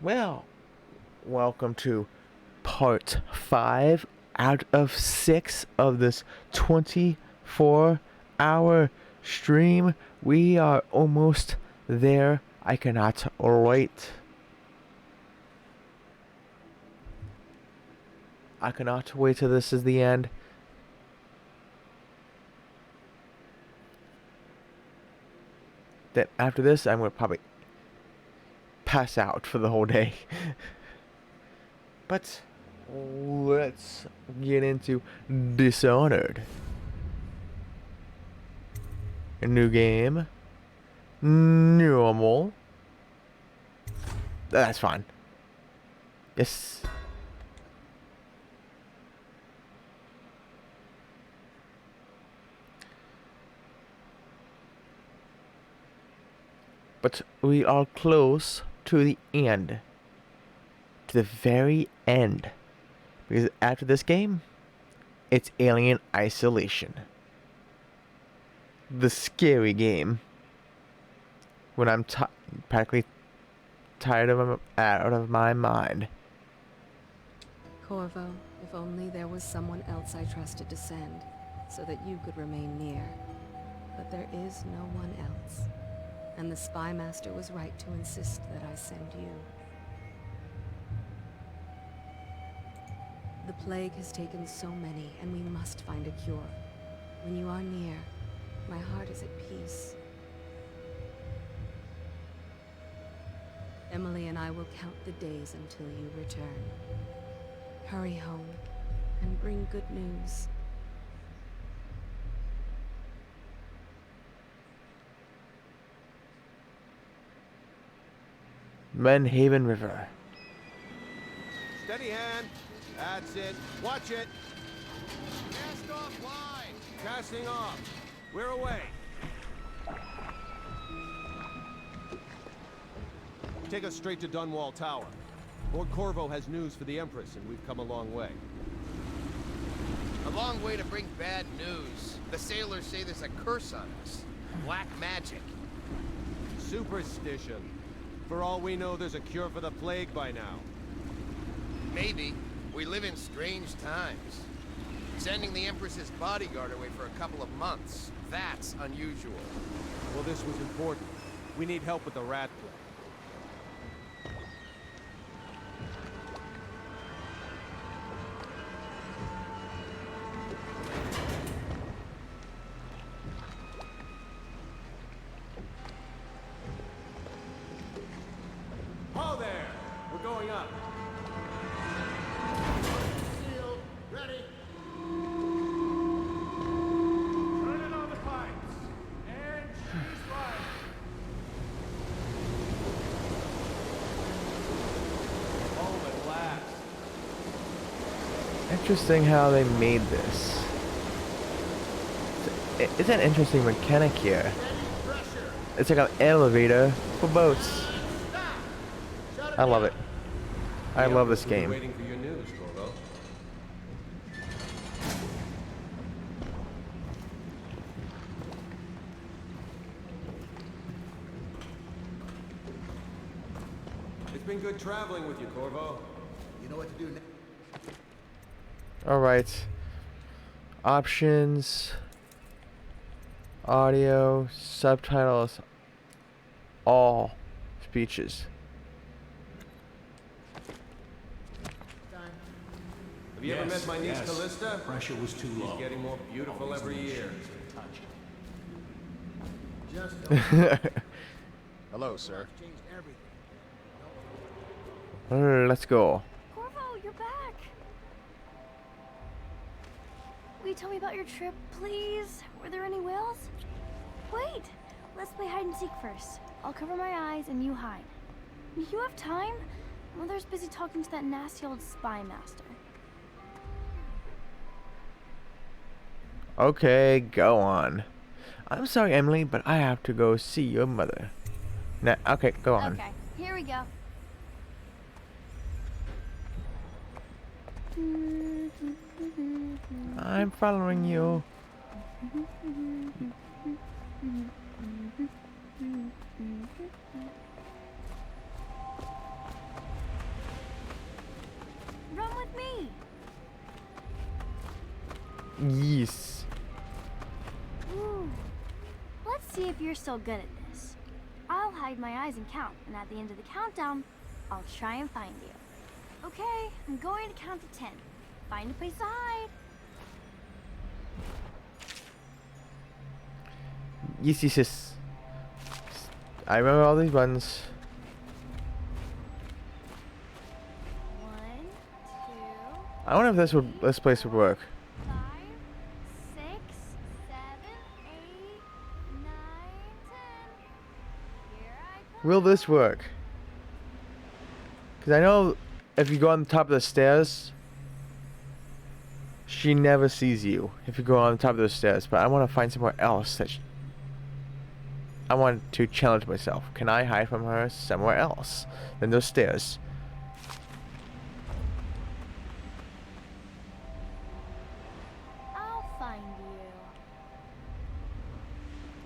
Well, welcome to part 5 out of 6 of this 24-hour stream. We are almost there. I cannot wait. I cannot wait till this is the end. Then after this, I'm going to probably pass out for the whole day. But let's get into Dishonored. A new game. Normal. That's fine. Yes. But we are close to the end. To the very end. Because after this game, it's Alien Isolation. The scary game. When I'm practically tired of out of my mind. Corvo, if only there was someone else I trusted to send, so that you could remain near. But there is no one else. And the Spy Master was right to insist that I send you. The plague has taken so many, and we must find a cure. When you are near, my heart is at peace. Emily and I will count the days until you return. Hurry home, and bring good news. Menhaven River. Steady hand. That's it. Watch it. Cast off line. Casting off. We're away. Take us straight to Dunwall Tower. Lord Corvo has news for the Empress, and we've come a long way. A long way to bring bad news. The sailors say there's a curse on us. Black magic. Superstition. For all we know, there's a cure for the plague by now. Maybe. We live in strange times. Sending the Empress's bodyguard away for a couple of months. That's unusual. Well, this was important. We need help with the rat plague. Ho there! We're going up. Sealed. Ready. Turning on the pipes. And she's right. Home at last. Interesting how they made this. It's an interesting mechanic here. Ready pressure. It's like an elevator for boats. Shut it I love down. it. I love this game. Waiting for your news, Corvo. It's been good traveling with you, Corvo. You know what to do now. Alright. Options. Audio. Subtitles. All speeches. Have you ever met my niece Callista? Pressure was too low. She's getting more beautiful every year. Just Hello, sir. changed everything. Let's go. Corvo, you're back! Will you tell me about your trip, please? Were there any whales? Wait! Let's play hide and seek first. I'll cover my eyes and you hide. You have time? Mother's busy talking to that nasty old spy master. Okay, go on. I'm sorry, Emily, but I have to go see your mother. Nah, okay, go on. Okay, here we go. I'm following you. Yes. Ooh. Let's see if you're still good at this. I'll hide my eyes and count, and at the end of the countdown, I'll try and find you. Okay, I'm going to count to 10. Find a place to hide. Yes, yes, yes. I remember all these buttons. 1, 2, I wonder if this place would work. 5, 6, 7, 8, 9, 10. Here I come. Will this work? Because I know if you go on the top of the stairs, she never sees you if you go on the top of those stairs. But I want to find somewhere else that I want to challenge myself. Can I hide from her somewhere else than those stairs? I'll find you.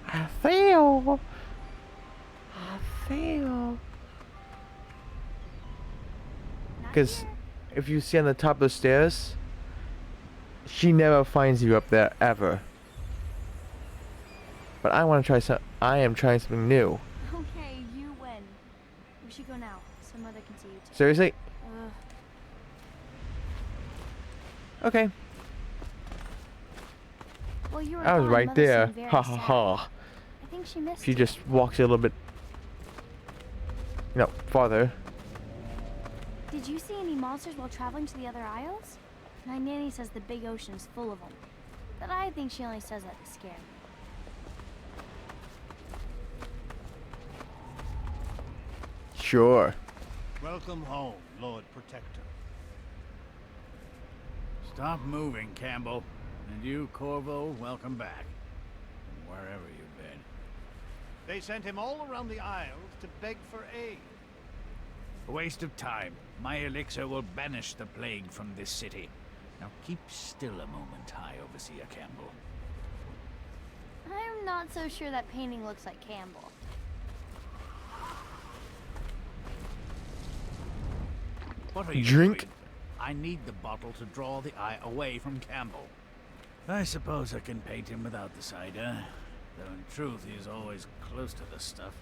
I fail. I fail. Not Because here. if you see on the top of the stairs, she never finds you up there ever. But I want to try some. I am trying something new. Okay, you win. We should go now, so Mother can see you too. Seriously? Ugh. Okay. Well, you were I was gone, right Mother there. seemed very Ha ha sad. ha. I think she missed She you. just walks a little bit, farther. Did you see any monsters while traveling to the other isles? My nanny says the big ocean's full of them. But I think she only says that to scare me. Sure. Welcome home, Lord Protector. Stop moving, Campbell. And you, Corvo, welcome back. From wherever you've been. They sent him all around the Isles to beg for aid. A waste of time. My elixir will banish the plague from this city. Now keep still a moment, High Overseer Campbell. I'm not so sure that painting looks like Campbell. What are you Drink. doing? I need the bottle to draw the eye away from Campbell. I suppose I can paint him without the cider. Though in truth, he is always close to the stuff.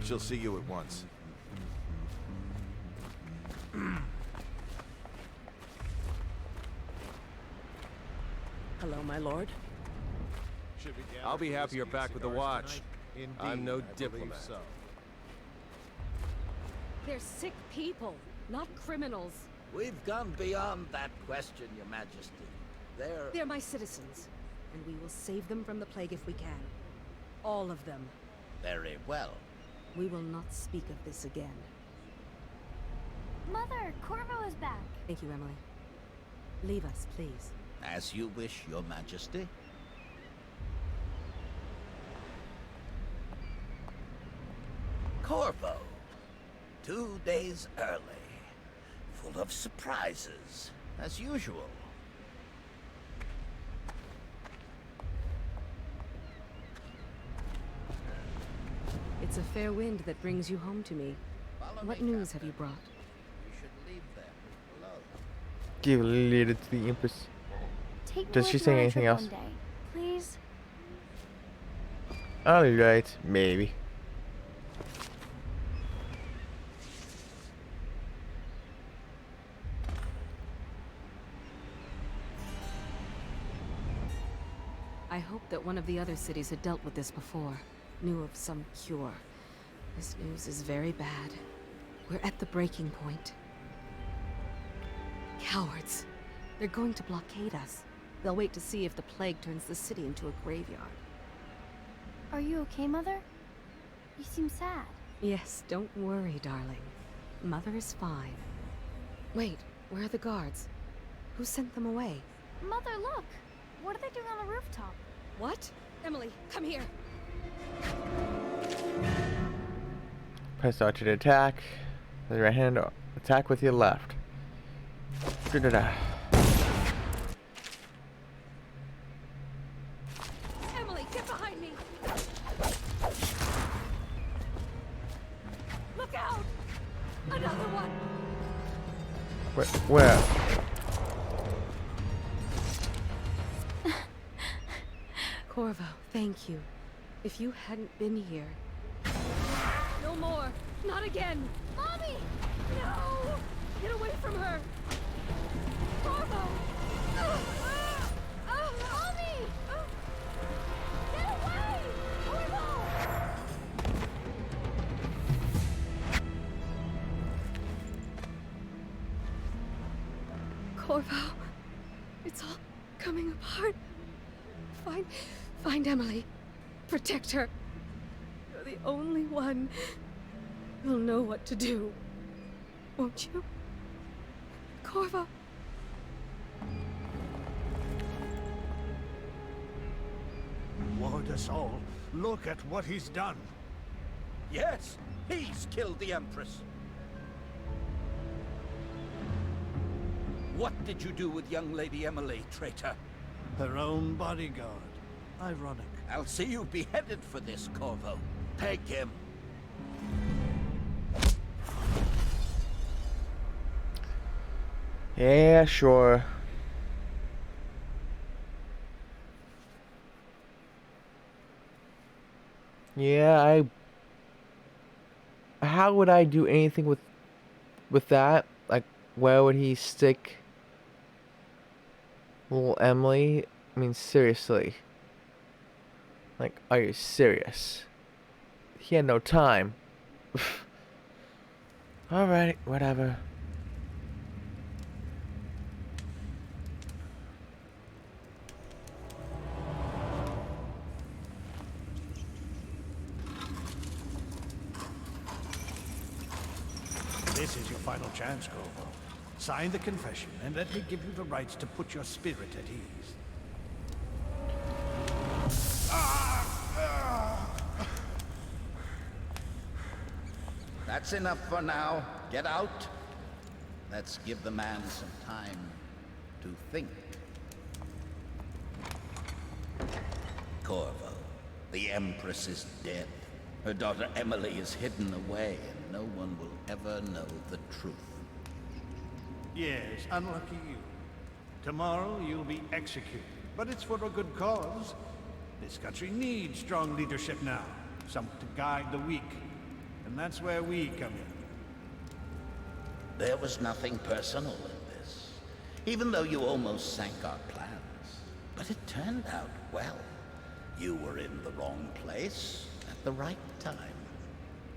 She'll see you at once. Hello, my lord. I'll be happy you're back with the watch. I'm no diplomat. So. They're sick people, not criminals. We've gone beyond that question, Your Majesty. They're my citizens, and we will save them from the plague if we can. All of them. Very well. We will not speak of this again. Mother, Corvo is back. Thank you, Emily. Leave us, please. As you wish, Your Majesty. Corvo. 2 days early. Full of surprises, as usual. It's a fair wind that brings you home to me. Follow What me, news have Captain. you brought? We should leave them alone. Give a leader to the Empress. Take me Does with she you say on a anything trip else? one day, please. Alright, maybe. I hoped that one of the other cities had dealt with this before. Knew of some cure. This news is very bad. We're at the breaking point. Cowards. They're going to blockade us. They'll wait to see if the plague turns the city into a graveyard. Are you okay, Mother? You seem sad. Yes, don't worry, darling. Mother is fine. Wait, where are the guards? Who sent them away? Mother, look! What are they doing on the rooftop? What? Emily, come here! Press R to attack. With your right hand, attack with your left. Da-da-da. Emily, get behind me! Look out! Another one! Where? Corvo, thank you. If you hadn't been here... No more! Not again! Mommy! No! Get away from her! Corvo! Mommy! Get away! Corvo! Corvo, it's all coming apart. Find Emily. Protect her. You're the only one who'll know what to do. Won't you? Corvo. Ward us all. Look at what he's done. Yes, he's killed the Empress. What did you do with young Lady Emily, traitor? Her own bodyguard. Ironic. I'll see you beheaded for this, Corvo. Take him. Yeah, sure. Yeah, how would I do anything with that? Like, where would he stick little Emily? I mean, seriously. Like, are you serious? He had no time. Alright, whatever. This is your final chance, Corvo. Sign the confession, and let me give you the rights to put your spirit at ease. That's enough for now. Get out. Let's give the man some time to think. Corvo, the Empress is dead. Her daughter Emily is hidden away, and no one will ever know the truth. Yes, unlucky you. Tomorrow you'll be executed, but it's for a good cause. This country needs strong leadership now, someone to guide the weak. And that's where we come in. There was nothing personal in this, even though you almost sank our plans. But it turned out well. You were in the wrong place at the right time,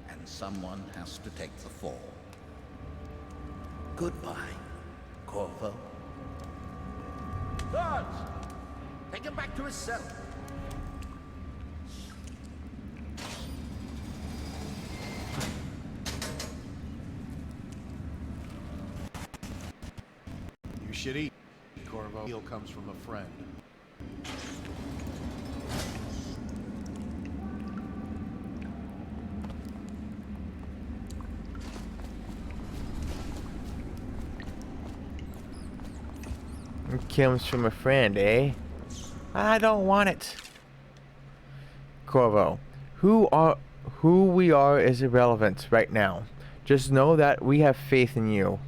and someone has to take the fall. Goodbye, Corvo. Guards! Take him back to his cell. You should eat, Corvo. Meal comes from a friend. It comes from a friend, eh? I don't want it. Corvo, who we are is irrelevant right now. Just know that we have faith in you.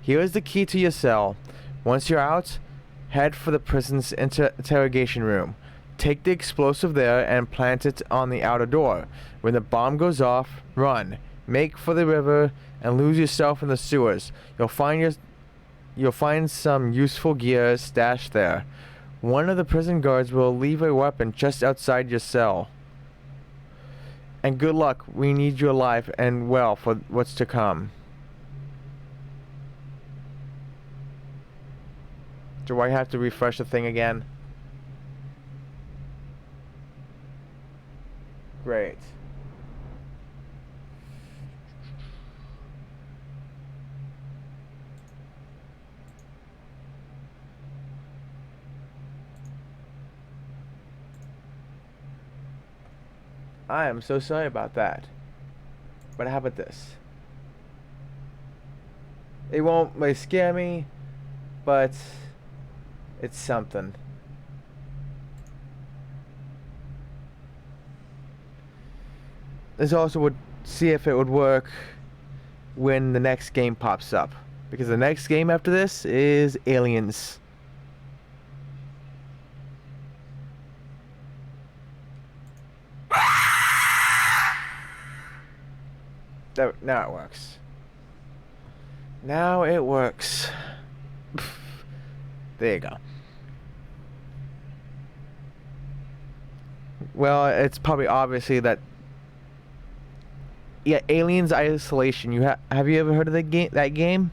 Here is the key to your cell. Once you're out, head for the prison's interrogation room. Take the explosive there and plant it on the outer door. When the bomb goes off, run. Make for the river and lose yourself in the sewers. You'll find some useful gear stashed there. One of the prison guards will leave a weapon just outside your cell. And good luck. We need you alive and well for what's to come. Do I have to refresh the thing again? Great. I am so sorry about that. But how about this? It won't really scare me, but it's something. This also would see if it would work when the next game pops up. Because the next game after this is Aliens. Now it works. Now it works. There you go. Well, it's probably obviously that. Yeah, Aliens Isolation. Have you ever heard of that game?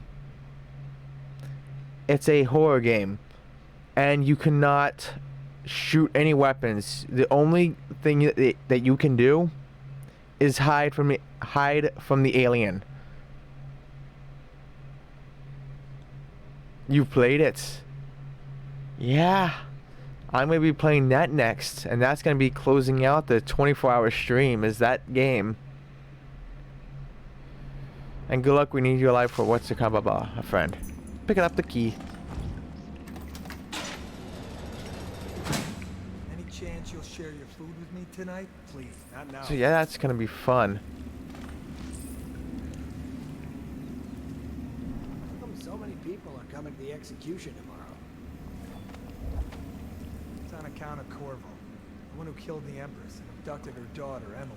It's a horror game, and you cannot shoot any weapons. The only thing that you can do is hide from the alien. You played it? Yeah. I'm going to be playing that next, and that's going to be closing out the 24-hour stream, is that game. And good luck, we need your life for what's to come, a friend. Picking up the key. Any chance you'll share your food with me tonight? Please, not now. So yeah, that's going to be fun. How come so many people are coming to the execution tomorrow? It's on account of Corvo, the one who killed the Empress and abducted her daughter, Emily.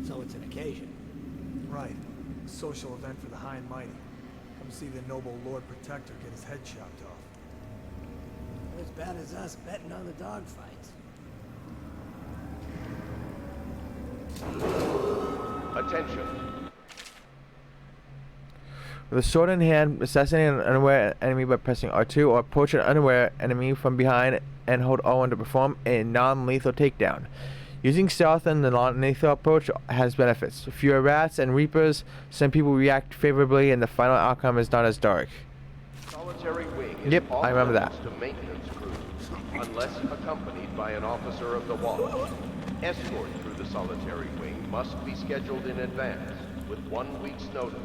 So it's an occasion. Right. A social event for the high and mighty. Come see the noble Lord Protector get his head chopped off. As bad as us betting on the dogfights. Attention. With a sword in hand, assassinate an unaware enemy by pressing R2, or approach an unaware enemy from behind and hold R1 to perform a non-lethal takedown. Using stealth and the non-lethal approach has benefits. Fewer rats and reapers, some people react favorably, and the final outcome is not as dark. Solitary wing is Yep, I remember that. to maintenance crews, unless accompanied by an officer of the watch. Escort through the solitary wing must be scheduled in advance, with 1 week's notice.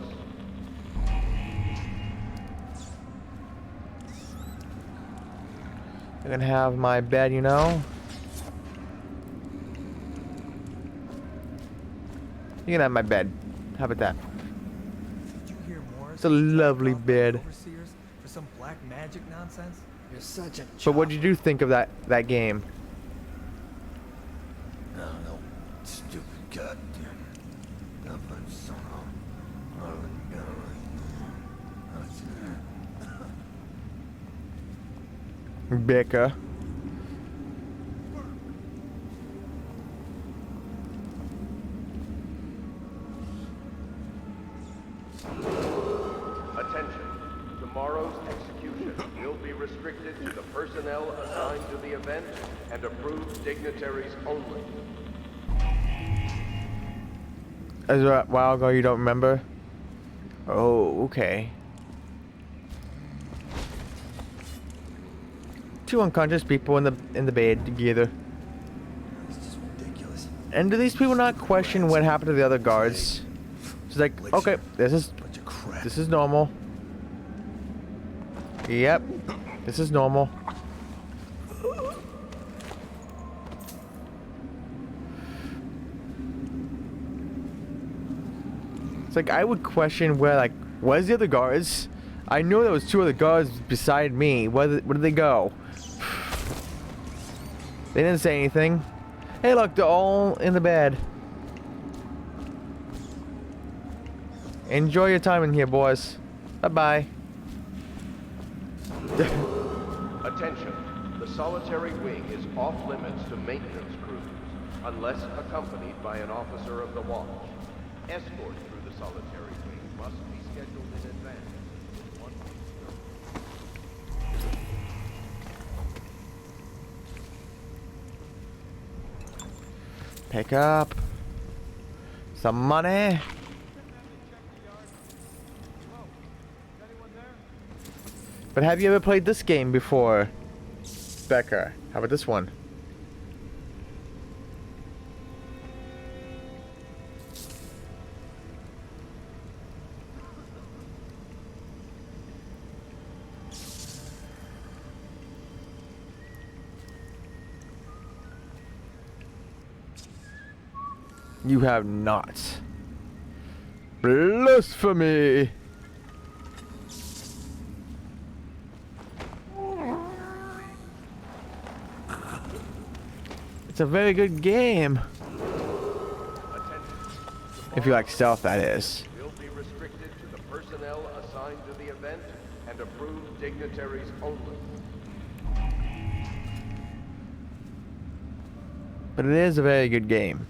I'm gonna have my bed, you know. You can have my bed. How about that? Did you hear Morris? It's a lovely bed. Overseers for some black magic nonsense? You're such a So what did you think of that game? No, stupid goddamn. Becca. Attention. Tomorrow's execution will be restricted to the personnel assigned to the event and approved dignitaries only. As a while ago, you don't remember? Oh, okay. Two unconscious people in the bed together. It's just ridiculous. And do these people not question what happened to the other guards? It's like, okay, Bunch of crap. this is normal. Yep, this is normal. It's like I would question where, like, where's the other guards? I know there was two other guards beside me. Where did they go? They didn't say anything. Hey, look, they're all in the bed. Enjoy your time in here, boys. Bye-bye. Attention. The solitary wing is off limits to maintenance crews, unless accompanied by an officer of the watch. Escort through the solitary wing must be scheduled in advance. With 1 week's notice. Pick up some money. But have you ever played this game before, Becca? How about this one? You have not. Blasphemy! It's a very good game. Attention. If you like stealth, that is. Will be restricted to the personnel assigned to the event and approved dignitaries only. But it is a very good game.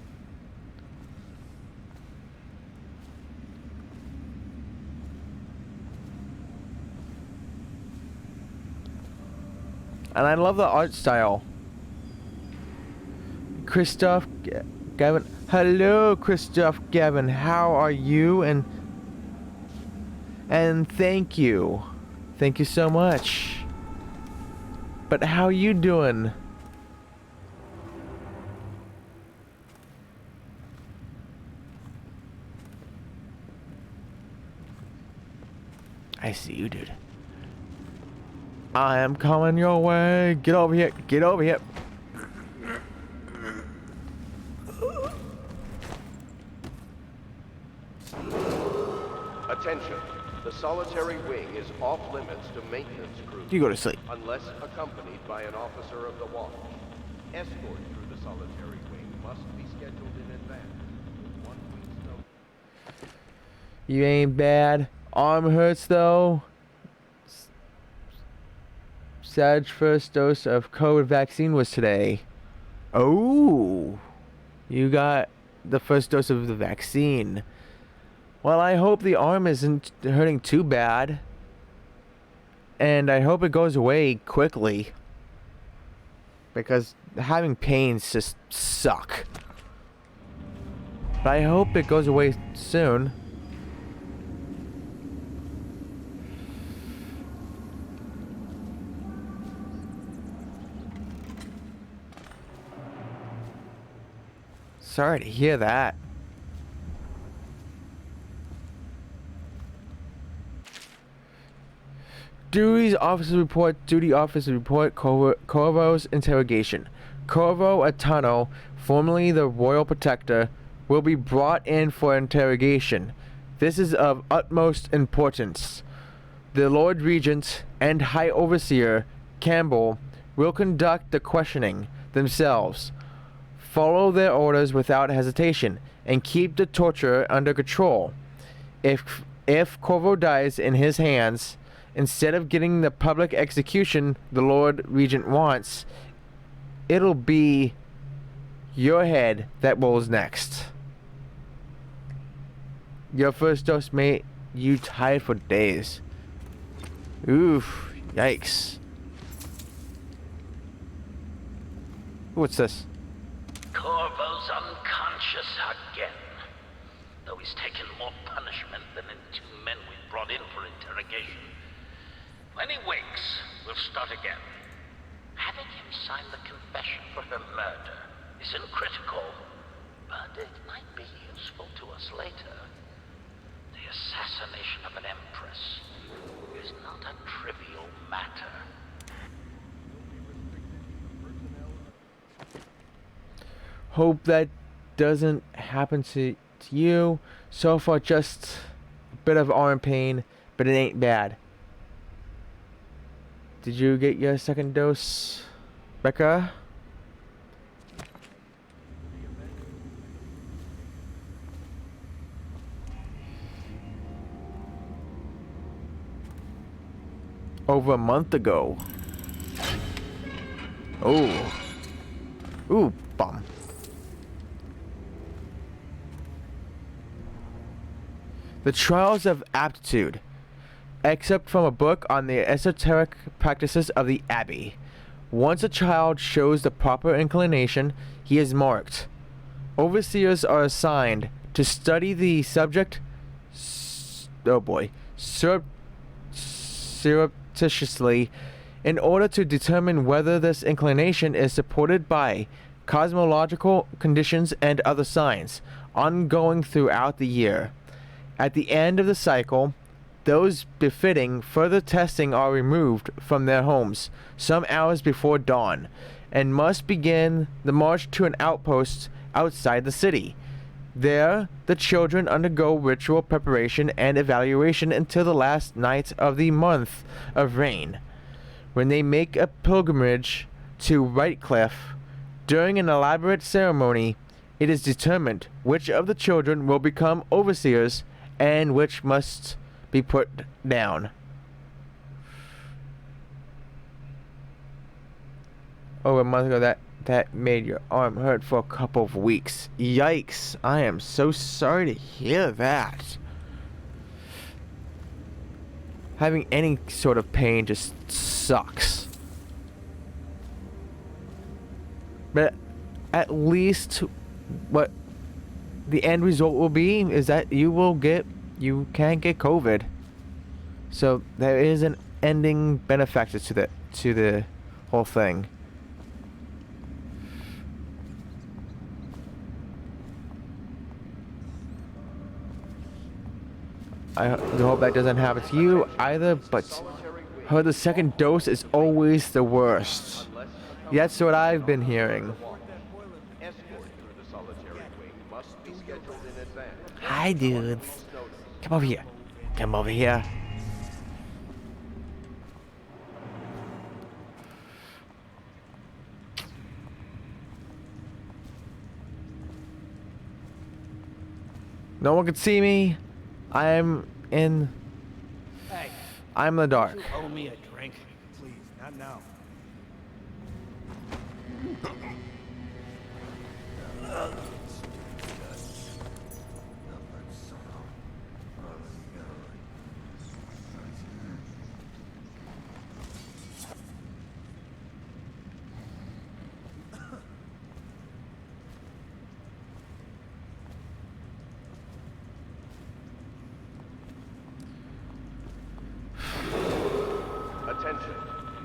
And I love the art style. Christoph, Gavin. Hello, Christoph, Gavin. How are you? And thank you. Thank you so much. But how you doing? I see you, dude. I am coming your way. Get over here. Get over here. Attention. The solitary wing is off limits to maintenance crews. You go to sleep. Unless accompanied by an officer of the watch. Escort through the solitary wing must be scheduled in advance with 1 week's notice. You ain't bad. Arm hurts though. Sad's first dose of COVID vaccine was today. Oh, you got the first dose of the vaccine. Well, I hope the arm isn't hurting too bad. And I hope it goes away quickly. Because having pains just suck. But I hope it goes away soon. Sorry to hear that. Duty officer report Corvo's interrogation. Corvo Atano, formerly the Royal Protector, will be brought in for interrogation. This is of utmost importance. The Lord Regent and High Overseer Campbell will conduct the questioning themselves. Follow their orders without hesitation and keep the torture under control. If Corvo dies in his hands, instead of getting the public execution the Lord Regent wants, it'll be your head that rolls next. Your first dose, mate. You tired for days. Oof. Yikes. What's this? Corvo's unconscious again. Though he's taken more punishment than the 2 men we brought in for interrogation. When he wakes, we'll start again. Having him sign the confession for her murder isn't critical, but it might be useful to us later. The assassination of an empress is not a trivial matter. Hope that doesn't happen to you. So far, just a bit of arm pain, but it ain't bad. Did you get your second dose, Becca? Over a month ago. Oh. Ooh, bum. The Trials of Aptitude. Except from a book on the esoteric practices of the Abbey. Once a child shows the proper inclination, he is marked. Overseers are assigned to study the subject surreptitiously in order to determine whether this inclination is supported by cosmological conditions and other signs, ongoing throughout the year. At the end of the cycle, those befitting further testing are removed from their homes some hours before dawn and must begin the march to an outpost outside the city. There, the children undergo ritual preparation and evaluation until the last night of the month of rain, when they make a pilgrimage to Whitecliff. During an elaborate ceremony, It is determined which of the children will become overseers and which must be put down. Over a month ago, that made your arm hurt for a couple of weeks. Yikes. I am so sorry to hear that. Having any sort of pain just sucks. But at least what the end result will be is that you can't get COVID. So there is an ending benefactor to the whole thing. I hope that doesn't happen to you either, but heard the second dose is always the worst. That's what I've been hearing. Escort through the solitary wing must be scheduled in advance. Hi, dudes. Come over here. Come over here. No one can see me. I'm in the dark. Owe me a drink. Please, not now. Attention.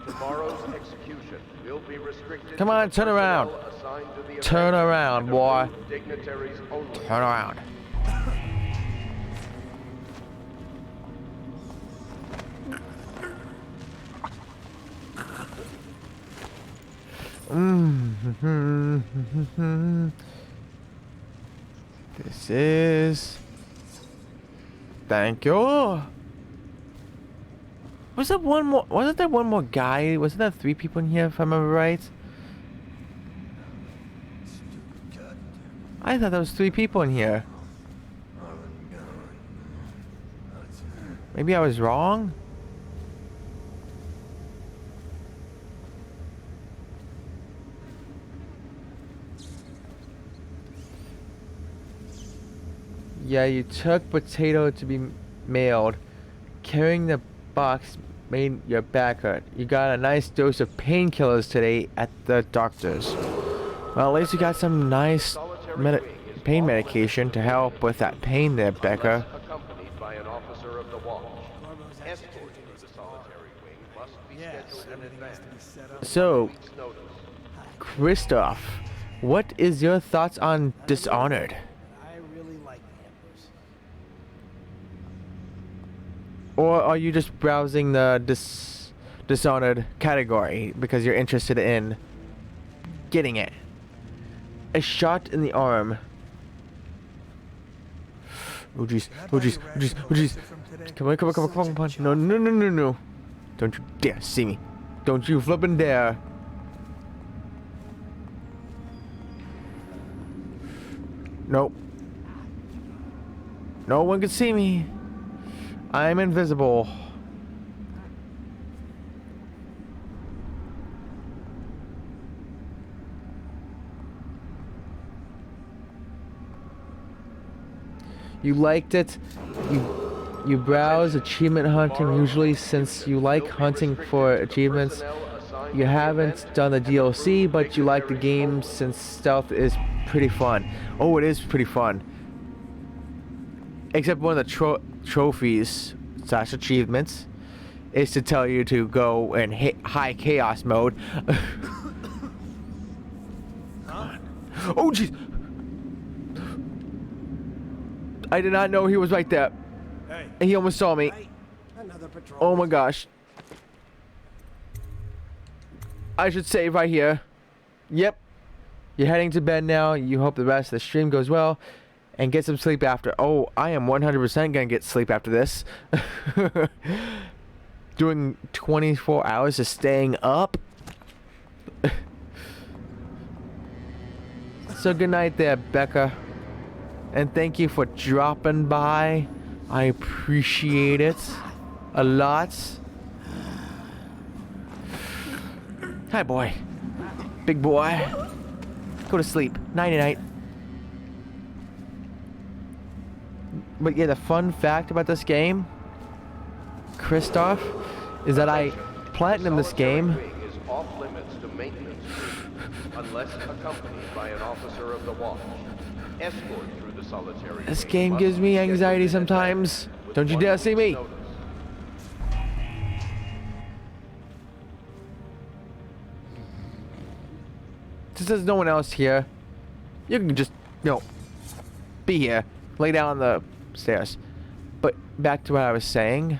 Tomorrow's execution will be restricted. Come on, to turn around. personnel assigned to the event Turn around, and boy. approved dignitaries only. Turn around. This is... Thank you. Wasn't there one more guy? Wasn't there 3 people in here, if I remember right? I thought there was 3 people in here. Maybe I was wrong? Yeah, you took potato to be mailed. Carrying the box made your back hurt. You got a nice dose of painkillers today at the doctor's. Well, at least you got some nice pain medication to help with that pain there, Becca. Accompanied by an officer of the watch. Escort through the solitary wing must be scheduled in advance. So, Christoph, what is your thoughts on Dishonored? I really like the Empress. Or are you just browsing the Dishonored category because you're interested in getting it? A shot in the arm. Oh jeez, oh jeez, oh jeez, oh jeez. Come on, come on, come on, come on, come on. No, no, no, no, no. Don't you dare see me. Don't you flippin' dare. Nope. No one can see me. I'm invisible. You liked it. You browse achievement hunting usually since you like hunting for achievements. You haven't done the DLC, but you like the game since stealth is pretty fun. Oh, it is pretty fun. Except one of the trophies / achievements is to tell you to go in high chaos mode. Oh jeez! I did not know he was right there. Hey. He almost saw me. Another patrol. Oh my gosh. I should save right here. Yep. You're heading to bed now. You hope the rest of the stream goes well. And get some sleep after. Oh, I am 100% gonna get sleep after this. Doing 24 hours of staying up. So good night there, Becca. And thank you for dropping by. I appreciate it a lot. Hi, boy. Big boy. Go to sleep. Nighty night. But yeah, the fun fact about this game, Christoph, is that I platinum this game. Is off limits to maintenance unless accompanied by an officer of the watch. Escort through the solitary This wing game must gives me be anxiety scheduled in sometimes. advance with Don't you 1 dare see week's me. notice. Since there's no one else here, you can just, be here. Lay down on the stairs. But back to what I was saying.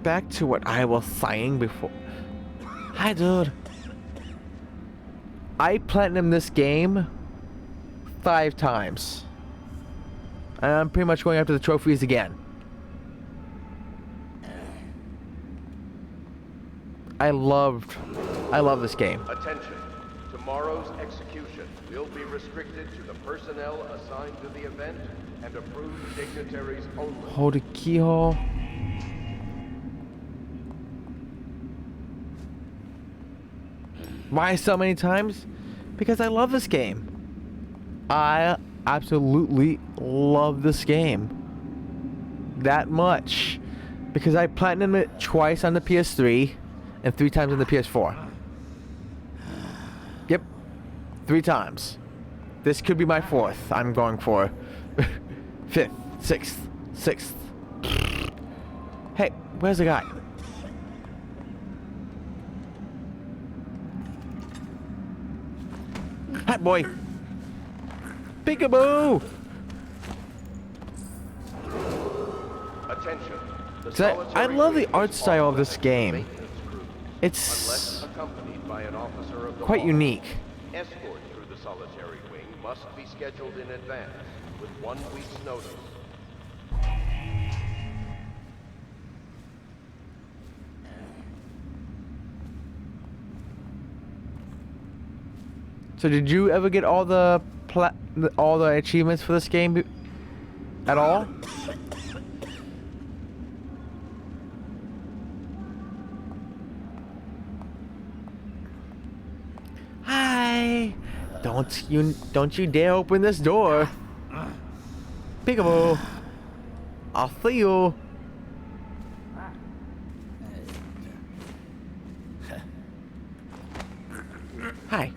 Back to what I was saying before. Hi, dude. I platinumed this game 5 times. And I'm pretty much going after the trophies again. I love this game. Attention. Tomorrow's execution will be restricted to the personnel assigned to the event and approved dignitaries only. Hold a keyhole. Why so many times? Because I love this game. I absolutely love this game. That much. Because I platinumed it twice on the PS3 and 3 times on the PS4. Yep. 3 times. This could be my 4th. I'm going for 5th, 6th. Hey, where's the guy? Hi, boy. Peekaboo. Attention. The So I solitary love the wing art is style off of this limits to game. maintenance crews, It's unless accompanied by an officer of the quite watch. unique. Escort through the solitary wing must be scheduled in advance with 1 week's notice. So did you ever get all the achievements for this game at all? Hi. Don't you dare open this door. Peekaboo. I'll see you. Hi.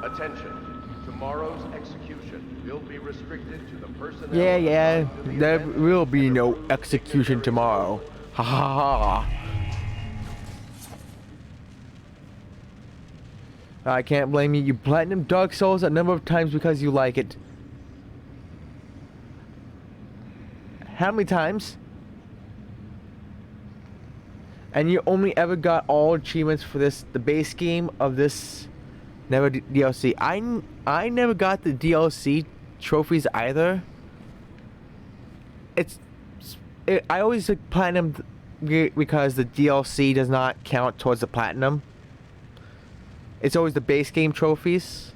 Attention. Tomorrow's execution will be restricted to the personnel Yeah, assigned to the there event will be and no approved execution dignitaries tomorrow. only. Ha ha ha. I can't blame you. You platinum Dark Souls a number of times because you like it. How many times? And you only ever got all achievements for this, the base game of this, never DLC. I never got the DLC trophies either. I always like platinum because the DLC does not count towards the platinum. It's always the base game trophies.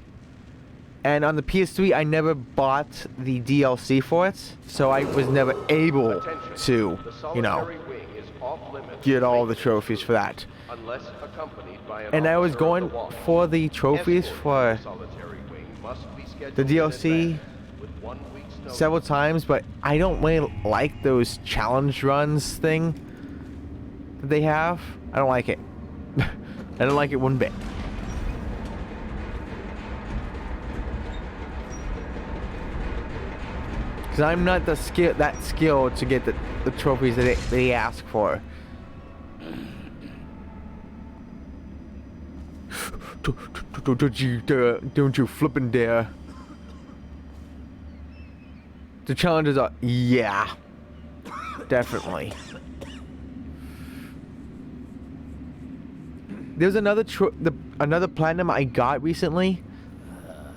And on the PS3, I never bought the DLC for it, so I was never able Attention. to, The you know, solitary wing is off limits get to all the maintenance trophies for that. unless accompanied by an And I was officer of going the watch. for the trophies Escort for through the solitary wing must be scheduled the in DLC advance with 1 week's notice. several times, but I don't really like those challenge runs thing that they have. I don't like it. I don't like it one bit. Because I'm not that skilled to get the trophies that they ask for. Don't you flippin' dare. The challenges are, yeah, definitely. There's another platinum I got recently,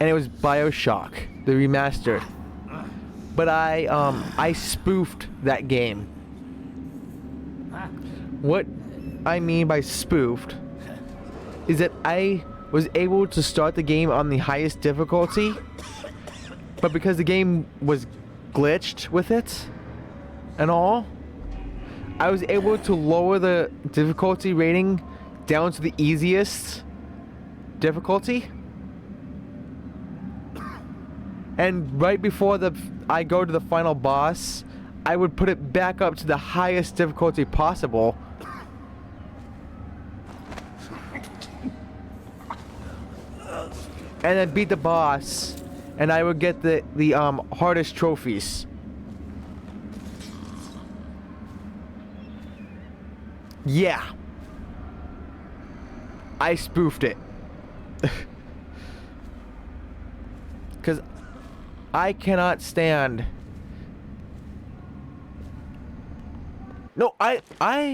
and it was BioShock, the remastered. But I spoofed that game. What I mean by spoofed is that I was able to start the game on the highest difficulty, but because the game was glitched with it and all, I was able to lower the difficulty rating down to the easiest difficulty. And right before I go to the final boss, I would put it back up to the highest difficulty possible. And then beat the boss, and I would get the hardest trophies. Yeah. I spoofed it. Cause I cannot stand. No, I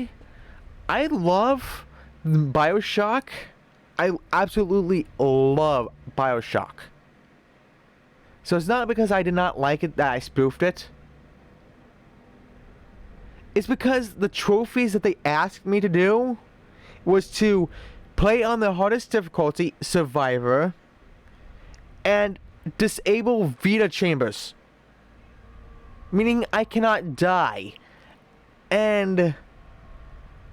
love BioShock. I absolutely love BioShock. So it's not because I did not like it that I spoofed it. It's because the trophies that they asked me to do was to play on the hardest difficulty, Survivor, and disable Vita chambers. Meaning I cannot die. And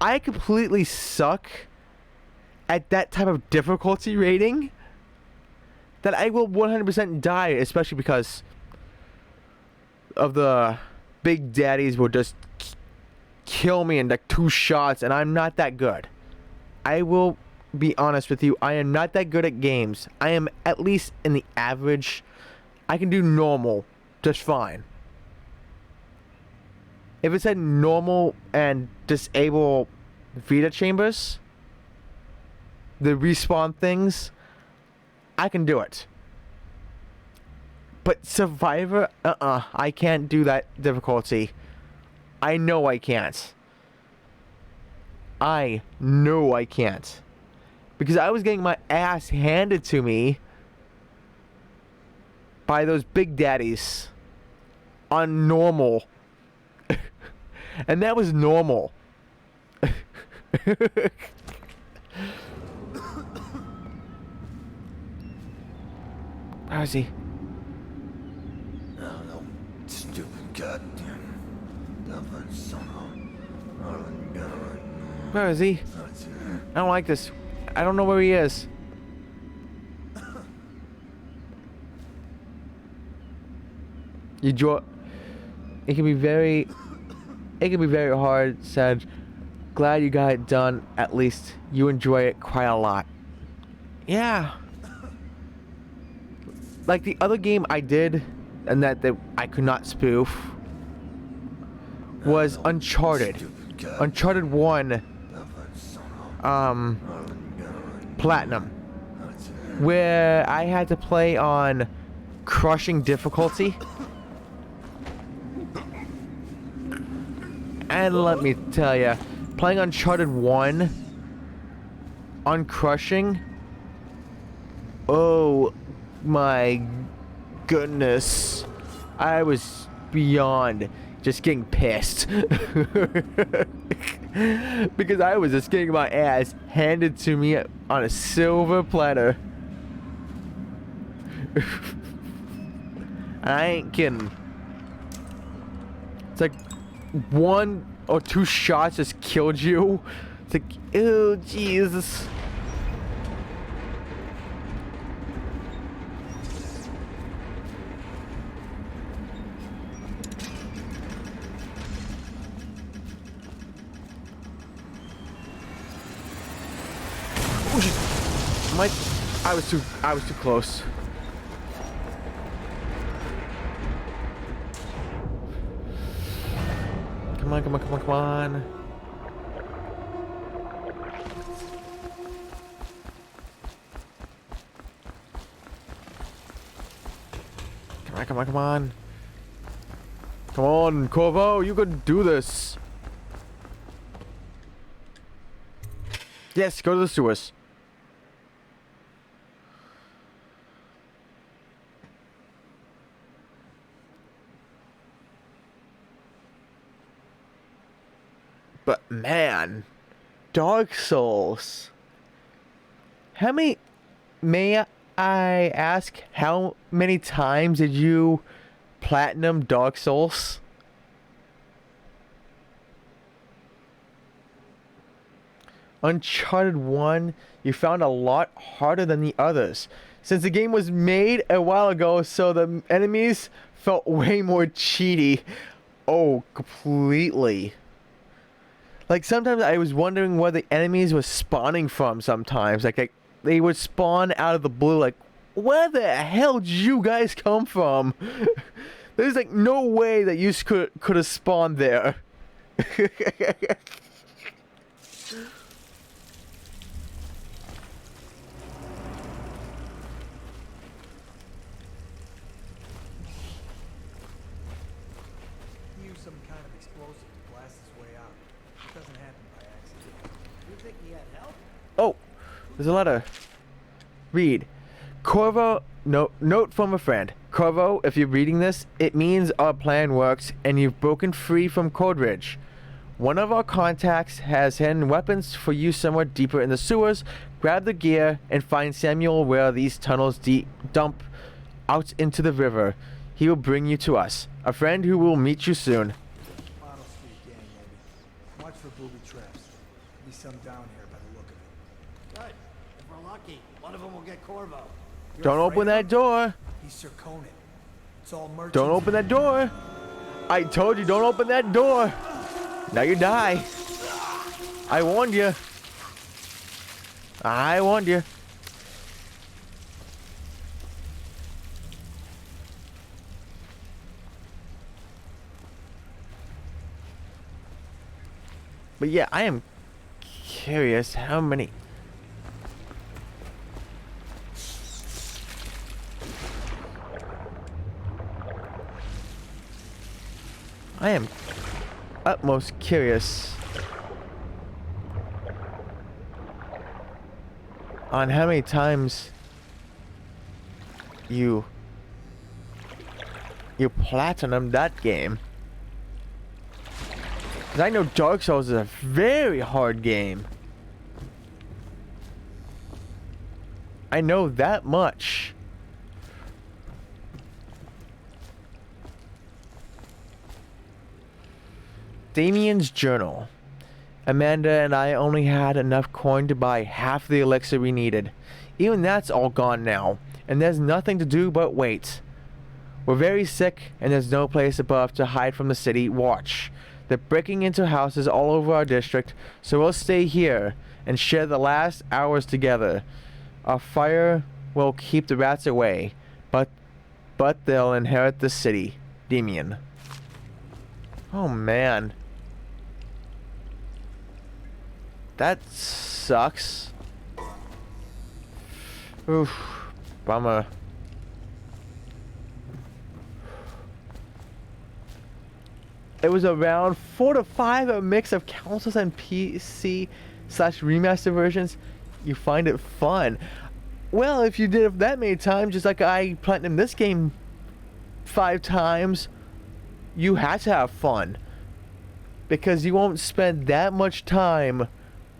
I completely suck at that type of difficulty rating that I will 100% die, especially because of the big daddies will just kill me in like 2 shots, and I'm not that good. I will be honest with you, I am not that good at games. I am at least in the average. I can do normal just fine. If it said normal and disable Vita chambers, the respawn things, I can do it. But Survivor, I can't do that difficulty. I know I can't. I know I can't. Because I was getting my ass handed to me by those big daddies on normal. And that was normal. Where is he? No, stupid goddamn. Where is he? I don't like this. I don't know where he is. You draw. It can be very hard. Said, glad you got it done. At least you enjoy it quite a lot. Yeah. Like the other game I did, and that I could not spoof, was Uncharted. Uncharted 1. Platinum, where I had to play on crushing difficulty. And let me tell you, playing Uncharted 1 on crushing, oh my goodness, I was beyond just getting pissed. Because I was just getting my ass handed to me on a silver platter. And I ain't kidding. It's like 1 or 2 shots just killed you. It's like, oh Jesus. I was too close. Come on, come on, come on, come on. Come on, come on, come on. Come on, Corvo, you can do this. Yes, go to the sewers. But man, Dark Souls. How many, may I ask, how many times did you platinum Dark Souls? Uncharted 1, you found a lot harder than the others. Since the game was made a while ago, so the enemies felt way more cheaty. Oh, completely. Like, sometimes I was wondering where the enemies were spawning from sometimes. Like they would spawn out of the blue, like, where the hell did you guys come from? There's, like, no way that you could have spawned there. Use some kind of explosive to blast his way out. It doesn't happen by accident. You think he had help? Oh, there's a lot of... Read. Corvo, note from a friend. Corvo, if you're reading this, it means our plan works and you've broken free from Coldridge. One of our contacts has hidden weapons for you somewhere deeper in the sewers. Grab the gear and find Samuel where these tunnels dump out into the river. He will bring you to us. A friend who will meet you soon. Bottle Street gang, maybe. Watch for booby traps. Be some down here by the look of it. Good. If we're lucky, one of them will get Corvo. You're Don't afraid open of that him? door. He's Sir Conan. It's all merchants. Don't open that door. I told you, don't open that door. Now you die. I warned you. I warned you. But yeah, I am curious how many... I am utmost curious on how many times you platinum that game. 'Cause I know Dark Souls is a very hard game. I know that much. Damien's journal. Amanda and I only had enough coin to buy half the elixir we needed. Even that's all gone now, and there's nothing to do but wait. We're very sick, and there's no place above to hide from the city watch. They're breaking into houses all over our district, so we'll stay here and share the last hours together. Our fire will keep the rats away, but they'll inherit the city. Damien. Oh man. That sucks. Oof. Bummer. It was around 4 to 5, a mix of consoles and PC/remaster versions. You find it fun. Well, if you did it that many times, just like I platinumed this game 5 times, you had to have fun. Because you won't spend that much time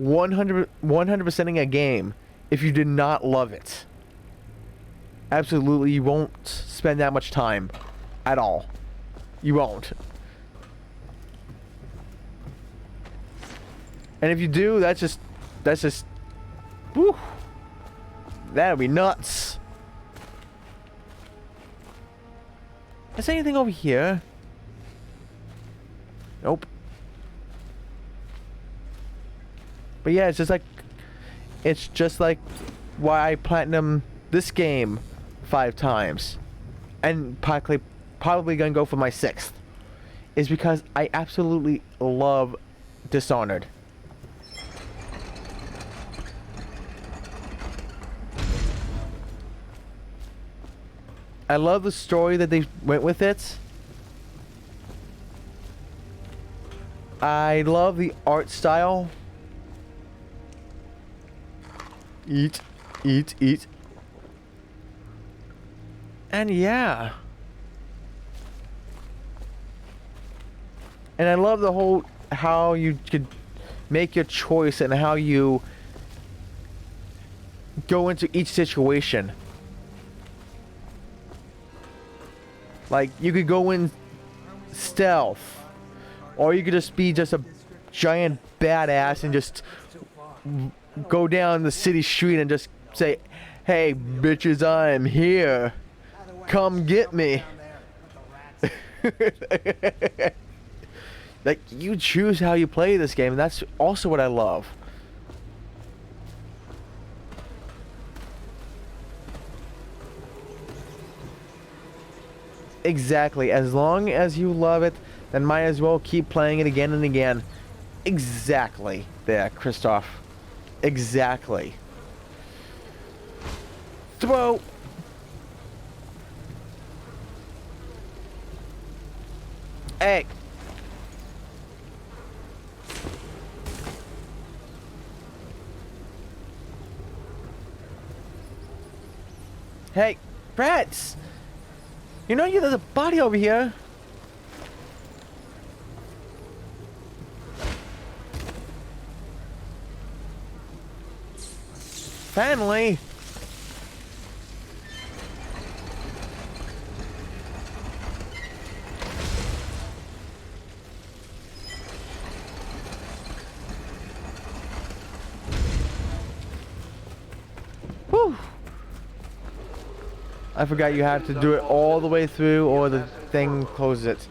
100%ing a game if you did not love it. Absolutely, you won't spend that much time at all. You won't. And if you do, that's just, whew, that'd be nuts. Is there anything over here? Nope. But yeah, it's just like why I platinum this game 5 times, and probably gonna go for my 6th, is because I absolutely love Dishonored. I love the story that they went with it. I love the art style. Eat, eat, eat. And yeah. And I love the whole how you could make your choice and how you go into each situation. Like you could go in stealth, or you could just be just a giant badass and just go down the city street and just say, "Hey bitches, I'm here. Come get me." Like, you choose how you play this game, and that's also what I love. Exactly. As long as you love it, then might as well keep playing it again and again. Exactly. There, Christoph. Exactly. Throw. Hey. Hey, Bratz! You know there's a body over here. Family. Whew. I forgot you have to do it all the way through or the thing closes it.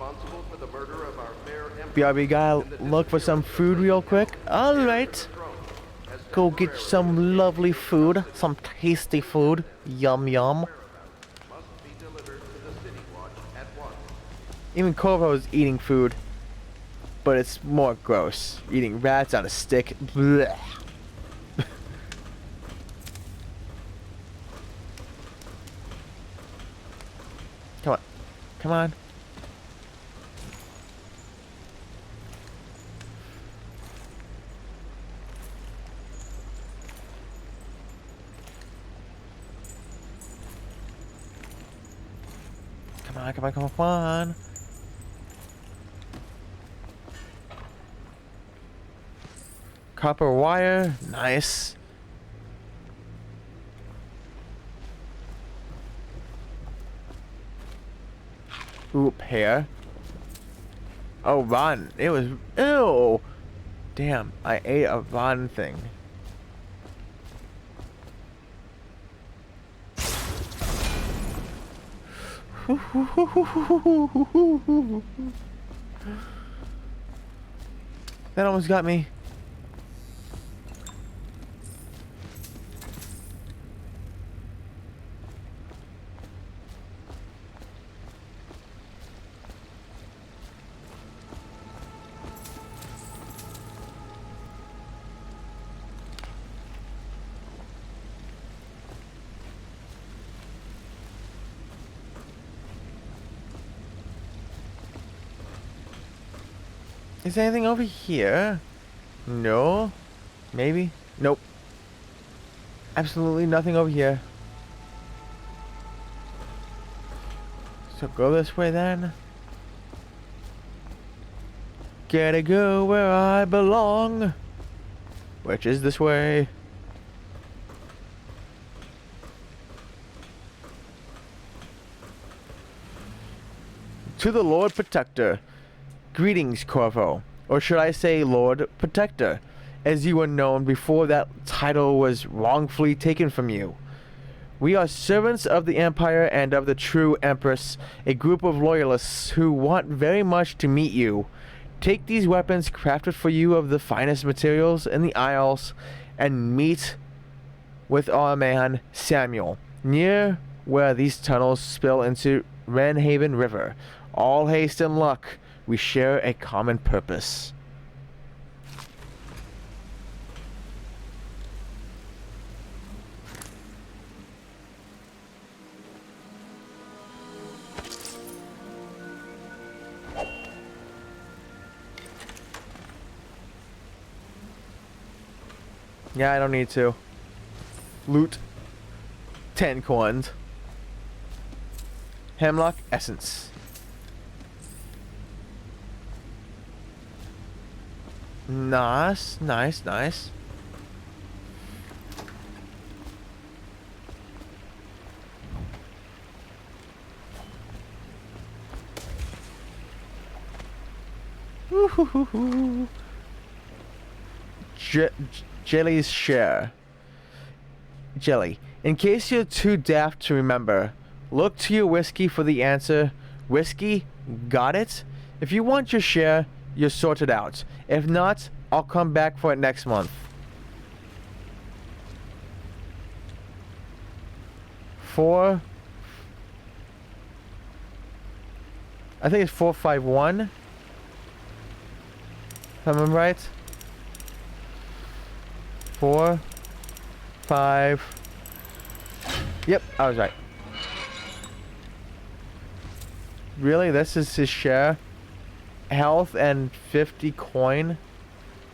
BRB guy, look for some food real quick. Alright. Go get some lovely food. Some tasty food. Yum yum. Even Corvo is eating food. But it's more gross. Eating rats on a stick. Blech. Come on. Come on. Come on, come on, come on, come on. Copper wire. Nice. Ooh, pear. Oh, rotten. It was... Ew. Damn, I ate a rotten thing. That almost got me. Is there anything over here? No. Maybe? Nope. Absolutely nothing over here. So go this way then. Gotta go where I belong. Which is this way. To the Lord Protector. Greetings, Corvo. Or should I say Lord Protector, as you were known before that title was wrongfully taken from you. We are servants of the Empire and of the true Empress, a group of loyalists who want very much to meet you. Take these weapons crafted for you of the finest materials in the Isles and meet with our man Samuel, near where these tunnels spill into Renhaven River. All haste and luck. We share a common purpose. Yeah, I don't need to. loot 10 coins. Hemlock essence. Nice, nice, nice. Woo-hoo-hoo-hoo. Jelly's share. Jelly. In case you're too daft to remember, look to your whiskey for the answer. Whiskey? Got it? If you want your share, you're sorted out. If not, I'll come back for it next month. 4. I think it's 451. If I'm right. 4, 5. Yep, I was right. Really? This is his share? Health and 50 coin?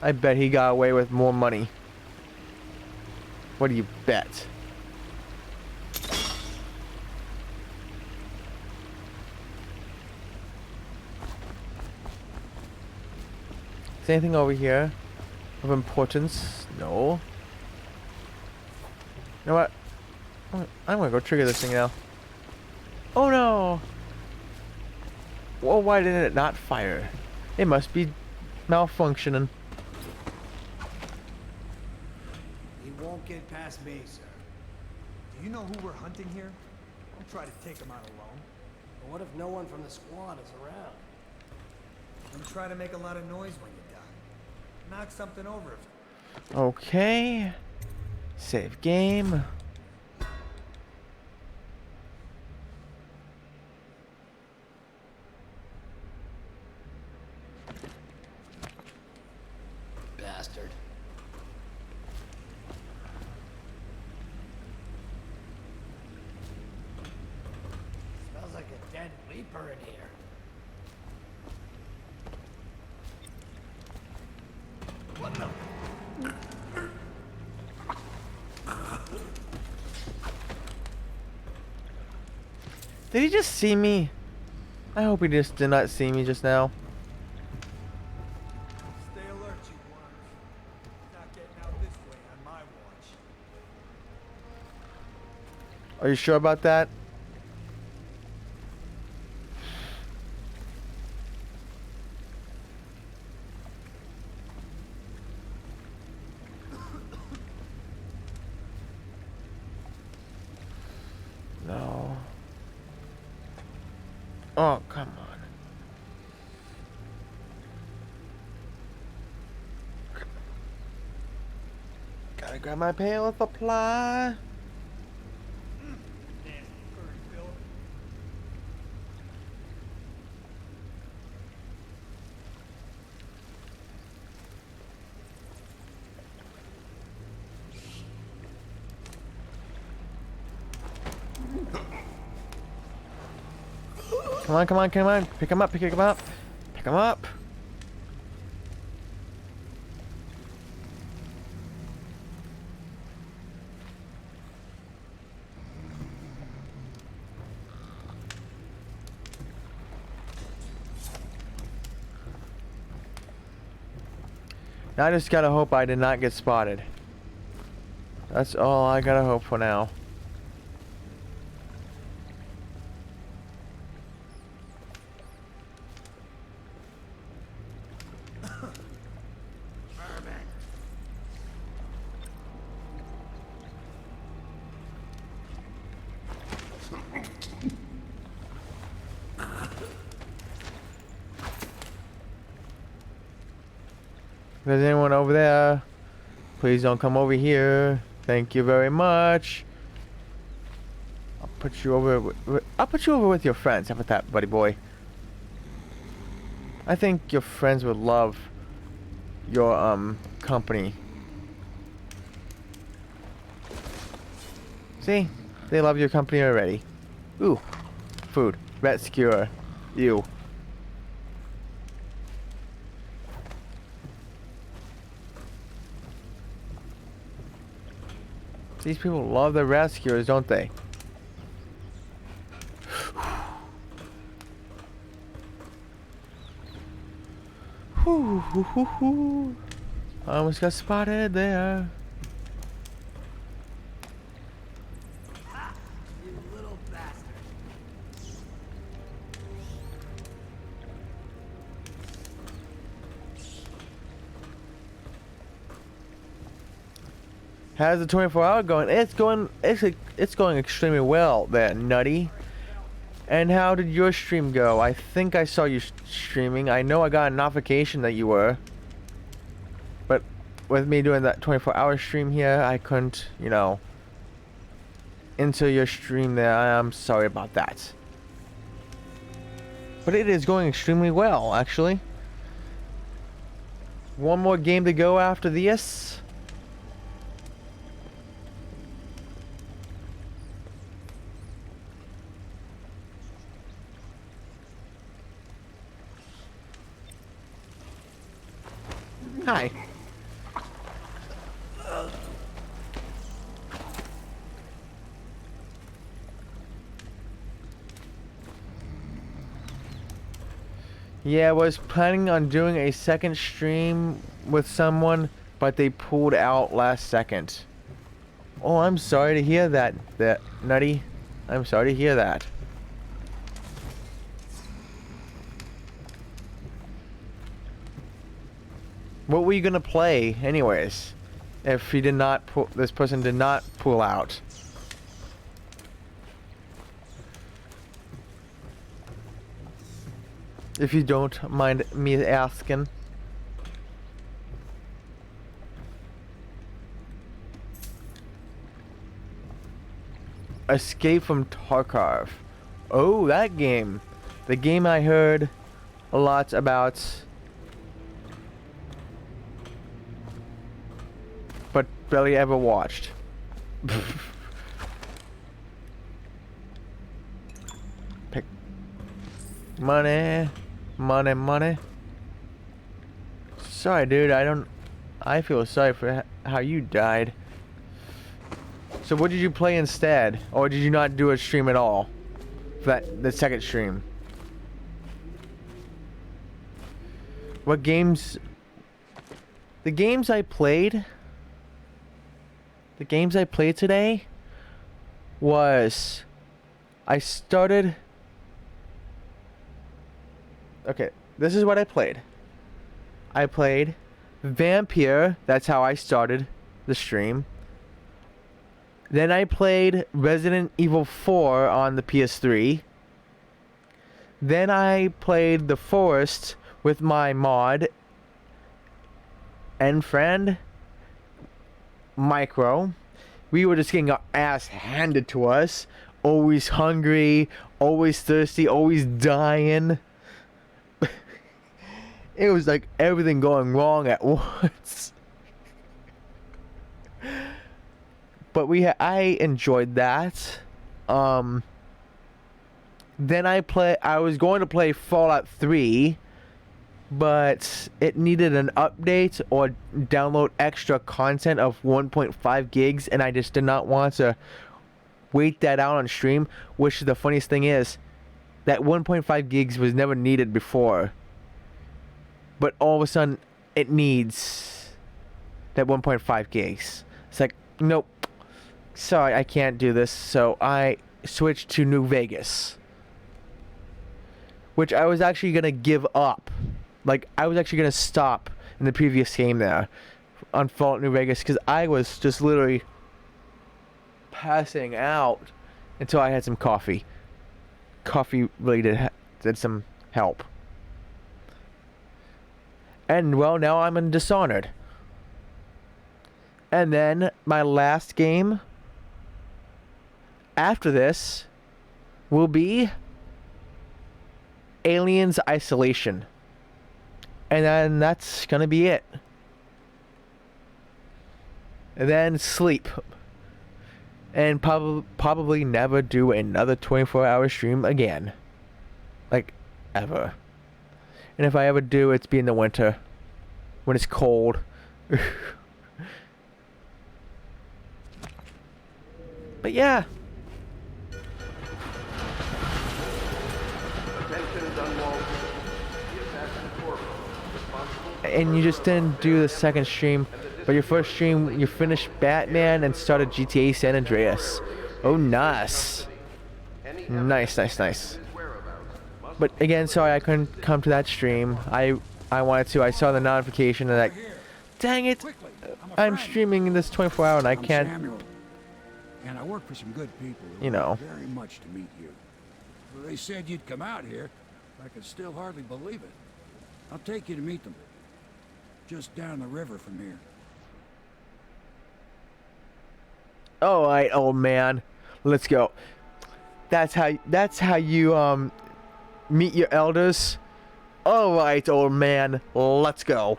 I bet he got away with more money. What do you bet? Is anything over here of importance? No. You know what? I'm gonna go trigger this thing now. Oh no! Well, why didn't it not fire? It must be malfunctioning. He won't get past me, sir. Do you know who we're hunting here? Don't try to take him out alone. But what if no one from the squad is around? Don't try to make a lot of noise when you die. Knock something over if... Okay. Save game. Bastard. Smells like a dead leaper in here. What the? Did he just see me? I hope he just did not see me just now. Stay alert, you worms. Not getting out this way on my watch. Are you sure about that? No. Oh, come on. Gotta grab my pail of supply. Nasty furry Bill. Come on, come on, come on. Pick him up, pick him up. Pick him up. Now I just gotta hope I did not get spotted. That's all I gotta hope for now. If there's anyone over there, please don't come over here. Thank you very much. I'll put you over with your friends. How about that, buddy boy? I think your friends would love your company. See? They love your company already. Ooh. Food. Rat skewer. Ew. These people love the rescuers, don't they? Whew, whew, whew, whew. I almost got spotted there. You little bastard. How's the 24-hour going? It's going extremely well there, Nutty. And how did your stream go? I think I saw you streaming. I know I got a notification that you were. But with me doing that 24-hour stream here, I couldn't, you know, enter your stream there. I'm sorry about that. But it is going extremely well, actually. One more game to go after this. Hi. Yeah, I was planning on doing a second stream with someone, but they pulled out last second. Oh, I'm sorry to hear that, Nutty. I'm sorry to hear that. What were you gonna play, anyways? If he did not pull, this person did not pull out. If you don't mind me asking. Escape from Tarkov. Oh, that game. The game I heard a lot about. But barely ever watched. Pick money, money, money. Sorry, dude. I feel sorry for how you died. So what did you play instead, or did you not do a stream at all? For the second stream. What games? The games I played. The games I played today was I started. Okay, this is what I played. I played Vampire. That's how I started the stream. Then I played Resident Evil 4 on the PS3. Then I played The Forest with my mod and friend Micro. We were just getting our ass handed to us. Always hungry, always thirsty, always dying. It was like everything going wrong at once. But I enjoyed that. Then I was going to play Fallout 3, but it needed an update or download extra content of 1.5 gigs, and I just did not want to wait that out on stream. Which the funniest thing is, that 1.5 gigs was never needed before, but all of a sudden it needs that 1.5 gigs. It's like, nope. Sorry, I can't do this. So I switched to New Vegas, which I was actually gonna give up. Like, I was actually gonna stop in the previous game there on Fallout New Vegas, because I was just literally passing out until I had some coffee. Coffee really did some help. And well, now I'm in Dishonored. And then my last game after this will be Aliens Isolation. And then that's gonna be it. And then sleep. And probably never do another 24-hour stream again. Like, ever. And if I ever do, it's be in the winter. When it's cold. But yeah. Attention Dunwall. The assassin Corvo, responsible for And you just didn't do the second stream, but your first stream, you finished Batman and started GTA San Andreas. Oh, nice. Nice, nice, nice. But again, sorry I couldn't come to that stream. I wanted to. I saw the notification and like, dang it, I'm streaming this 24-hour and I can't. Samuel, and I work for some good people who You know. want very much to meet you. Well, they said you'd come out here. I can still hardly believe it. I'll take you to meet them. Just down the river from here. All right, old man, let's go. That's how you meet your elders. All right, old man, let's go.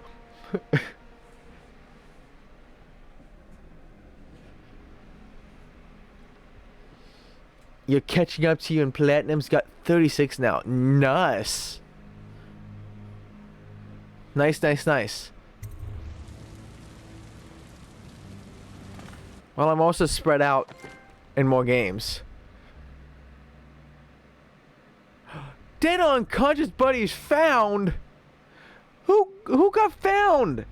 You're catching up to you, and Platinum's got 36 now. Nice. Nice, nice, nice. Well, I'm also spread out in more games. Dead unconscious buddies found. Who got found?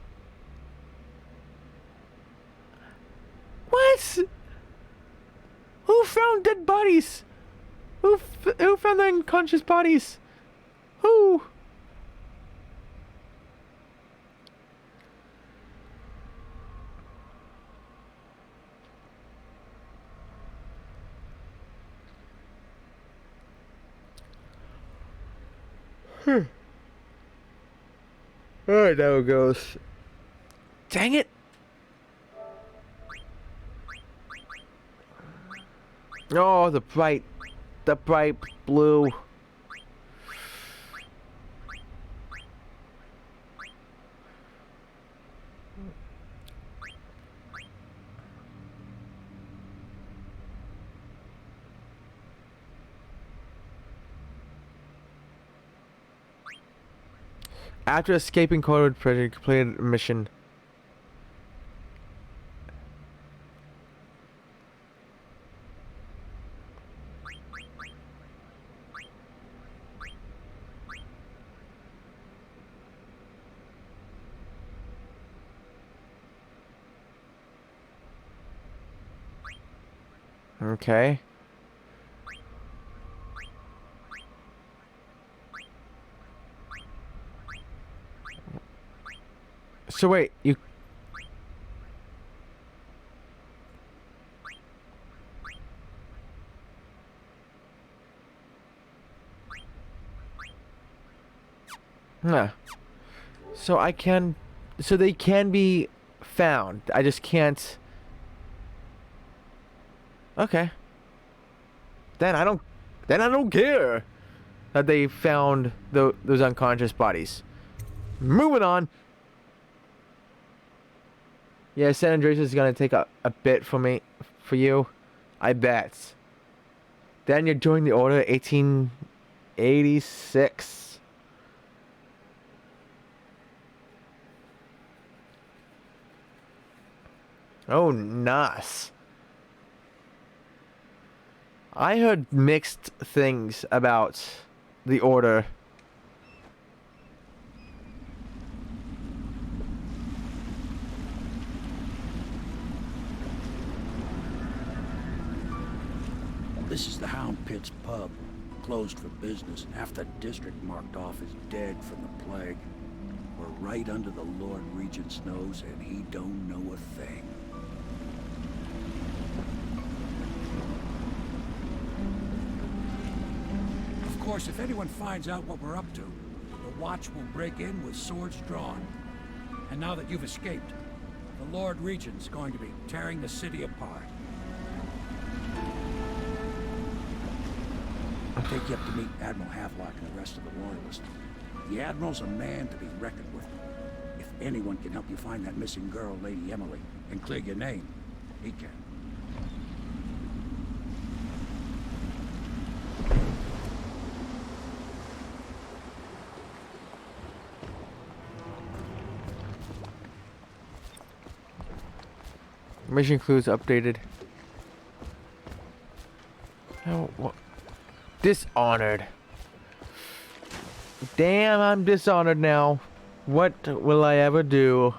What? Who found dead bodies? Who found the unconscious bodies? Who? Alright, there it goes. Dang it! Oh, the bright blue. After escaping Cold Prison, completed mission. Okay. So wait, you... Huh. So I can... So they can be found. I just can't... Okay. Then I don't care that they found those unconscious bodies. Moving on. Yeah, San Andreas is gonna take a bit for you. I bet. Then you join the Order 1886. Oh, nice. I heard mixed things about the Order. This is the Hound Pit's pub. Closed for business. Half the district marked off as dead from the plague. We're right under the Lord Regent's nose, and he don't know a thing. Of course, if anyone finds out what we're up to, the Watch will break in with swords drawn. And now that you've escaped, the Lord Regent's going to be tearing the city apart. I'll take you up to meet Admiral Havelock and the rest of the Royalists. The Admiral's a man to be reckoned with. If anyone can help you find that missing girl, Lady Emily, and clear your name, he can. Mission clues updated. Oh, what? Dishonored. Damn, I'm dishonored now. What will I ever do?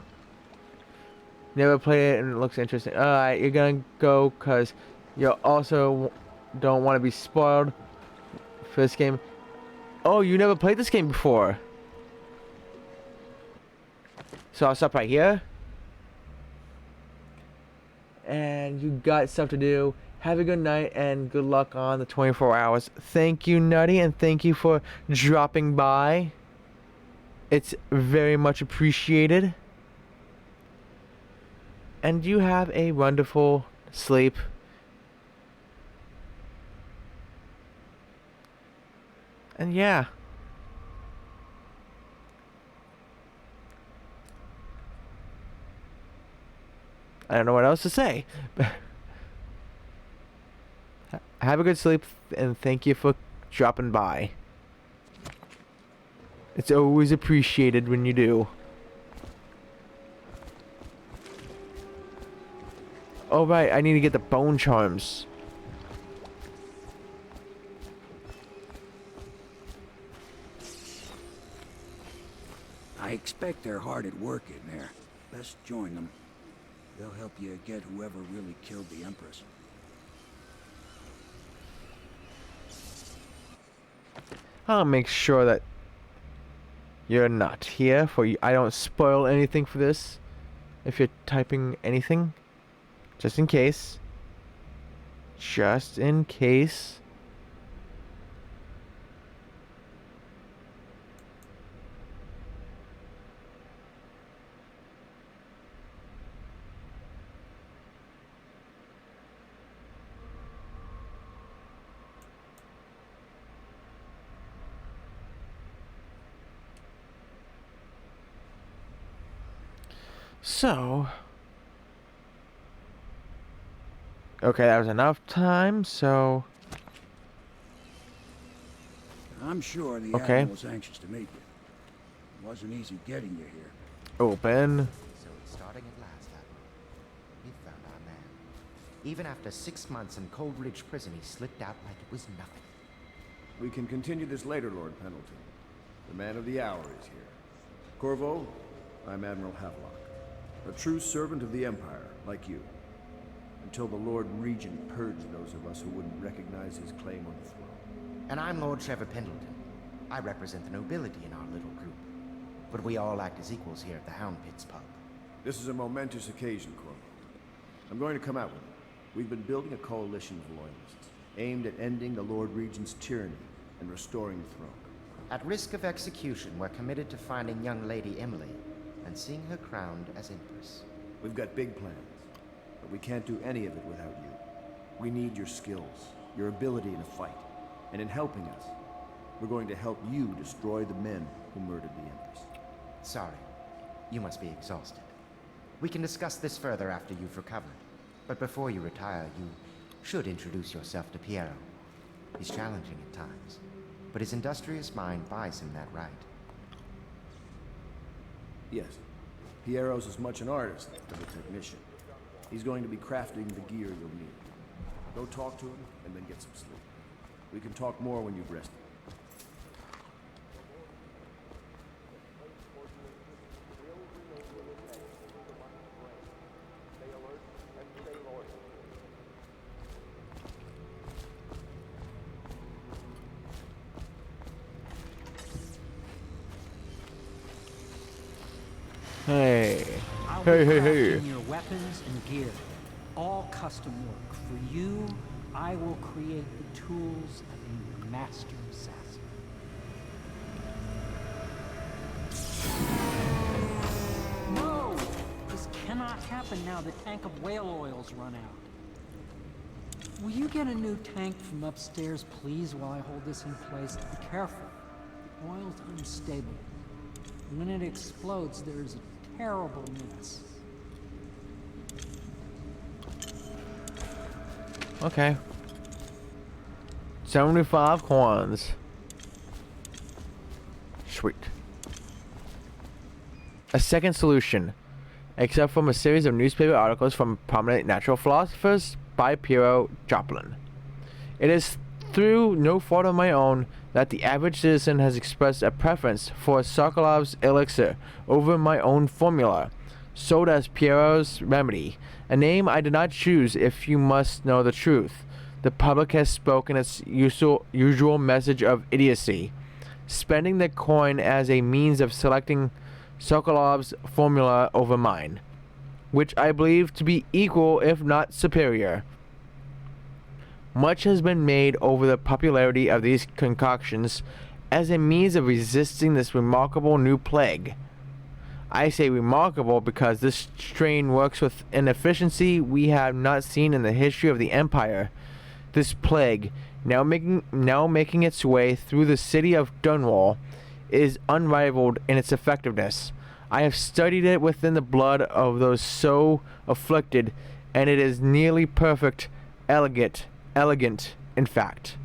Never played it and it looks interesting. Alright, you're gonna go because you also don't want to be spoiled for this game. Oh, you never played this game before. So I'll stop right here. And you got stuff to do. Have a good night and good luck on the 24 hours. Thank you, Nutty, and thank you for dropping by. It's very much appreciated. And you have a wonderful sleep. And yeah. I don't know what else to say. Have a good sleep and thank you for dropping by. It's always appreciated when you do. Oh right, I need to get the bone charms. I expect they're hard at work in there. Best join them. They'll help you get whoever really killed the Empress. I'll make sure that you're not here for you. I don't spoil anything for this. If you're typing anything, just in case. Just in case. So, okay, that was enough time, so... I'm sure the Okay. Admiral was anxious to meet you. It wasn't easy getting you here. Open. So it's starting at last, Admiral. We found our man. Even after 6 months in Cold Ridge Prison, he slipped out like it was nothing. We can continue this later, Lord Pendleton. The man of the hour is here. Corvo, I'm Admiral Havelock. A true servant of the Empire, like you. Until the Lord Regent purged those of us who wouldn't recognize his claim on the throne. And I'm Lord Trevor Pendleton. I represent the nobility in our little group. But we all act as equals here at the Hound Pits pub. This is a momentous occasion, Corvo. I'm going to come out with it. We've been building a coalition of loyalists, aimed at ending the Lord Regent's tyranny and restoring the throne. At risk of execution, we're committed to finding young Lady Emily and seeing her crowned as Empress. We've got big plans, but we can't do any of it without you. We need your skills, your ability in a fight, and in helping us, we're going to help you destroy the men who murdered the Empress. Sorry, you must be exhausted. We can discuss this further after you've recovered, but before you retire, you should introduce yourself to Piero. He's challenging at times, but his industrious mind buys him that right. Yes. Piero's as much an artist as a technician. He's going to be crafting the gear you'll need. Go talk to him, and then get some sleep. We can talk more when you've rested. Hey. I'll Hey, be hey, hey. crafting your weapons and gear. All custom work. For you, I will create the tools of a master assassin. No! This cannot happen now. The tank of whale oil's run out. Will you get a new tank from upstairs, please, while I hold this in place? Be careful. The oil's unstable. When it explodes, there's a terrible mess. Okay. 75 coins. Sweet. A second solution. Except from a series of newspaper articles from prominent natural philosophers by Piero Joplin. It is through no fault of my own that the average citizen has expressed a preference for Sokolov's elixir over my own formula, sold as Piero's remedy, a name I did not choose if you must know the truth. The public has spoken its usual message of idiocy, spending the coin as a means of selecting Sokolov's formula over mine, which I believe to be equal if not superior. Much has been made over the popularity of these concoctions as a means of resisting this remarkable new plague. I say remarkable because this strain works with an efficiency we have not seen in the history of the Empire. This plague, now making its way through the city of Dunwall, is unrivaled in its effectiveness. I have studied it within the blood of those so afflicted, and it is nearly perfect, elegant in fact.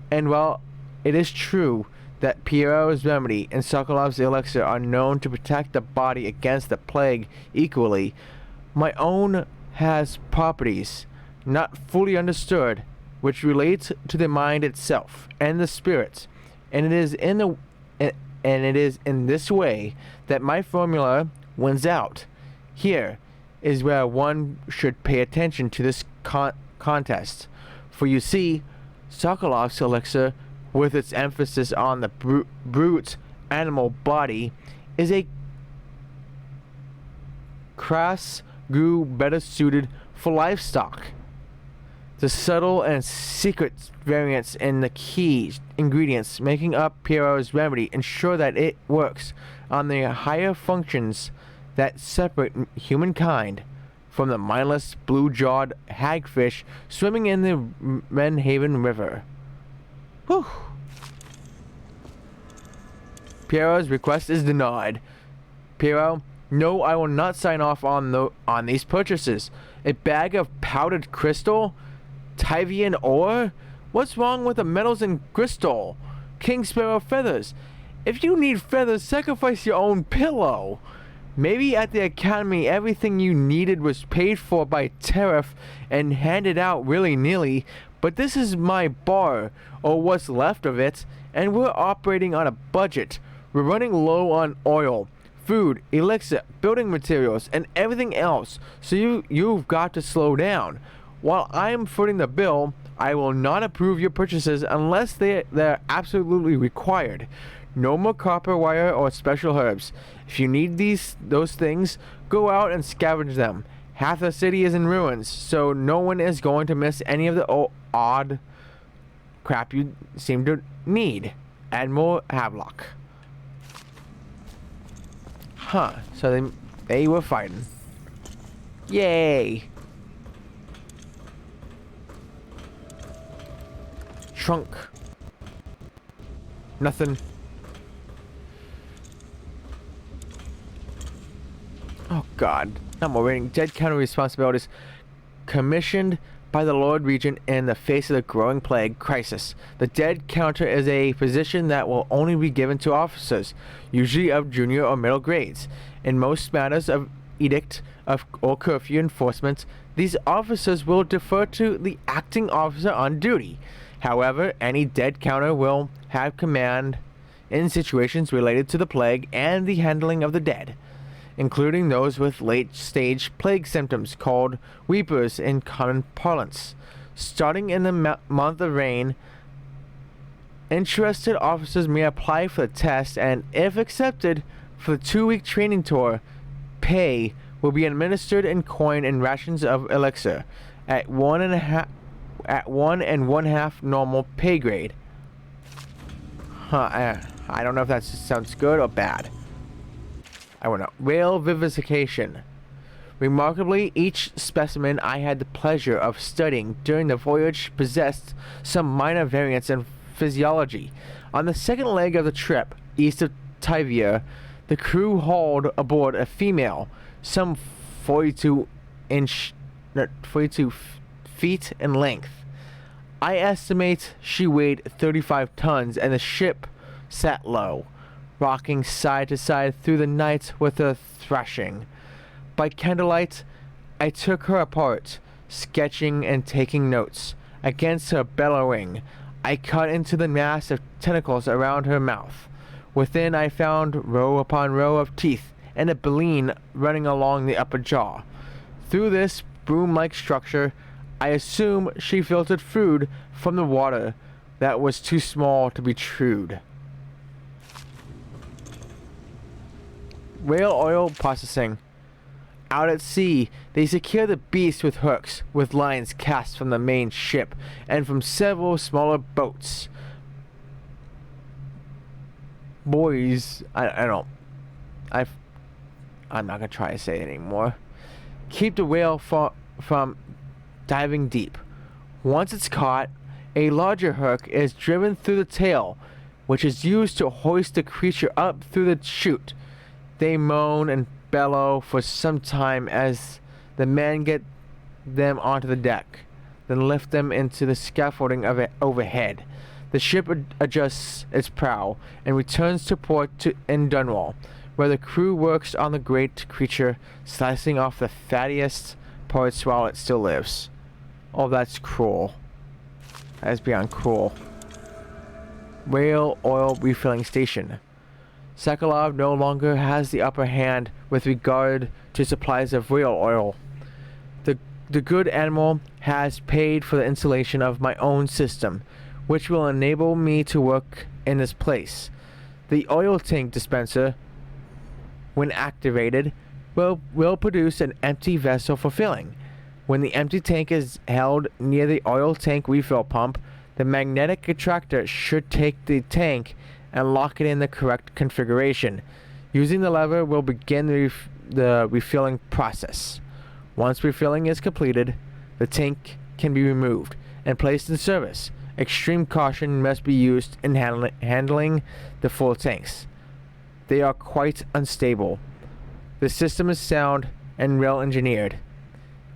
And while it is true that Piero's remedy and Sokolov's elixir are known to protect the body against the plague equally, my own has properties not fully understood which relate to the mind itself and the spirit, and it is in this way that my formula wins out. Here is where one should pay attention to this contest, for you see, Sokolov's elixir, with its emphasis on the brute animal body, is a crass goo better suited for livestock. The subtle and secret variants in the key ingredients making up Piero's remedy ensure that it works on the higher functions that separate humankind from the mindless blue-jawed hagfish swimming in the Menhaven River. Whew. Piero's request is denied. Piero, no, I will not sign off on these purchases. A bag of powdered crystal? Tyvian ore? What's wrong with the metals in crystal? King Sparrow feathers. If you need feathers, sacrifice your own pillow. Maybe at the academy everything you needed was paid for by tariff and handed out willy-nilly, but this is my bar, or what's left of it, and we're operating on a budget. We're running low on oil, food, elixir, building materials, and everything else, so you've got to slow down. While I'm footing the bill, I will not approve your purchases unless they're absolutely required. No more copper wire or special herbs. If you need those things, go out and scavenge them. Half the city is in ruins, so no one is going to miss any of the odd crap you seem to need. Admiral Havelock. Huh, so they were fighting. Yay! Trunk. Nothing. Oh God. Not more reading. Dead counter responsibilities. Commissioned by the Lord Regent in the face of the growing plague crisis. The dead counter is a position that will only be given to officers, usually of junior or middle grades. In most matters of edict or curfew enforcement, these officers will defer to the acting officer on duty. However, any dead counter will have command in situations related to the plague and the handling of the dead, including those with late-stage plague symptoms called weepers in common parlance. Starting in the month of rain, interested officers may apply for the test, and if accepted for the 2-week training tour, pay will be administered in coin and rations of elixir at 1.5 normal pay grade. I don't know if that sounds good or bad. I don't know. Whale vivisection. Remarkably, each specimen I had the pleasure of studying during the voyage possessed some minor variance in physiology. On the second leg of the trip, east of Tyvia, the crew hauled aboard a female, some 42 feet in length. I estimate she weighed 35 tons, and the ship sat low, rocking side to side through the night with a thrashing. By candlelight, I took her apart, sketching and taking notes. Against her bellowing, I cut into the mass of tentacles around her mouth. Within I found row upon row of teeth and a baleen running along the upper jaw. Through this broom-like structure, I assume she filtered food from the water that was too small to be chewed. Whale oil processing. Out at sea, they secure the beast with hooks, with lines cast from the main ship and from several smaller boats. Boys, I'm not gonna try to say it anymore. Keep the whale from diving deep. Once it's caught, a larger hook is driven through the tail, which is used to hoist the creature up through the chute. They moan and bellow for some time as the men get them onto the deck, then lift them into the scaffolding of it overhead. The ship adjusts its prow and returns to port in Dunwall, where the crew works on the great creature, slicing off the fattiest parts while it still lives. Oh, that's cruel. That is beyond cruel. Whale oil refilling station. Sokolov no longer has the upper hand with regard to supplies of whale oil. The good animal has paid for the installation of my own system, which will enable me to work in this place. The oil tank dispenser, when activated, will produce an empty vessel for filling. When the empty tank is held near the oil tank refill pump, the magnetic attractor should take the tank and lock it in the correct configuration. Using the lever will begin the refilling process. Once refilling is completed, the tank can be removed and placed in service. Extreme caution must be used in handling the full tanks. They are quite unstable. The system is sound and well engineered.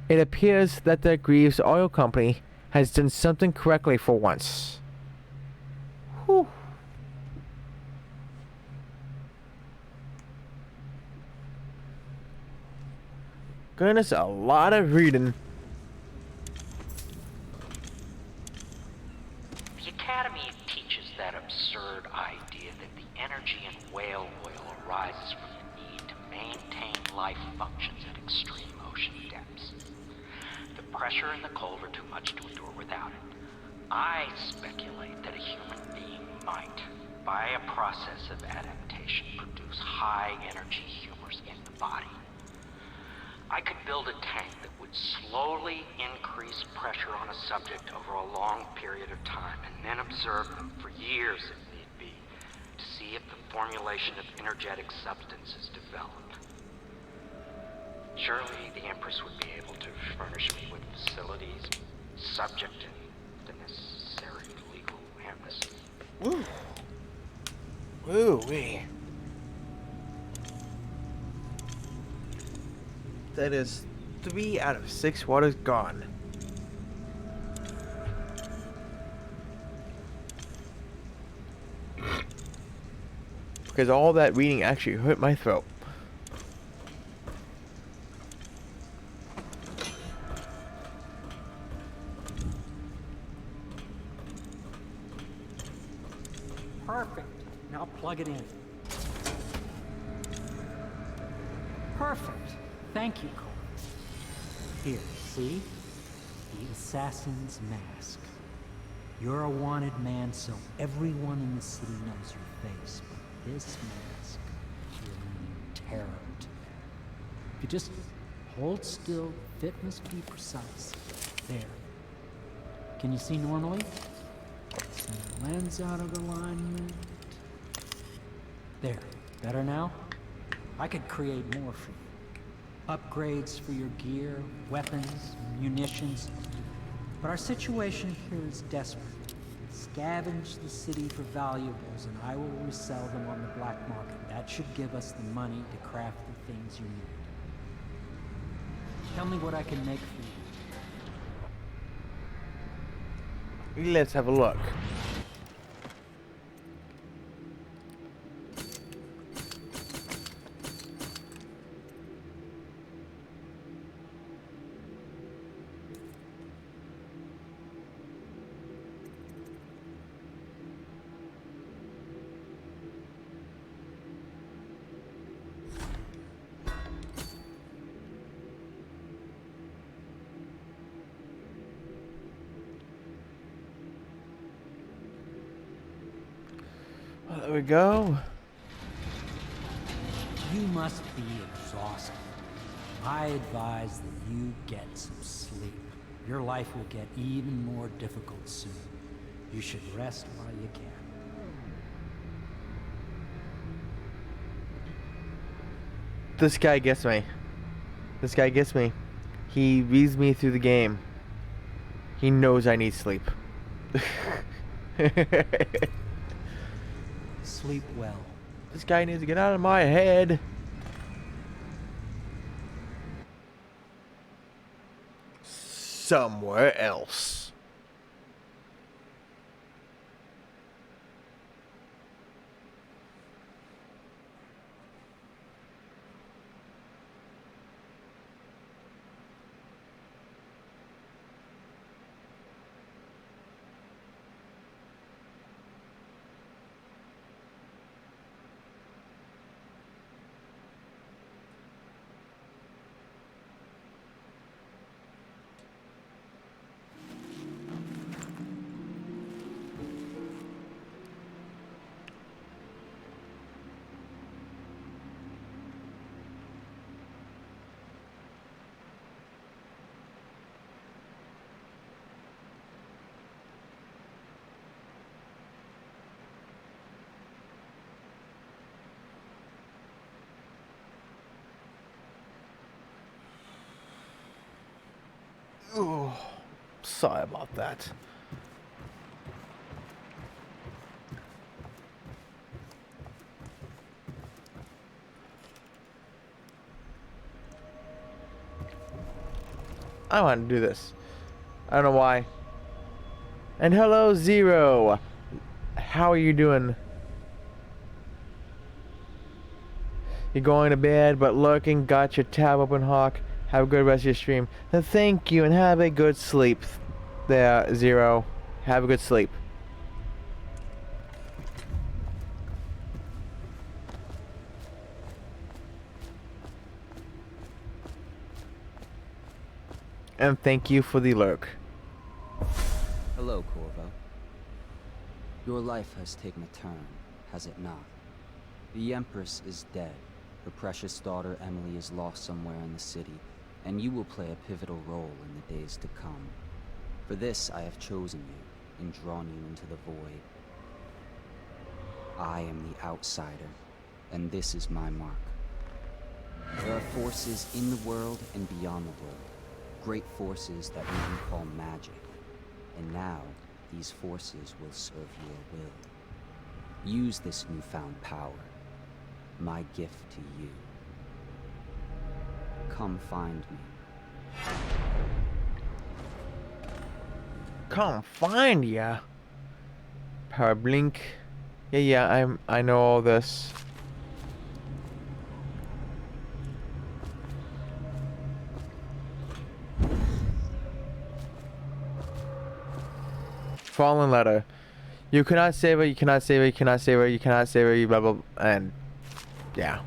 It appears that the Greaves Oil Company has done something correctly for once. Whew. Goodness, a lot of reading. The Academy teaches that absurd idea that the energy in whale oil arises from the need to maintain life functions at extreme ocean depths. The pressure in the cold are too much to endure without it. I speculate that a human being might, by a process of adaptation, produce high-energy humors in the body. I could build a tank that would slowly increase pressure on a subject over a long period of time, and then observe them for years if need be, to see if the formulation of energetic substance is developed. Surely the Empress would be able to furnish me with facilities subject to the necessary legal amnesty. Woo. Woo-wee. That is 3 out of 6 waters gone. Because all that reading actually hurt my throat. Perfect. Now plug it in. Perfect. Thank you, Cole. Here, see? The assassin's mask. You're a wanted man, so everyone in the city knows your face. But this mask, you're in terror. If you just hold still, fit must be precise. There. Can you see normally? Send the lens out of alignment. There. Better now? I could create more for you. Upgrades for your gear, weapons, munitions. But our situation here is desperate. Scavenge the city for valuables and I will resell them on the black market. That should give us the money to craft the things you need. Tell me what I can make for you. Let's have a look. There we go. You must be exhausted. I advise that you get some sleep. Your life will get even more difficult soon. You should rest while you can. This guy gets me. This guy gets me. He reads me through the game. He knows I need sleep. Sleep well. This guy needs to get out of my head. Somewhere else. Oh, sorry about that. I want to do this. I don't know why. And hello, Zero. How are you doing? You're going to bed, but lurking. Got your tab open, Hawk. Have a good rest of your stream. And thank you, and have a good sleep. There, Zero. Have a good sleep. And thank you for the lurk. Hello, Corvo. Your life has taken a turn, has it not? The Empress is dead. Her precious daughter Emily is lost somewhere in the city, and you will play a pivotal role in the days to come. For this, I have chosen you and drawn you into the void. I am the outsider, and this is my mark. There are forces in the world and beyond the world. Great forces that we can call magic. And now, these forces will serve your will. Use this newfound power. My gift to you. Come find me. Come find ya. Power blink. Yeah, I know all this. Fallen letter. You cannot save her, you cannot save her, you cannot save her, you cannot save her, you blah blah, and yeah.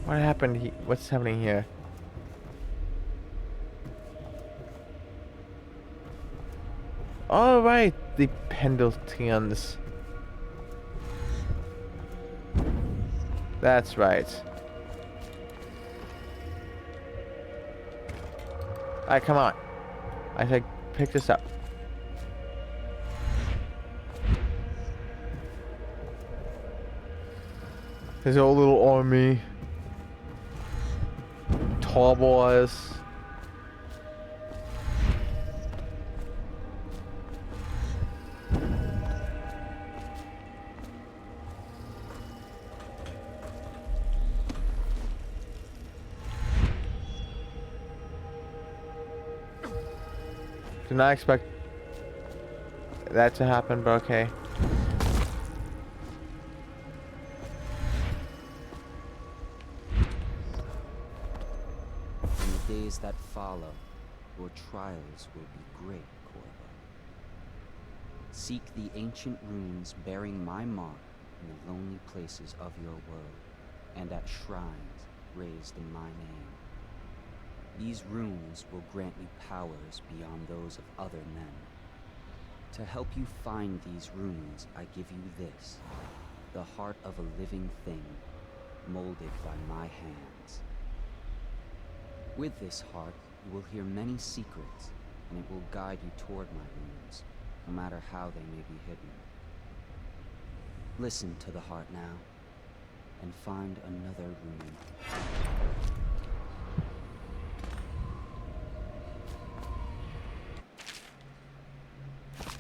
What happened? What's happening here? All right, the Pendletons. That's right. Alright, come on. I said pick this up. His old little army. Tall boys. Did not expect that to happen, but okay. In the days that follow, your trials will be great, Corvo. Seek the ancient runes bearing my mark in the lonely places of your world. and at shrines raised in my name. These runes will grant you powers beyond those of other men. To help you find these runes, I give you this, the heart of a living thing, molded by my hands. With this heart, you will hear many secrets, and it will guide you toward my runes, no matter how they may be hidden. Listen to the heart now, and find another rune.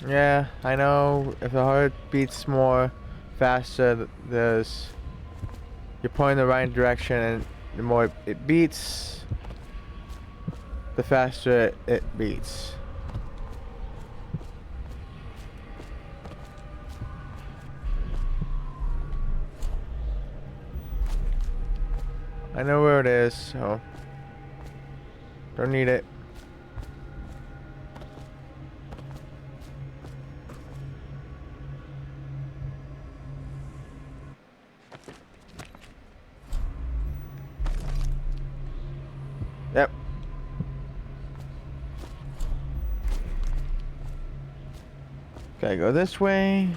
Yeah, I know if the heart beats more faster, there's you're pointing the right direction, and the more it beats, the faster it beats. I know where it is, so don't need it. Yep. Gotta go this way.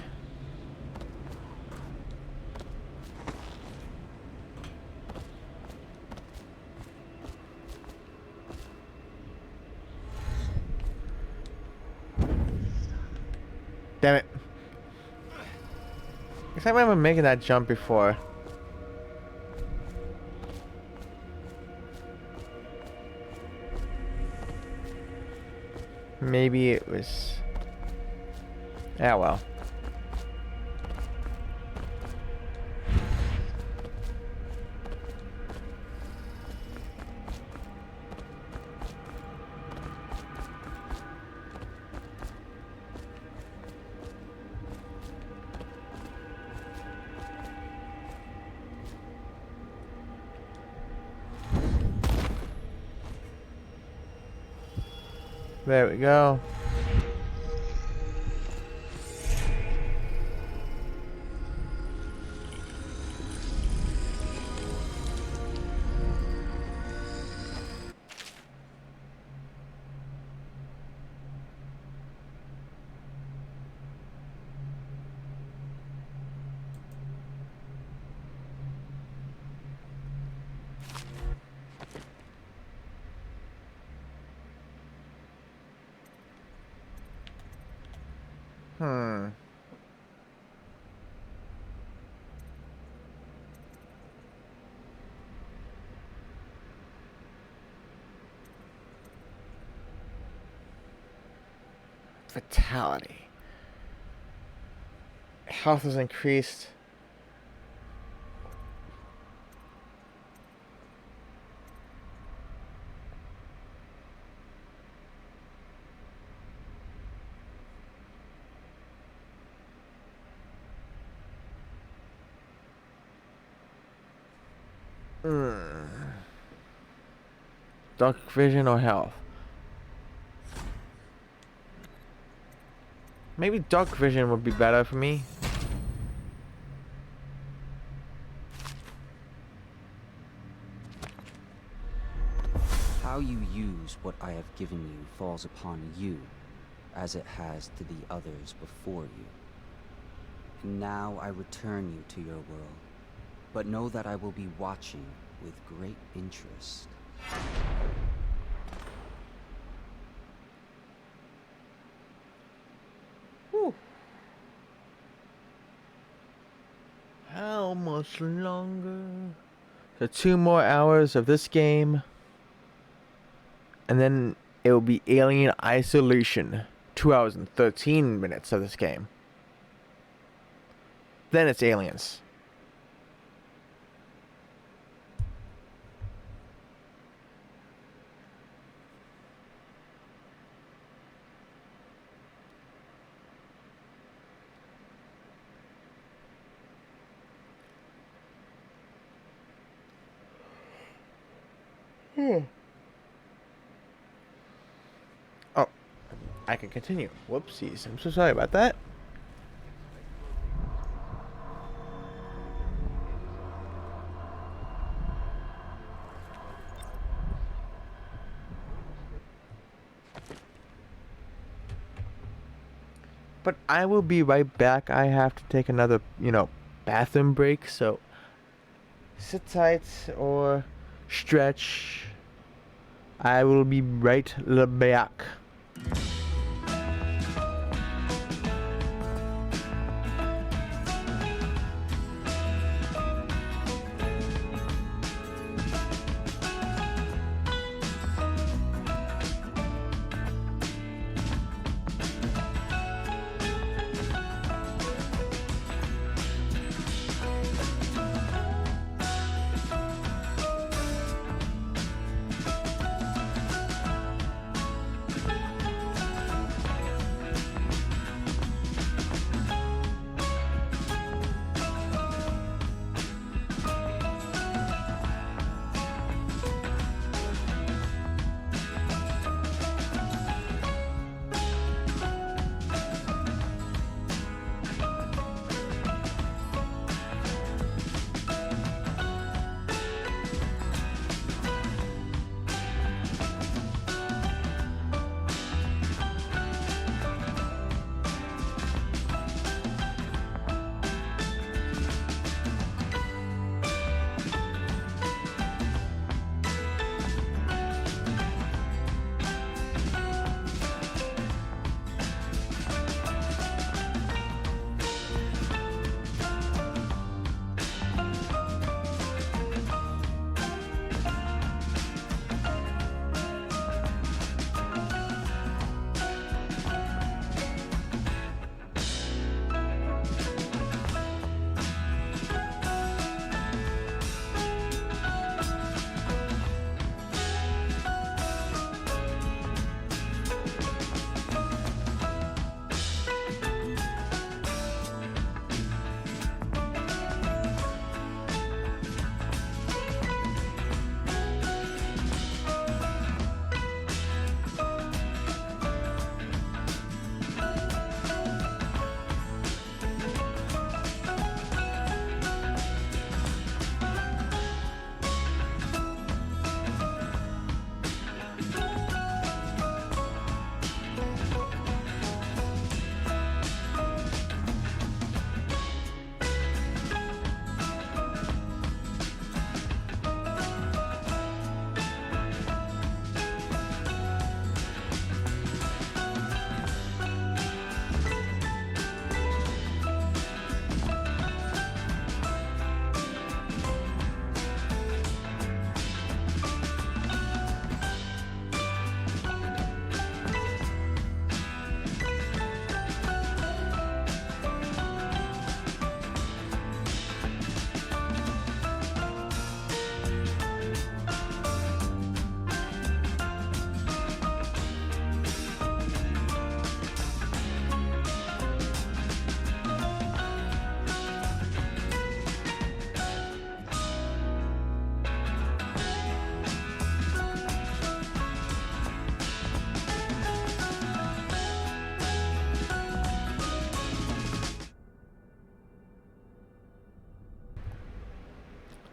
Damn it. Guess I remember making that jump before. Maybe it was... Yeah, well. There we go. Fatality. Health is increased. Dark vision or health? Maybe dark vision would be better for me. How you use what I have given you falls upon you, as it has to the others before you. And now I return you to your world, but know that I will be watching with great interest. Whew. How much longer? So 2 more hours of this game, and then it will be Alien Isolation. 2 hours and 13 minutes of this game. Then it's Aliens. Oh, I can continue. Whoopsies. I'm so sorry about that. But I will be right back. I have to take another, bathroom break. So sit tight or stretch. I will be right back.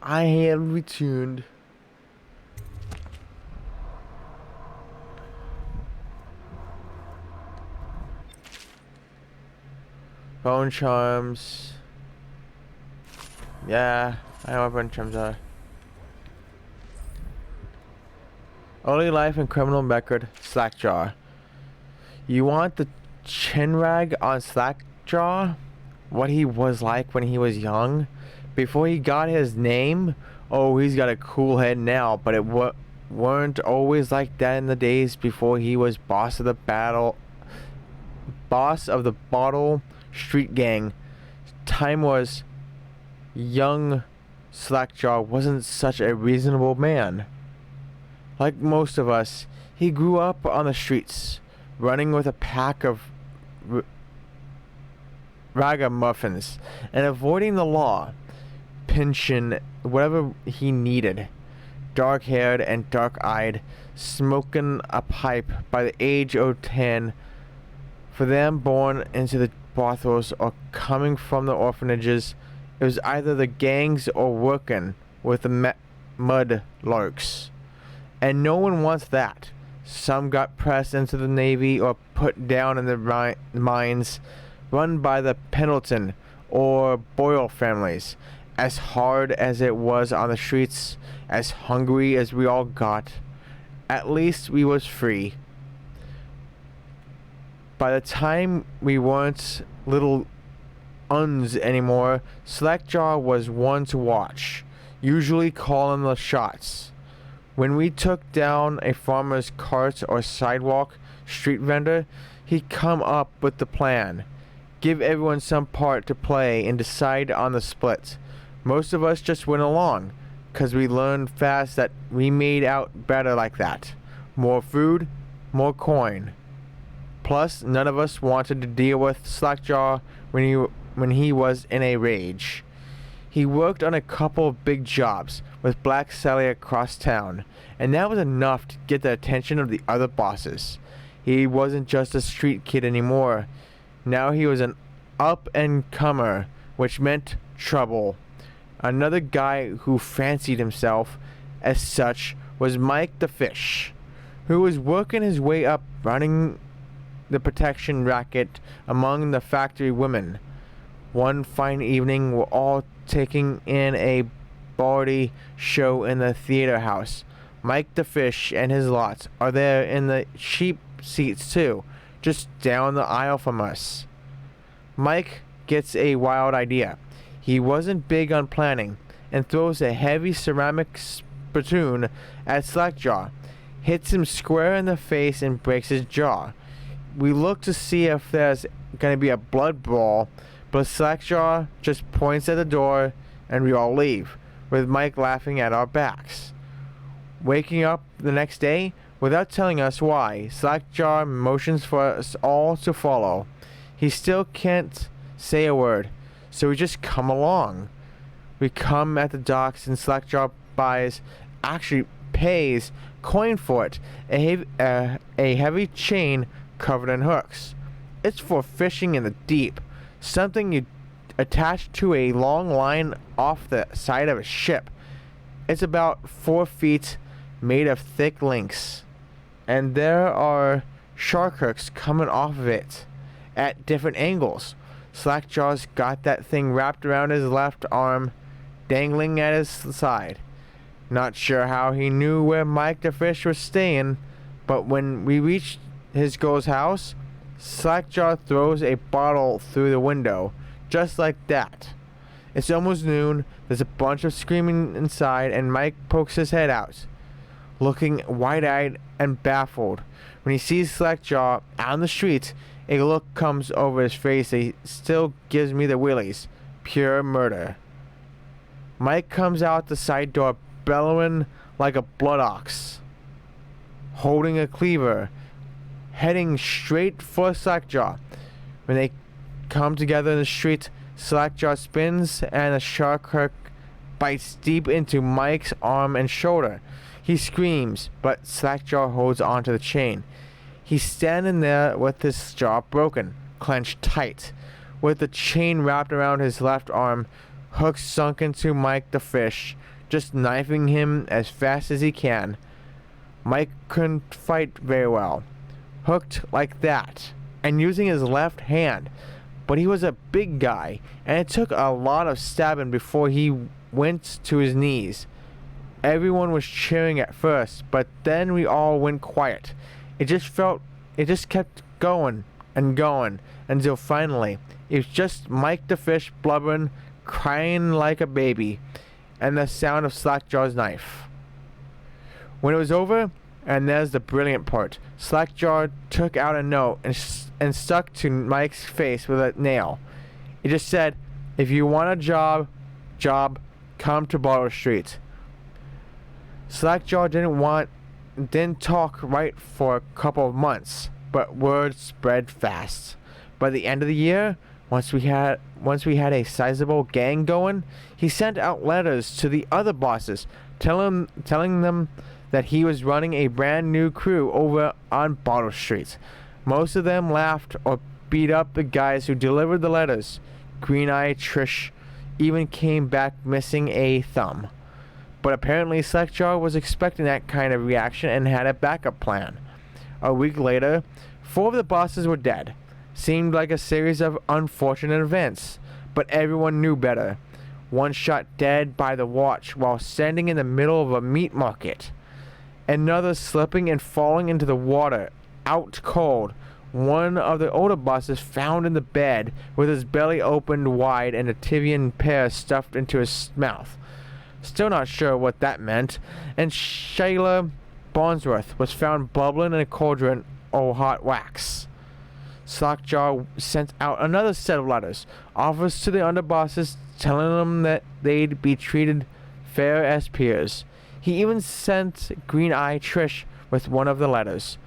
I have returned. Bone charms. Yeah, I know what bone charms are. Early life and criminal record, Slackjaw. You want the chin rag on Slackjaw? What he was like when he was young? Before he got his name? Oh, he's got a cool head now, but it weren't always like that in the days before he was boss of the Bottle Street Gang. Time was young. Slackjaw wasn't such a reasonable man. Like most of us, he grew up on the streets, running with a pack of ragamuffins and avoiding the law, pinching whatever he needed. Dark-haired and dark-eyed, smoking a pipe by the age of 10. For them born into the brothels or coming from the orphanages, it was either the gangs or working with the mud larks. And no one wants that. Some got pressed into the Navy or put down in the mines, run by the Pendleton or Boyle families. As hard as it was on the streets, as hungry as we all got, at least we was free. By the time we weren't little uns anymore, Slackjaw was one to watch, usually calling the shots. When we took down a farmer's cart or sidewalk street vendor, he'd come up with the plan, give everyone some part to play and decide on the split. Most of us just went along, 'cause we learned fast that we made out better like that. More food, more coin. Plus, none of us wanted to deal with Slackjaw when he was in a rage. He worked on a couple of big jobs with Black Sally across town, and that was enough to get the attention of the other bosses. He wasn't just a street kid anymore. Now he was an up-and-comer, which meant trouble. Another guy who fancied himself as such was Mike the Fish, who was working his way up running the protection racket among the factory women. One fine evening, we're all taking in a bawdy show in the theater house. Mike the Fish and his lots are there in the cheap seats too, just down the aisle from us. Mike gets a wild idea. He wasn't big on planning, and throws a heavy ceramic spittoon at Slackjaw, hits him square in the face and breaks his jaw. We look to see if there's gonna be a blood brawl, but Slackjaw just points at the door and we all leave, with Mike laughing at our backs. Waking up the next day, without telling us why, Slackjaw motions for us all to follow. He still can't say a word, so we just come along. We come at the docks and Slackjaw actually pays coin for it, a heavy chain covered in hooks. It's for fishing in the deep, something you attach to a long line off the side of a ship. It's about 4 feet, made of thick links, and there are shark hooks coming off of it at different angles. Slackjaw's got that thing wrapped around his left arm, dangling at his side. Not sure how he knew where Mike the Fish was staying, but when we reached his girl's house, Slackjaw throws a bottle through the window, just like that. It's almost noon, there's a bunch of screaming inside, and Mike pokes his head out, looking wide-eyed and baffled. When he sees Slackjaw out on the street, a look comes over his face that still gives me the willies. Pure murder. Mike comes out the side door bellowing like a blood ox, holding a cleaver, heading straight for Slackjaw. When they come together in the street, Slackjaw spins and a shark hook bites deep into Mike's arm and shoulder. He screams, but Slackjaw holds onto the chain. He's standing there with his jaw broken, clenched tight, with the chain wrapped around his left arm, hooks sunk into Mike the Fish, just knifing him as fast as he can. Mike couldn't fight very well, hooked like that, and using his left hand, but he was a big guy, and it took a lot of stabbing before he went to his knees. Everyone was cheering at first, but then we all went quiet. It just kept going and going until finally it was just Mike the Fish blubbering, crying like a baby, and the sound of Slackjaw's knife. When it was over, and there's the brilliant part, Slackjaw took out a note and stuck to Mike's face with a nail. It just said, "If you want a job, come to Bottle Street." Slackjaw didn't talk right for a couple of months, but word spread fast. By the end of the year, once we had a sizable gang going, he sent out letters to the other bosses, telling them that he was running a brand new crew over on Bottle Street. Most of them laughed or beat up the guys who delivered the letters. Green-eyed Trish even came back missing a thumb. But apparently Slackjaw was expecting that kind of reaction and had a backup plan. A week later, 4 of the bosses were dead. Seemed like a series of unfortunate events, but everyone knew better. One shot dead by the watch while standing in the middle of a meat market. Another slipping and falling into the water, out cold. One of the older bosses found in the bed with his belly opened wide and a Tivian pear stuffed into his mouth. Still not sure what that meant. And Shayla Barnsworth was found bubbling in a cauldron of hot wax. Slackjaw sent out another set of letters, offers to the underbosses, telling them that they'd be treated fair as peers. He even sent Green Eye Trish with one of the letters.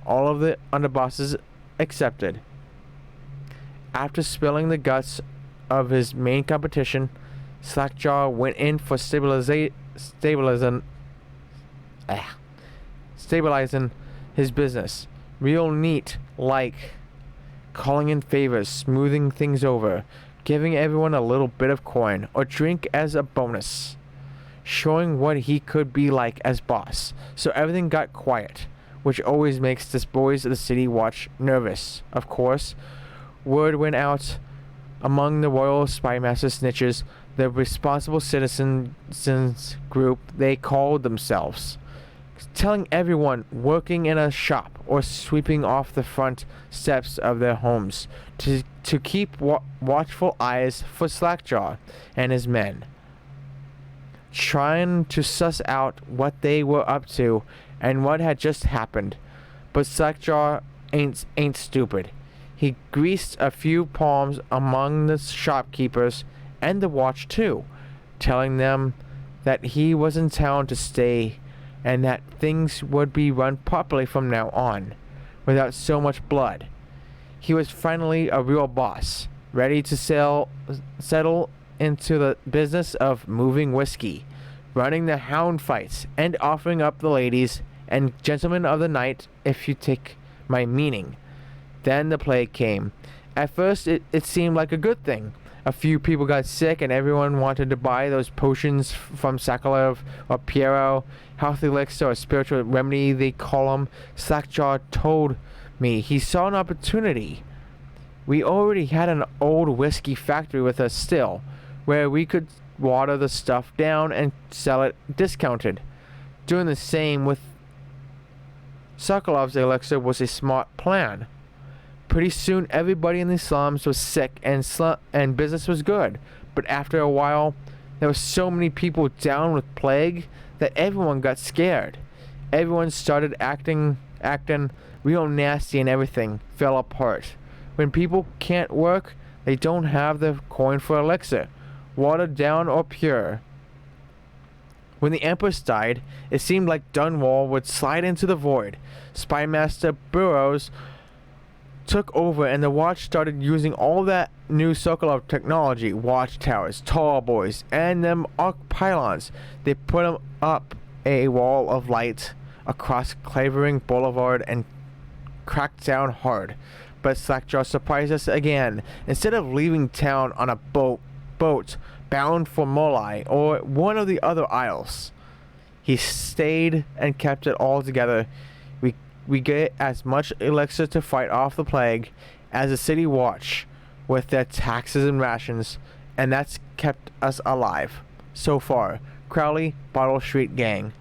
All of the underbosses accepted. After spilling the guts of his main competition, Slackjaw went in for stabilizing his business. Real neat, like calling in favors, smoothing things over, giving everyone a little bit of coin or drink as a bonus, showing what he could be like as boss. So everything got quiet, which always makes the boys of the City Watch nervous. Of course, word went out among the Royal Spymaster Snitches, the responsible citizens group they called themselves, telling everyone working in a shop or sweeping off the front steps of their homes to keep watchful eyes for Slackjaw and his men, trying to suss out what they were up to and what had just happened. But Slackjaw ain't stupid. He greased a few palms among the shopkeepers and the watch too, telling them that he was in town to stay and that things would be run properly from now on, without so much blood. He was finally a real boss, ready to settle into the business of moving whiskey, running the hound fights, and offering up the ladies and gentlemen of the night, if you take my meaning. Then the plague came. At first it seemed like a good thing. A few people got sick and everyone wanted to buy those potions from Sakalev or Piero, health elixir or spiritual remedy they call them. Slackjaw told me he saw an opportunity. We already had an old whiskey factory with us still, where we could water the stuff down and sell it discounted. Doing the same with Sokolov's elixir was a smart plan. Pretty soon everybody in the slums was sick and business was good. But after a while, there were so many people down with plague that everyone got scared. Everyone started acting real nasty and everything fell apart. When people can't work, they don't have the coin for elixir, watered down or pure. When the Empress died, it seemed like Dunwall would slide into the void. Spymaster Burroughs took over and the watch started using all that new Sokolov technology, watchtowers, tall boys, and them arc pylons. They put up a wall of light across Clavering Boulevard and cracked down hard. But Slackjaw surprised us again. Instead of leaving town on a boat bound for Molai or one of the other isles, he stayed and kept it all together. We get as much elixir to fight off the plague as the City Watch with their taxes and rations, and that's kept us alive. So far, Crowley, Bottle Street Gang.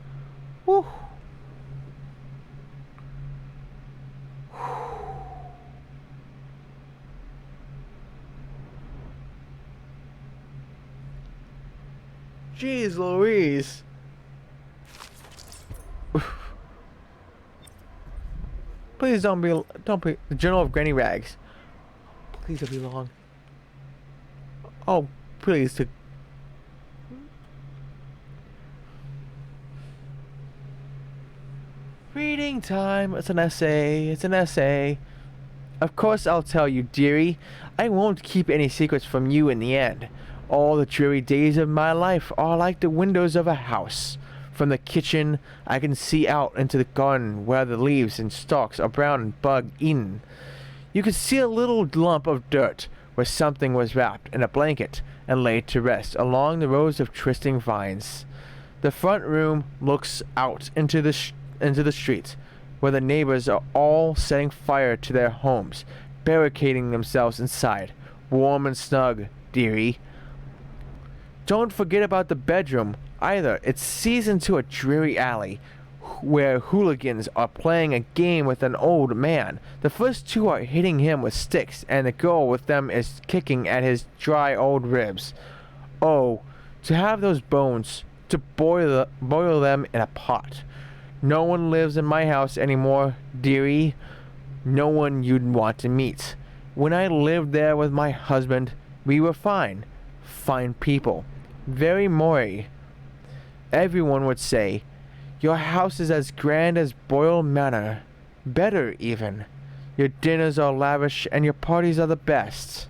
Woo! Jeez Louise. Please don't be the Journal of Granny Rags. Please don't be long. Oh, please. Reading time. It's an essay. It's an essay. Of course I'll tell you, dearie. I won't keep any secrets from you in the end. All the dreary days of my life are like the windows of a house. From the kitchen, I can see out into the garden where the leaves and stalks are brown and bug-eaten. You can see a little lump of dirt where something was wrapped in a blanket and laid to rest along the rows of twisting vines. The front room looks out into the street, where the neighbors are all setting fire to their homes, barricading themselves inside, warm and snug, dearie. Don't forget about the bedroom, either. It sees into a dreary alley, where hooligans are playing a game with an old man. The first two are hitting him with sticks, and the girl with them is kicking at his dry old ribs. Oh, to have those bones, to boil them in a pot. No one lives in my house anymore, dearie. No one you'd want to meet. When I lived there with my husband, we were fine. Fine people. Very mory. Everyone would say, your house is as grand as Boyle Manor. Better, even. Your dinners are lavish and your parties are the best.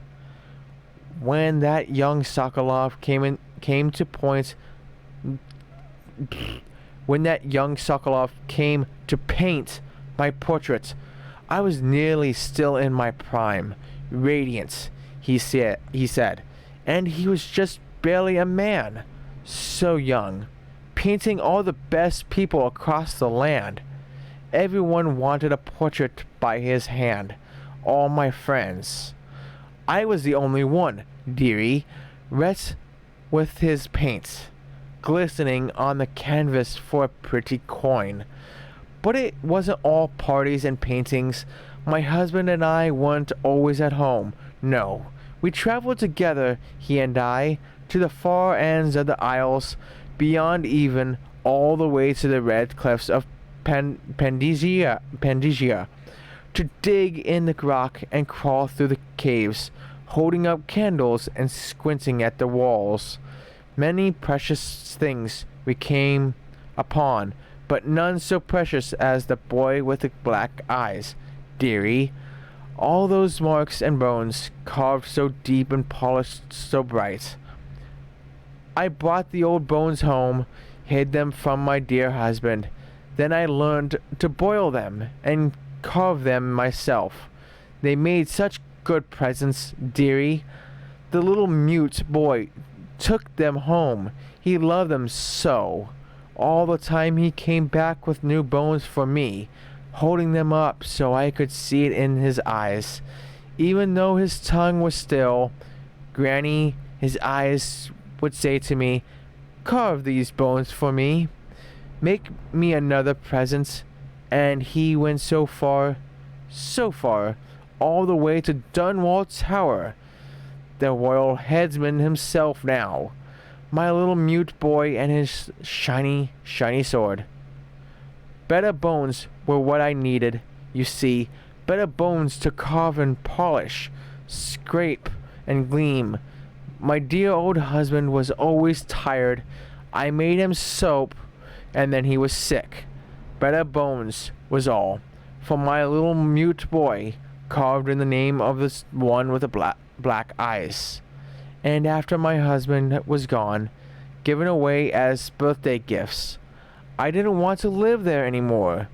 When that young Sokolov came to paint my portrait, I was nearly still in my prime. Radiant, he said. And he was just barely a man. So young. Painting all the best people across the land. Everyone wanted a portrait by his hand. All my friends. I was the only one, dearie, wet with his paint, glistening on the canvas for a pretty coin. But it wasn't all parties and paintings. My husband and I weren't always at home. No, we traveled together, he and I, to the far ends of the Isles, beyond even, all the way to the red cliffs of Pandigia, to dig in the rock and crawl through the caves, holding up candles and squinting at the walls. Many precious things we came upon, but none so precious as the boy with the black eyes, dearie. All those marks and bones, carved so deep and polished so bright. I brought the old bones home, hid them from my dear husband. Then I learned to boil them and carve them myself. They made such good presents, dearie. The little mute boy took them home. He loved them so. All the time he came back with new bones for me, holding them up so I could see it in his eyes. Even though his tongue was still, Granny, his eyes would say to me, carve these bones for me. Make me another present. And he went so far, all the way to Dunwall Tower. The royal headsman himself now. My little mute boy and his shiny sword. Better bones were what I needed, you see. Better bones to carve and polish, scrape and gleam. My dear old husband was always tired. I made him soap, and then he was sick. Better bones was all. For my little mute boy, carved in the name of this one with the black eyes. And after my husband was gone, given away as birthday gifts, I didn't want to live there anymore.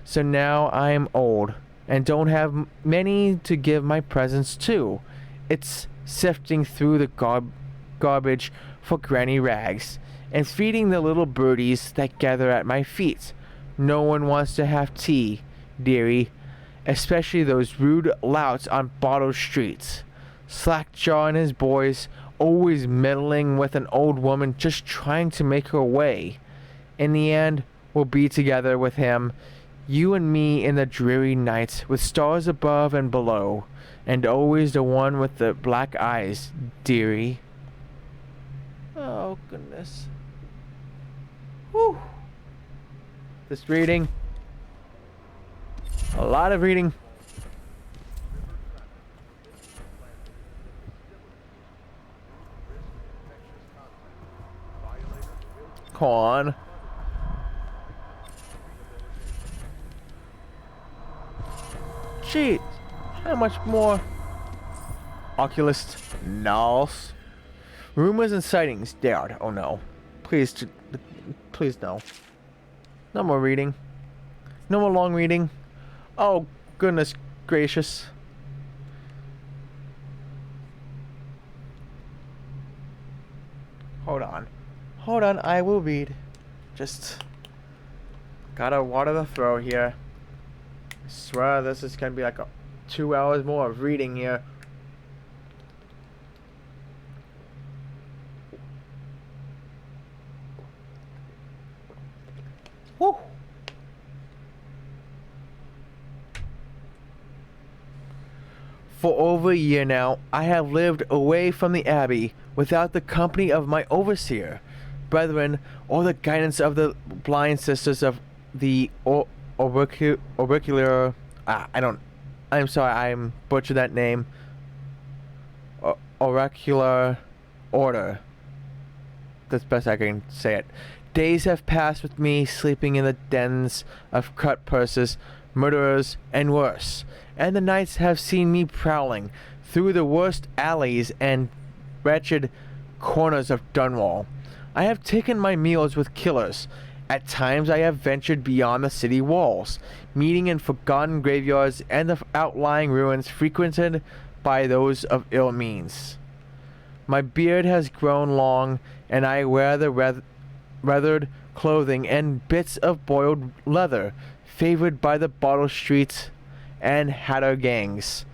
So now I am old, and don't have many to give my presents to. It's sifting through the garbage for granny rags, and feeding the little birdies that gather at my feet. No one wants to have tea, dearie, especially those rude louts on Bottle Street. Slackjaw and his boys, always meddling with an old woman just trying to make her way. In the end, we'll be together with him, you and me in the dreary night, with stars above and below, and always the one with the black eyes, dearie. Oh, goodness. Whew. This reading. A lot of reading. Come on. Jeez. How much more? Oculist. Nals. Rumors and sightings dared. Oh no. Please no. No more reading. No more long reading. Oh, goodness gracious. Hold on. Hold on, I will read. Just gotta water the throat here. I swear this is gonna be like a 2 hours more of reading here. Woo! For over a year now, I have lived away from the Abbey without the company of my overseer, brethren, or the guidance of the blind sisters of the auricular. I'm sorry, I'm butchered that name. Oracular order. That's best I can say it. Days have passed with me sleeping in the dens of cut purses, murderers, and worse, and the nights have seen me prowling through the worst alleys and wretched corners of Dunwall. I have taken my meals with killers. At times I have ventured beyond the city walls, meeting in forgotten graveyards and the outlying ruins frequented by those of ill means. My beard has grown long, and I wear the weathered clothing and bits of boiled leather, favored by the bottle streets and hatter gangs,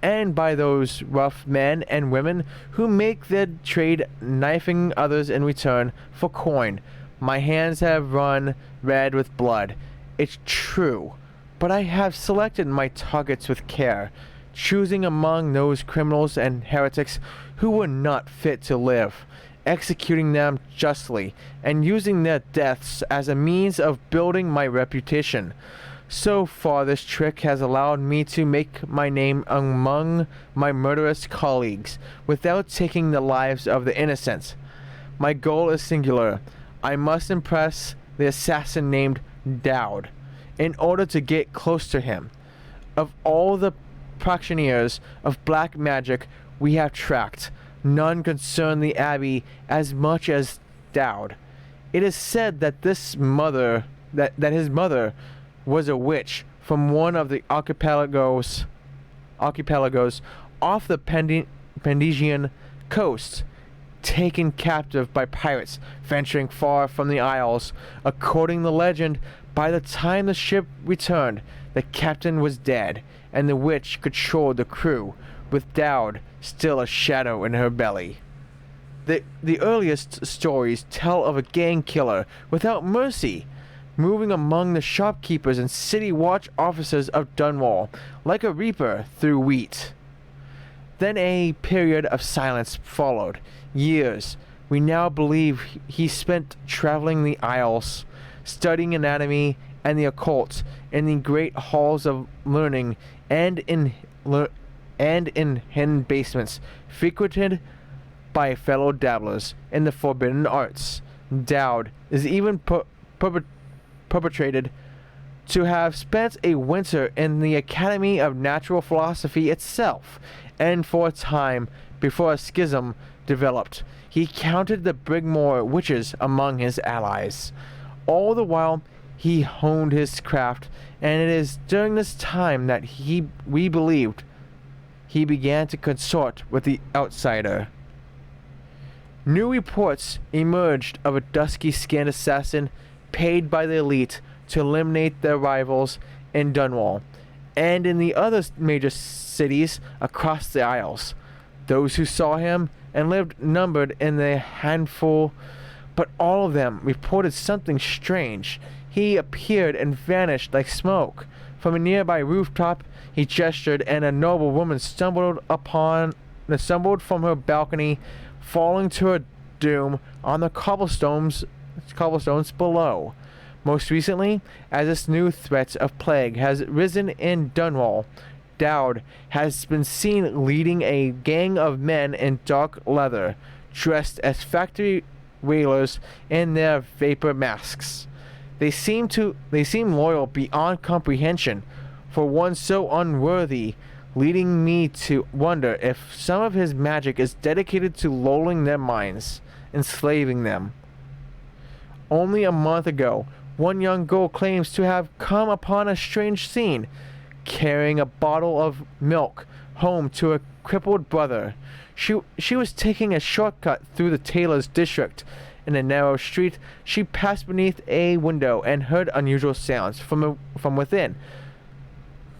and by those rough men and women who make their trade knifing others in return for coin. My hands have run red with blood, it's true, but I have selected my targets with care, choosing among those criminals and heretics who were not fit to live, executing them justly, and using their deaths as a means of building my reputation. So far this trick has allowed me to make my name among my murderous colleagues, without taking the lives of the innocent. My goal is singular. I must impress the assassin named Dowd, in order to get close to him. Of all the practitioners of black magic we have tracked, none concern the Abbey as much as Dowd. It is said that his mother was a witch from one of the archipelagos off the Pendesian coast, taken captive by pirates venturing far from the Isles. According to legend, by the time the ship returned, the captain was dead, and the witch controlled the crew, with Dowd still a shadow in her belly. The earliest stories tell of a gang killer without mercy, moving among the shopkeepers and city watch officers of Dunwall, like a reaper through wheat. Then a period of silence followed. Years. We now believe he spent traveling the Isles, studying anatomy and the occult in the great halls of learning and in hidden basements frequented by fellow dabblers in the forbidden arts. Dowd is even perpetrated to have spent a winter in the Academy of Natural Philosophy itself, and for a time, before a schism developed, he counted the Brigmore witches among his allies. All the while, he honed his craft, and it is during this time that we believed he began to consort with the outsider. New reports emerged of a dusky-skinned assassin paid by the elite to eliminate their rivals in Dunwall and in the other major cities across the Isles. Those who saw him and lived numbered in the handful, but all of them reported something strange. He appeared and vanished like smoke. From a nearby rooftop he gestured, and a noble woman stumbled from her balcony, falling to her doom on the cobblestones below. Most recently, as this new threat of plague has risen in Dunwall, Dowd has been seen leading a gang of men in dark leather, dressed as factory whalers in their vapor masks. They seem loyal beyond comprehension for one so unworthy, leading me to wonder if some of his magic is dedicated to lulling their minds, enslaving them. Only a month ago, one young girl claims to have come upon a strange scene, carrying a bottle of milk home to a crippled brother. She was taking a shortcut through the tailor's district. In a narrow street, she passed beneath a window and heard unusual sounds from within.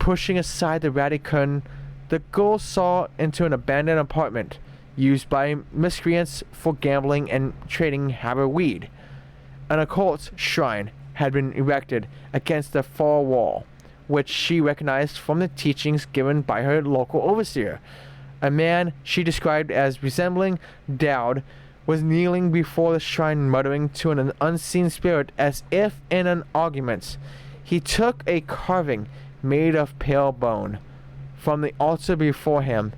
pushing aside the ratty curtain, the girl saw into an abandoned apartment used by miscreants for gambling and trading haber weed. An occult shrine had been erected against the far wall, which she recognized from the teachings given by her local overseer. A man she described as resembling Dowd was kneeling before the shrine, muttering to an unseen spirit as if in an argument. He took a carving made of pale bone from the altar before him,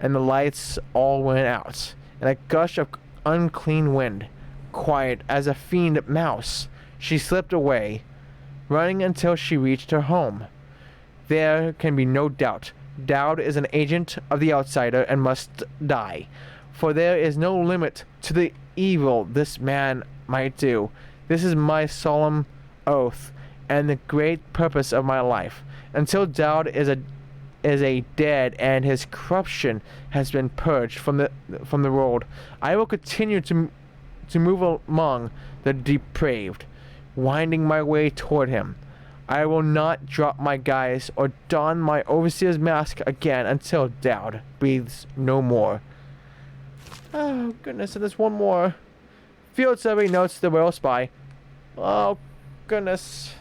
and the lights all went out, and a gush of unclean wind, quiet as a fiend mouse, she slipped away, running until she reached her home. There can be no doubt Dowd is an agent of the outsider and must die, for there is no limit to the evil this man might do. This is my solemn oath and the great purpose of my life. Until Dowd is a dead and his corruption has been purged from the world, I will continue to move among the depraved, winding my way toward him. I will not drop my guise or don my overseer's mask again until Dowd breathes no more. Oh, goodness, and there's one more. Field survey notes the royal spy. Oh, goodness.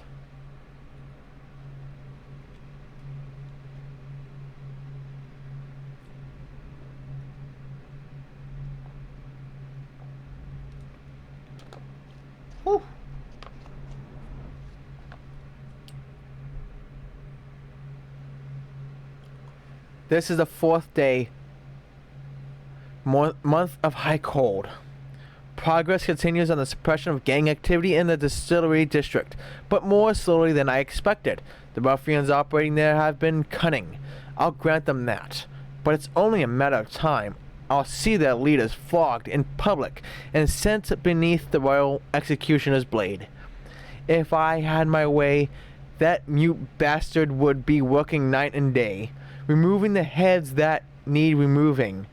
Whew. This is the 4th day, month of high cold. Progress continues on the suppression of gang activity in the distillery district, but more slowly than I expected. The ruffians operating there have been cunning. I'll grant them that. But it's only a matter of time. I'll see their leaders flogged in public and sent beneath the royal executioner's blade. If I had my way, that mute bastard would be working night and day, removing the heads that need removing.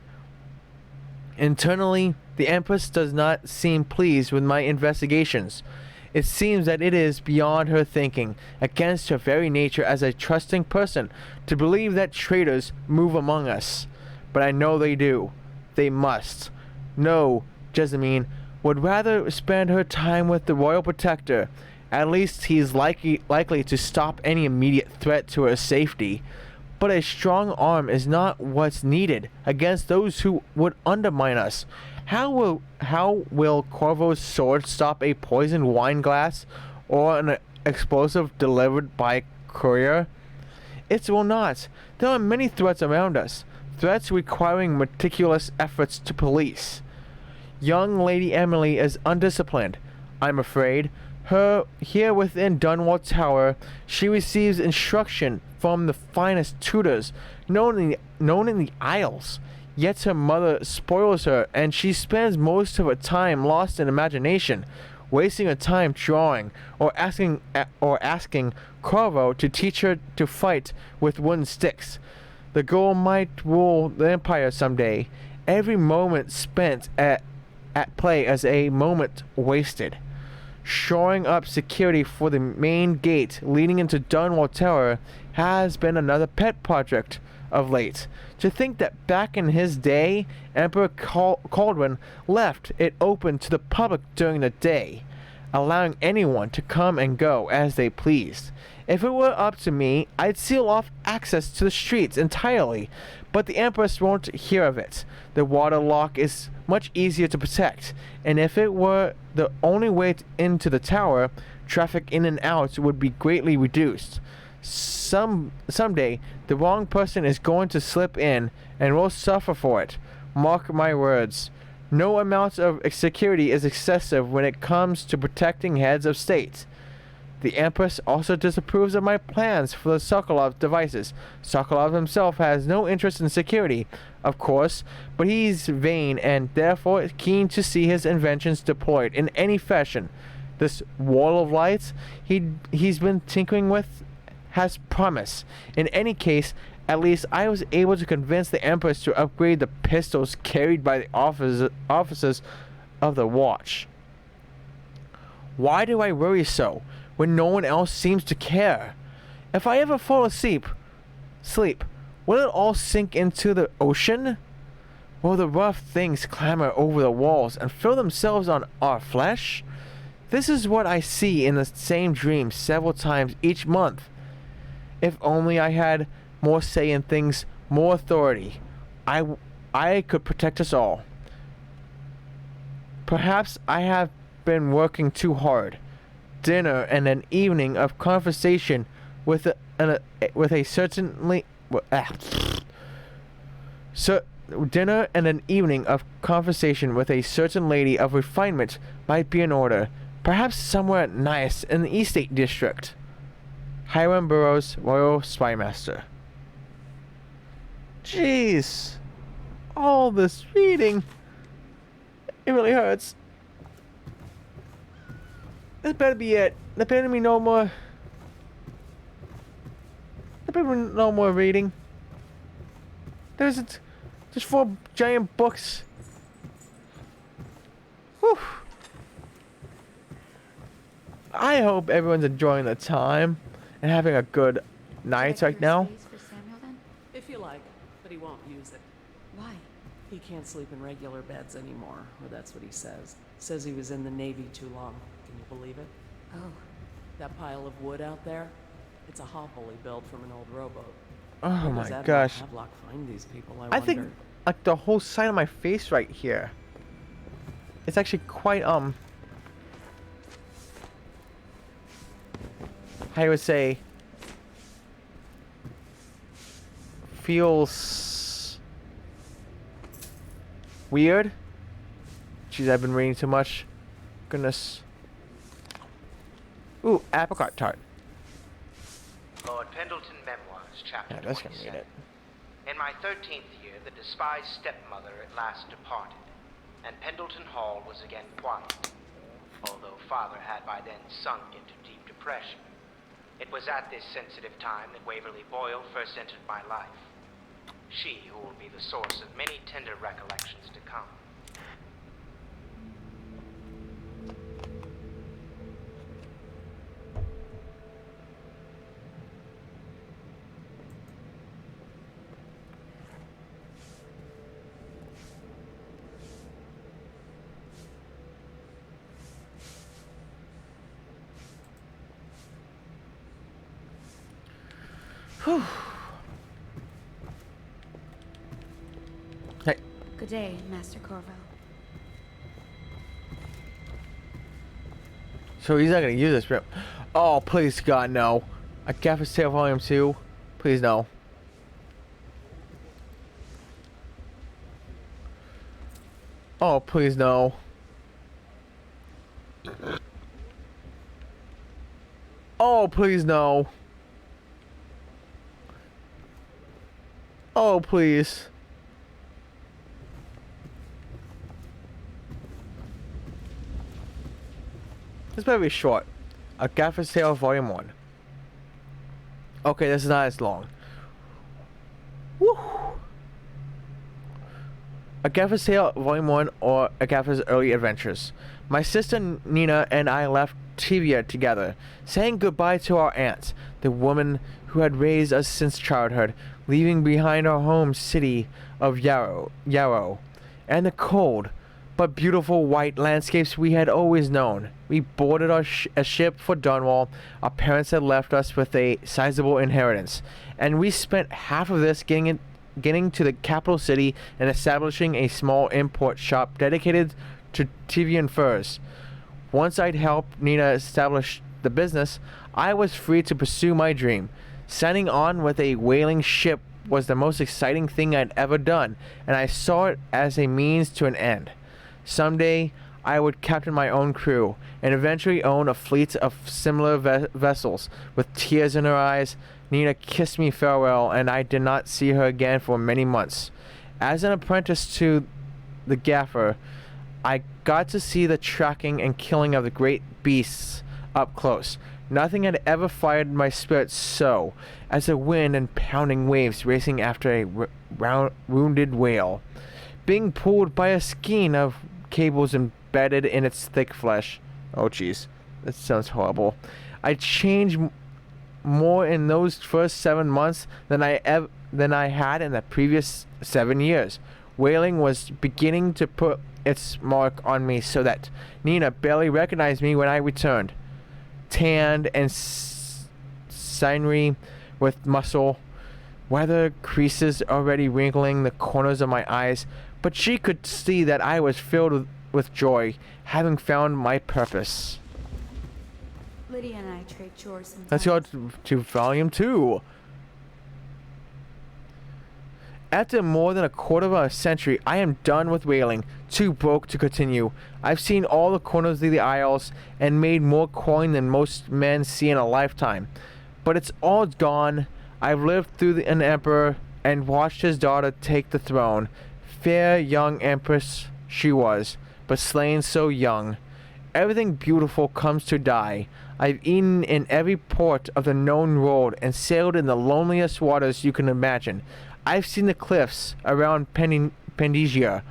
Internally, the Empress does not seem pleased with my investigations. It seems that it is beyond her thinking, against her very nature as a trusting person, to believe that traitors move among us. But I know they do. They must. No, Jessamine would rather spend her time with the royal protector. At least he's likely to stop any immediate threat to her safety. But a strong arm is not what's needed against those who would undermine us. How will Corvo's sword stop a poisoned wine glass or an explosive delivered by courier? It will not. There are many threats around us, threats requiring meticulous efforts to police. Young Lady Emily is undisciplined, I'm afraid. Here within Dunwall Tower, she receives instruction from the finest tutors known in the Isles. Yet her mother spoils her, and she spends most of her time lost in imagination, wasting her time drawing or asking Corvo to teach her to fight with wooden sticks. The girl might rule the Empire someday. Every moment spent at play is a moment wasted. Shoring up security for the main gate leading into Dunwall Tower has been another pet project of late. To think that back in his day, Emperor Caldwin left it open to the public during the day, allowing anyone to come and go as they pleased. If it were up to me, I'd seal off access to the streets entirely, but the Empress won't hear of it. The water lock is much easier to protect, and if it were the only way into the tower, traffic in and out would be greatly reduced. Someday, the wrong person is going to slip in, and will suffer for it. Mark my words. No amount of security is excessive when it comes to protecting heads of state. The Empress also disapproves of my plans for the Sokolov devices. Sokolov himself has no interest in security, of course, but he's vain and therefore keen to see his inventions deployed in any fashion. This wall of lights he's been tinkering with has promise. In any case, at least I was able to convince the Empress to upgrade the pistols carried by the officers of the watch. Why do I worry so, when no one else seems to care? If I ever fall asleep, Sleep. Will it all sink into the ocean? Will the rough things clamber over the walls and fill themselves on our flesh? This is what I see in the same dream several times each month. If only I had more say in things, more authority, I could protect us all. Perhaps I have been working too hard. Dinner and an evening of conversation with a certainly dinner and an evening of conversation with a certain lady of refinement might be in order. Perhaps somewhere nice in the Eastgate district. Hiram Burroughs, Royal Spymaster. Jeez. All this reading. It really hurts. This better be it. There better be no more. There better be no more reading. There's just 4 giant books. Whew. I hope everyone's enjoying the time and having a good night right now. If you like, but he won't use it. Why? He can't sleep in regular beds anymore, or that's what he says. Says he was in the Navy too long. Can you believe it? Oh. That pile of wood out there? It's a hovel he built from an old rowboat. Oh Where does my Admiral gosh. Havelock find these people, I I wonder? think like the whole side of my face right here. It's actually quite I would say feels weird. Jeez, I've been reading too much. Goodness. Ooh, apricot tart. Lord Pendleton Memoirs, Chapter Yeah, that's gonna 27. read it. In my 13th year, the despised stepmother at last departed, and Pendleton Hall was again quiet, although father had by then sunk into deep depression. It was at this sensitive time that Waverly Boyle first entered my life. She who will be the source of many tender recollections to come. Whew. Hey. Good day, Master Corvo. So he's not gonna use this, bro. Oh, please, God, no. A Gaffer's Tale Volume 2. Please, no. Oh, please, no. Oh, please, no. Oh, please. This better be short. A Gaffer's Tale Volume 1. Okay, this is not as long. Woo! A Gaffer's Tale Volume 1 or A Gaffer's Early Adventures. My sister Nina and I left Tivia together, saying goodbye to our aunt, the woman who had raised us since childhood, leaving behind our home city of Yarrow, and the cold but beautiful white landscapes we had always known. We boarded a ship for Dunwall. Our parents had left us with a sizable inheritance, and we spent half of this getting to the capital city and establishing a small import shop dedicated to Tivian furs. Once I'd helped Nina establish the business, I was free to pursue my dream. Signing on with a whaling ship was the most exciting thing I'd ever done, and I saw it as a means to an end. Someday, I would captain my own crew, and eventually own a fleet of similar vessels. With tears in her eyes, Nina kissed me farewell, and I did not see her again for many months. As an apprentice to the gaffer, I got to see the tracking and killing of the great beasts up close. Nothing had ever fired my spirit so, as the wind and pounding waves racing after a wounded whale, being pulled by a skein of cables embedded in its thick flesh. Oh jeez, that sounds horrible. I changed more in those first 7 months than I had in the previous 7 years. Whaling was beginning to put its mark on me so that Nina barely recognized me when I returned. Tanned and sinewy with muscle, weather creases already wrinkling the corners of my eyes, but she could see that I was filled with joy, having found my purpose. Lydia and I trade chores sometimes. Let's go to volume 2. After more than a quarter of a century, I am done with whaling, too broke to continue. I've seen all the corners of the Isles and made more coin than most men see in a lifetime. But it's all gone. I've lived through an emperor and watched his daughter take the throne. Fair young empress she was, but slain so young. Everything beautiful comes to die. I've eaten in every port of the known world and sailed in the loneliest waters you can imagine. I've seen the cliffs around Pandasia.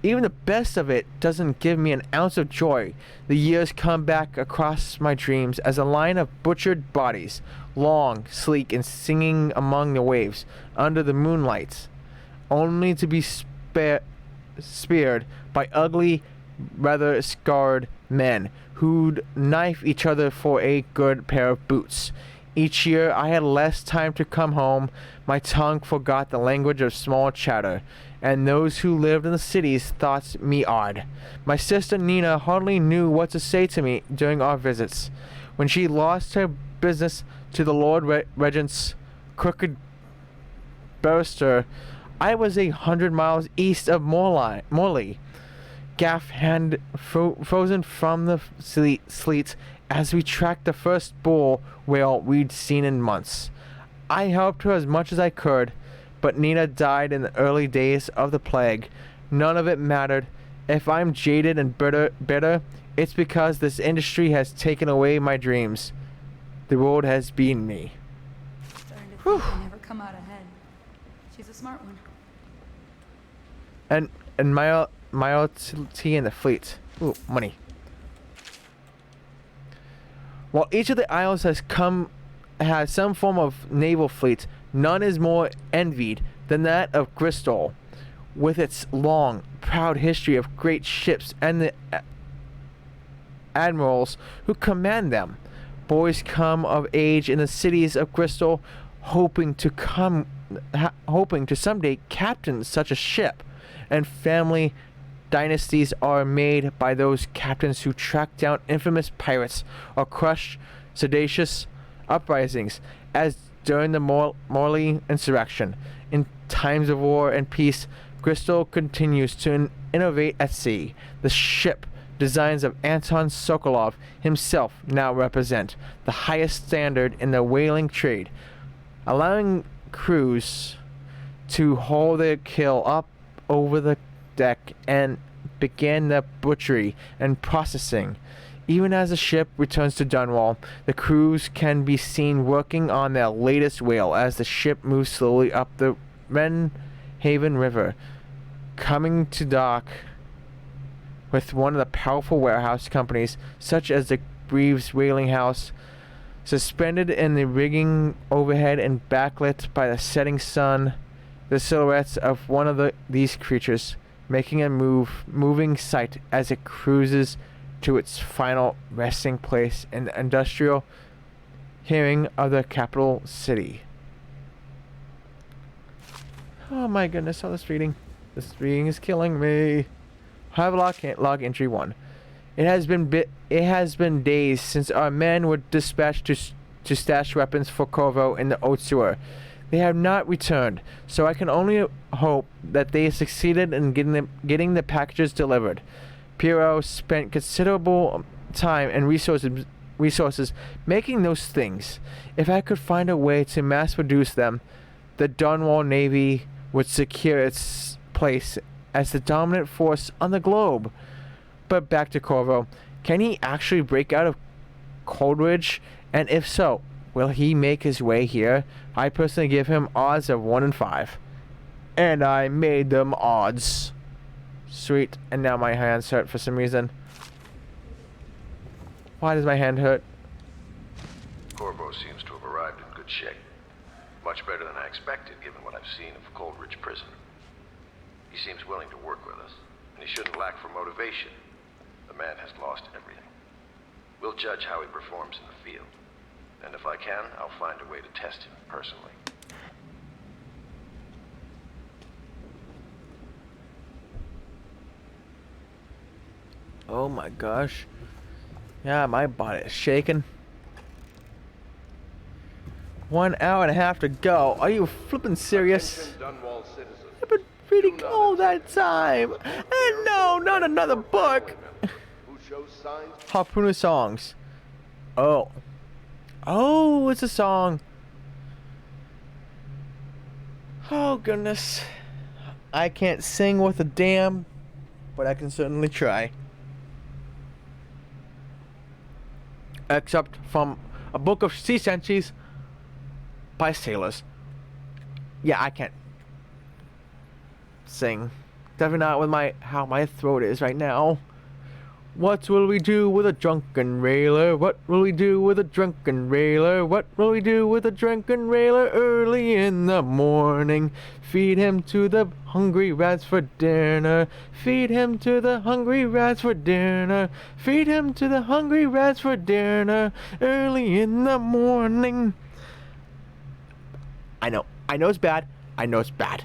Even the best of it doesn't give me an ounce of joy. The years come back across my dreams as a line of butchered bodies, long, sleek, and singing among the waves under the moonlight, only to be speared by ugly, rather scarred men who'd knife each other for a good pair of boots. Each year I had less time to come home. My tongue forgot the language of small chatter, and those who lived in the cities thought me odd. My sister Nina hardly knew what to say to me during our visits. When she lost her business to the Lord Regent's crooked barrister, I was 100 miles east of Morley, gaff hand frozen from the sleet as we tracked the first bull whale we'd seen in months. I helped her as much as I could, but Nina died in the early days of the plague. None of it mattered. If I'm jaded and bitter, it's because this industry has taken away my dreams. The world has beaten me. Starting to think we'll never come out ahead. She's a smart one. And loyalty in the fleet. Ooh, money. While each of the isles has some form of naval fleet, none is more envied than that of Bristol, with its long, proud history of great ships and the admirals who command them. Boys come of age in the cities of Bristol, hoping to someday captain such a ship, and family dynasties are made by those captains who track down infamous pirates or crush seditious uprisings, as during the Morley insurrection. In times of war and peace, Bristol continues to innovate at sea. The ship designs of Anton Sokolov himself now represent the highest standard in the whaling trade, allowing crews to haul their kill up over the deck and begin the butchery and processing. Even as the ship returns to Dunwall, the crews can be seen working on their latest whale as the ship moves slowly up the Wrenhaven River, coming to dock with one of the powerful warehouse companies, such as the Breves Whaling House. Suspended in the rigging overhead and backlit by the setting sun, the silhouettes of one of these creatures making a moving sight as it cruises to its final resting place in the industrial hearing of the capital city. Oh my goodness, all this reading. This reading is killing me. Havelock log entry 1. It has been days since our men were dispatched to stash weapons for Corvo in the Oat Sewer. They have not returned, so I can only hope that they succeeded in getting the packages delivered. Piero spent considerable time and resources making those things. If I could find a way to mass produce them, the Dunwall Navy would secure its place as the dominant force on the globe. But back to Corvo. Can he actually break out of Coldridge? And if so, will he make his way here? I personally give him odds of 1 in 5. And I made them odds. Sweet. And now my hands hurt for some reason. Why does my hand hurt? Corvo seems to have scene of Coleridge Prison. He seems willing to work with us, and he shouldn't lack for motivation. The man has lost everything. We'll judge how he performs in the field. And if I can, I'll find a way to test him personally. Oh my gosh. Yeah, my body is shaking. 1 hour and a half to go. Are you flipping serious? I've been reading all that time. And no, not another book. Harpooner songs. Oh. Oh, it's a song. Oh, goodness. I can't sing worth a damn, but I can certainly try. Except from a book of sea centuries by sailors. Yeah, I can't sing. Definitely not with how my throat is right now. What will we do with a drunken railer? What will we do with a drunken railer? What will we do with a drunken railer early in the morning? Feed him to the hungry rats for dinner. Feed him to the hungry rats for dinner. Feed him to the hungry rats for dinner early in the morning. I know it's bad. I know it's bad.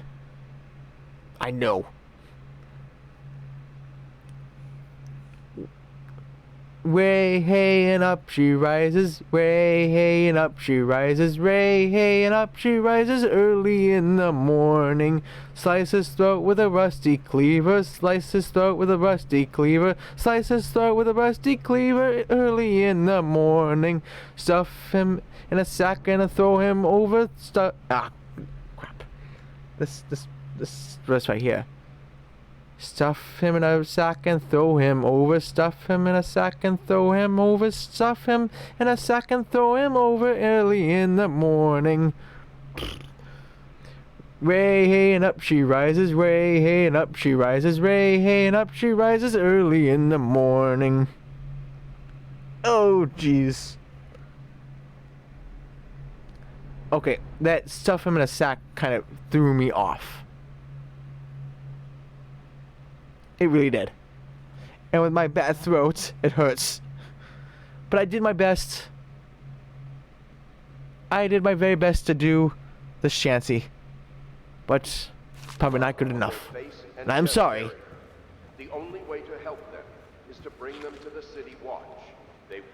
I know. Way, hey, and up she rises. Way, hey, and up she rises. Ray, hey, and up she rises early in the morning. Slice his throat with a rusty cleaver. Slice his throat with a rusty cleaver. Slice his throat with a rusty cleaver early in the morning. Stuff him in a sack and throw him over. Crap. This verse right here. Stuff him in a sack and throw him over. Stuff him in a sack and throw him over. Stuff him in a sack and throw him over early in the morning. Ray, hey, and up she rises. Ray, hey, and up she rises. Ray, hey, and up she rises early in the morning. Oh, jeez. Okay, that stuff him in a sack kind of threw me off. It really did. And with my bad throat, it hurts. But I did my best. I did my very best to do the shanty. But probably not good enough. And I'm sorry. The only way to help them is to bring them to the city watch.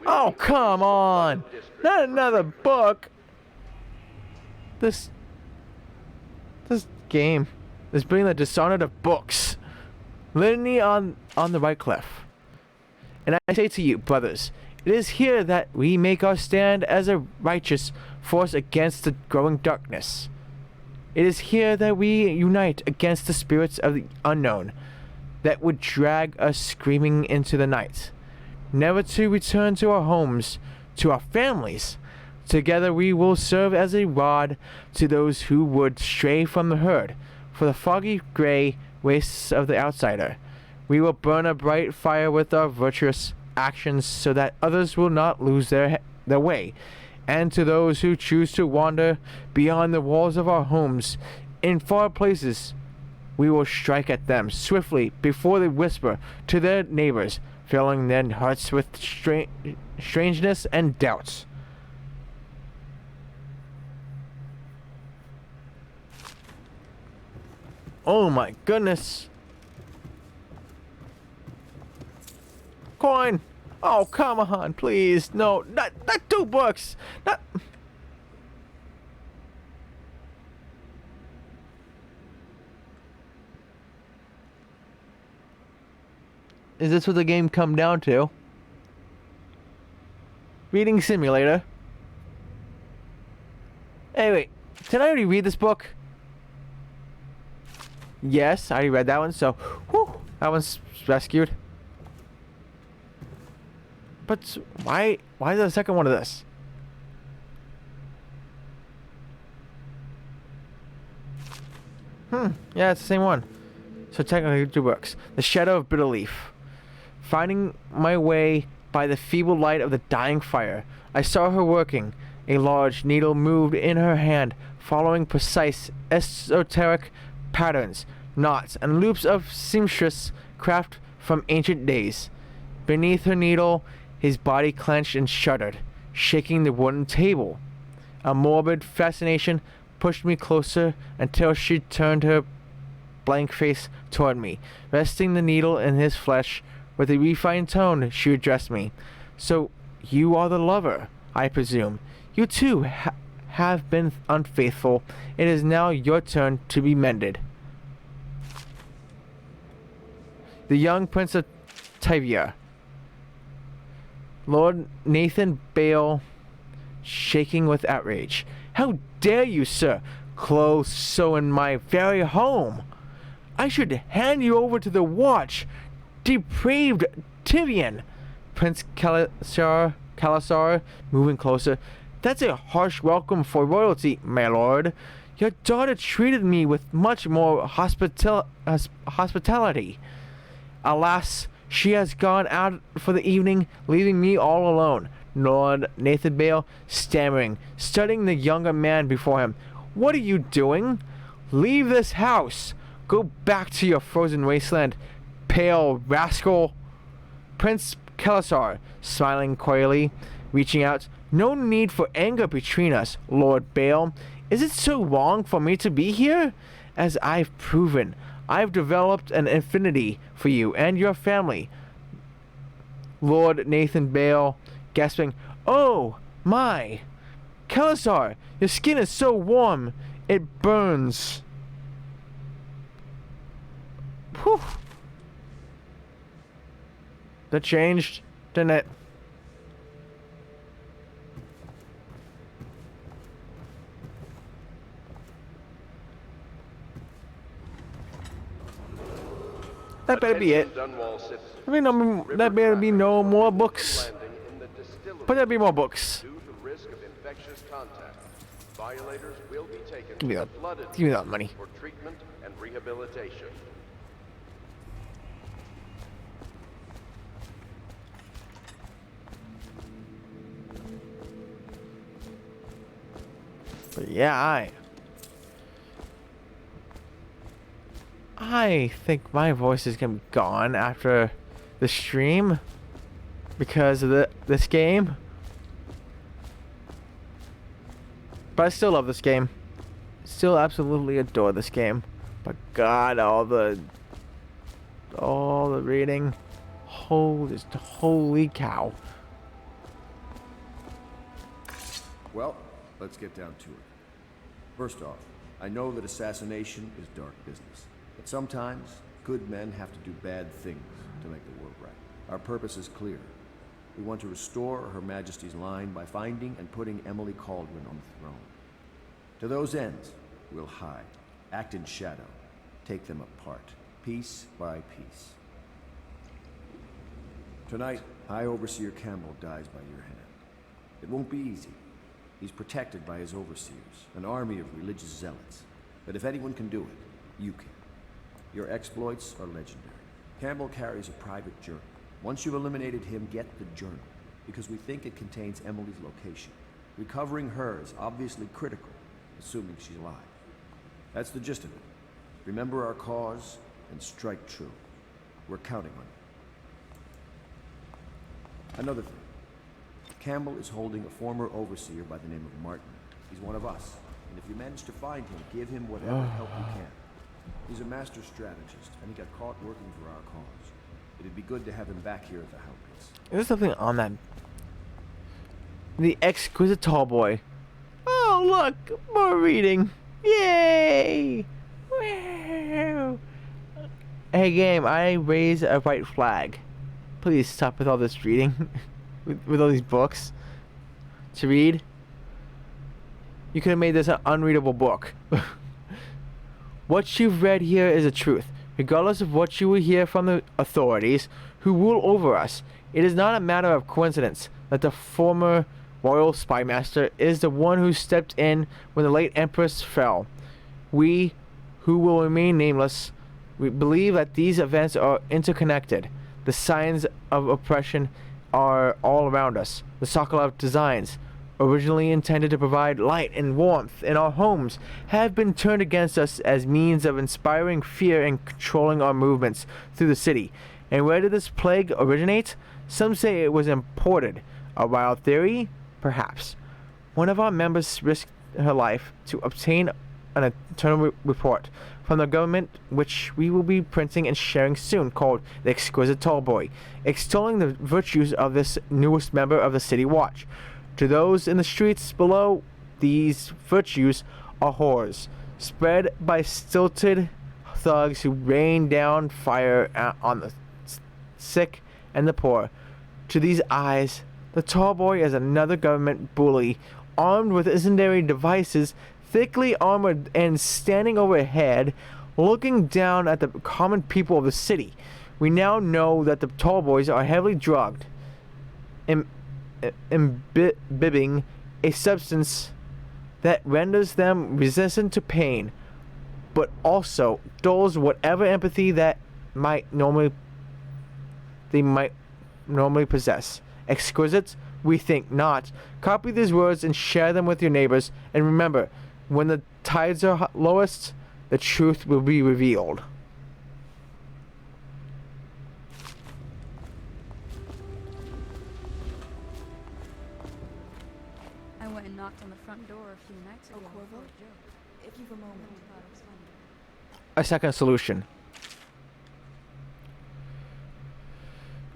Oh, come on. Not another book. This game is bringing the Dishonored of books. Literally on the right cliff. And I say to you, brothers, it is here that we make our stand as a righteous force against the growing darkness. It is here that we unite against the spirits of the unknown that would drag us screaming into the night, never to return to our homes, to our families. Together we will serve as a rod to those who would stray from the herd, for the foggy gray wastes of the outsider. We will burn a bright fire with our virtuous actions so that others will not lose their way. And to those who choose to wander beyond the walls of our homes in far places, we will strike at them swiftly before they whisper to their neighbors, filling their hearts with strangeness and doubts. Oh my goodness. Coin. Oh, come on, please. No, not 2 books. Not... Is this what the game come down to? Reading simulator. Hey, wait. Did I already read this book? Yes, I already read that one, so whew, that one's rescued. But why is the second one of this? Yeah, it's the same one. So technically 2 books. The Shadow of Bitter Leaf. Finding my way by the feeble light of the dying fire, I saw her working. A large needle moved in her hand, following precise, esoteric patterns, knots, and loops of seamstress craft from ancient days. Beneath her needle, his body clenched and shuddered, shaking the wooden table. A morbid fascination pushed me closer until she turned her blank face toward me, resting the needle in his flesh. With a refined tone, she addressed me. "So, you are the lover, I presume. You too have been unfaithful. It is now your turn to be mended." The young Prince of Tivia. Lord Nathan Bale, shaking with outrage. "How dare you, sir, close so in my very home? I should hand you over to the watch. Depraved Tivian!" Prince Kalasar, moving closer. "That's a harsh welcome for royalty, my lord. Your daughter treated me with much more hospitality. Alas, she has gone out for the evening, leaving me all alone." Lord Nathan Bale, stammering, studying the younger man before him. "What are you doing? Leave this house. Go back to your frozen wasteland, pale rascal." Prince Kalasar, smiling coyly, reaching out. "No need for anger between us, Lord Bale. Is it so wrong for me to be here? As I've proven, I've developed an affinity for you and your family." Lord Nathan Bale, gasping, "Oh, my! Kalasar, your skin is so warm, it burns." Whew. That changed, didn't it? That better be it. I mean, that better be no more books. But there'll be more books. Violators will be taken Give me to that. the flooded Give me that money. for treatment and rehabilitation. But yeah, I think my voice is gonna be gone after the stream because of this game. But I still love this game. Still absolutely adore this game. But God, all the reading. Holy cow. Well, let's get down to it. First off, I know that assassination is dark business. But sometimes, good men have to do bad things to make the world right. Our purpose is clear. We want to restore Her Majesty's line by finding and putting Emily Cauldron on the throne. To those ends, we'll hide, act in shadow, take them apart, piece by piece. Tonight, High Overseer Campbell dies by your hand. It won't be easy. He's protected by his overseers, an army of religious zealots. But if anyone can do it, you can. Your exploits are legendary. Campbell carries a private journal. Once you've eliminated him, get the journal, because we think it contains Emily's location. Recovering her is obviously critical, assuming she's alive. That's the gist of it. Remember our cause and strike true. We're counting on you. Another thing. Campbell is holding a former overseer by the name of Martin. He's one of us, and if you manage to find him, give him whatever help you can. He's a master strategist, and he got caught working for our cause. It'd be good to have him back here at the Houndpits. There's something on that. The exquisite tall boy. Oh, look! More reading! Yay! Wow. Hey, game, I raise a white flag. Please stop with all this reading. with all these books to read. You could have made this an unreadable book. What you've read here is the truth. Regardless of what you will hear from the authorities who rule over us, it is not a matter of coincidence that the former royal spy master is the one who stepped in when the late empress fell. We, who will remain nameless, we believe that these events are interconnected. The signs of oppression are all around us. The Sokolov designs, originally intended to provide light and warmth in our homes, have been turned against us as means of inspiring fear and controlling our movements through the city. And where did this plague originate? Some say it was imported. A wild theory? Perhaps. One of our members risked her life to obtain an internal report from the government, which we will be printing and sharing soon, called The Exquisite Tallboy, extolling the virtues of this newest member of the City Watch. To those in the streets below, these virtues are horrors, spread by stilted thugs who rain down fire on the sick and the poor. To these eyes, the Tallboy is another government bully, armed with incendiary devices, thickly armored and standing overhead, looking down at the common people of the city. We now know that the Tallboys are heavily drugged, imbibing a substance that renders them resistant to pain, but also dulls whatever empathy that they might normally possess. Exquisite? We think not. Copy these words and share them with your neighbors, and remember, when the tides are lowest, the truth will be revealed. I went and knocked on the front door a few nights ago. Corvo, if you've a moment. A second solution.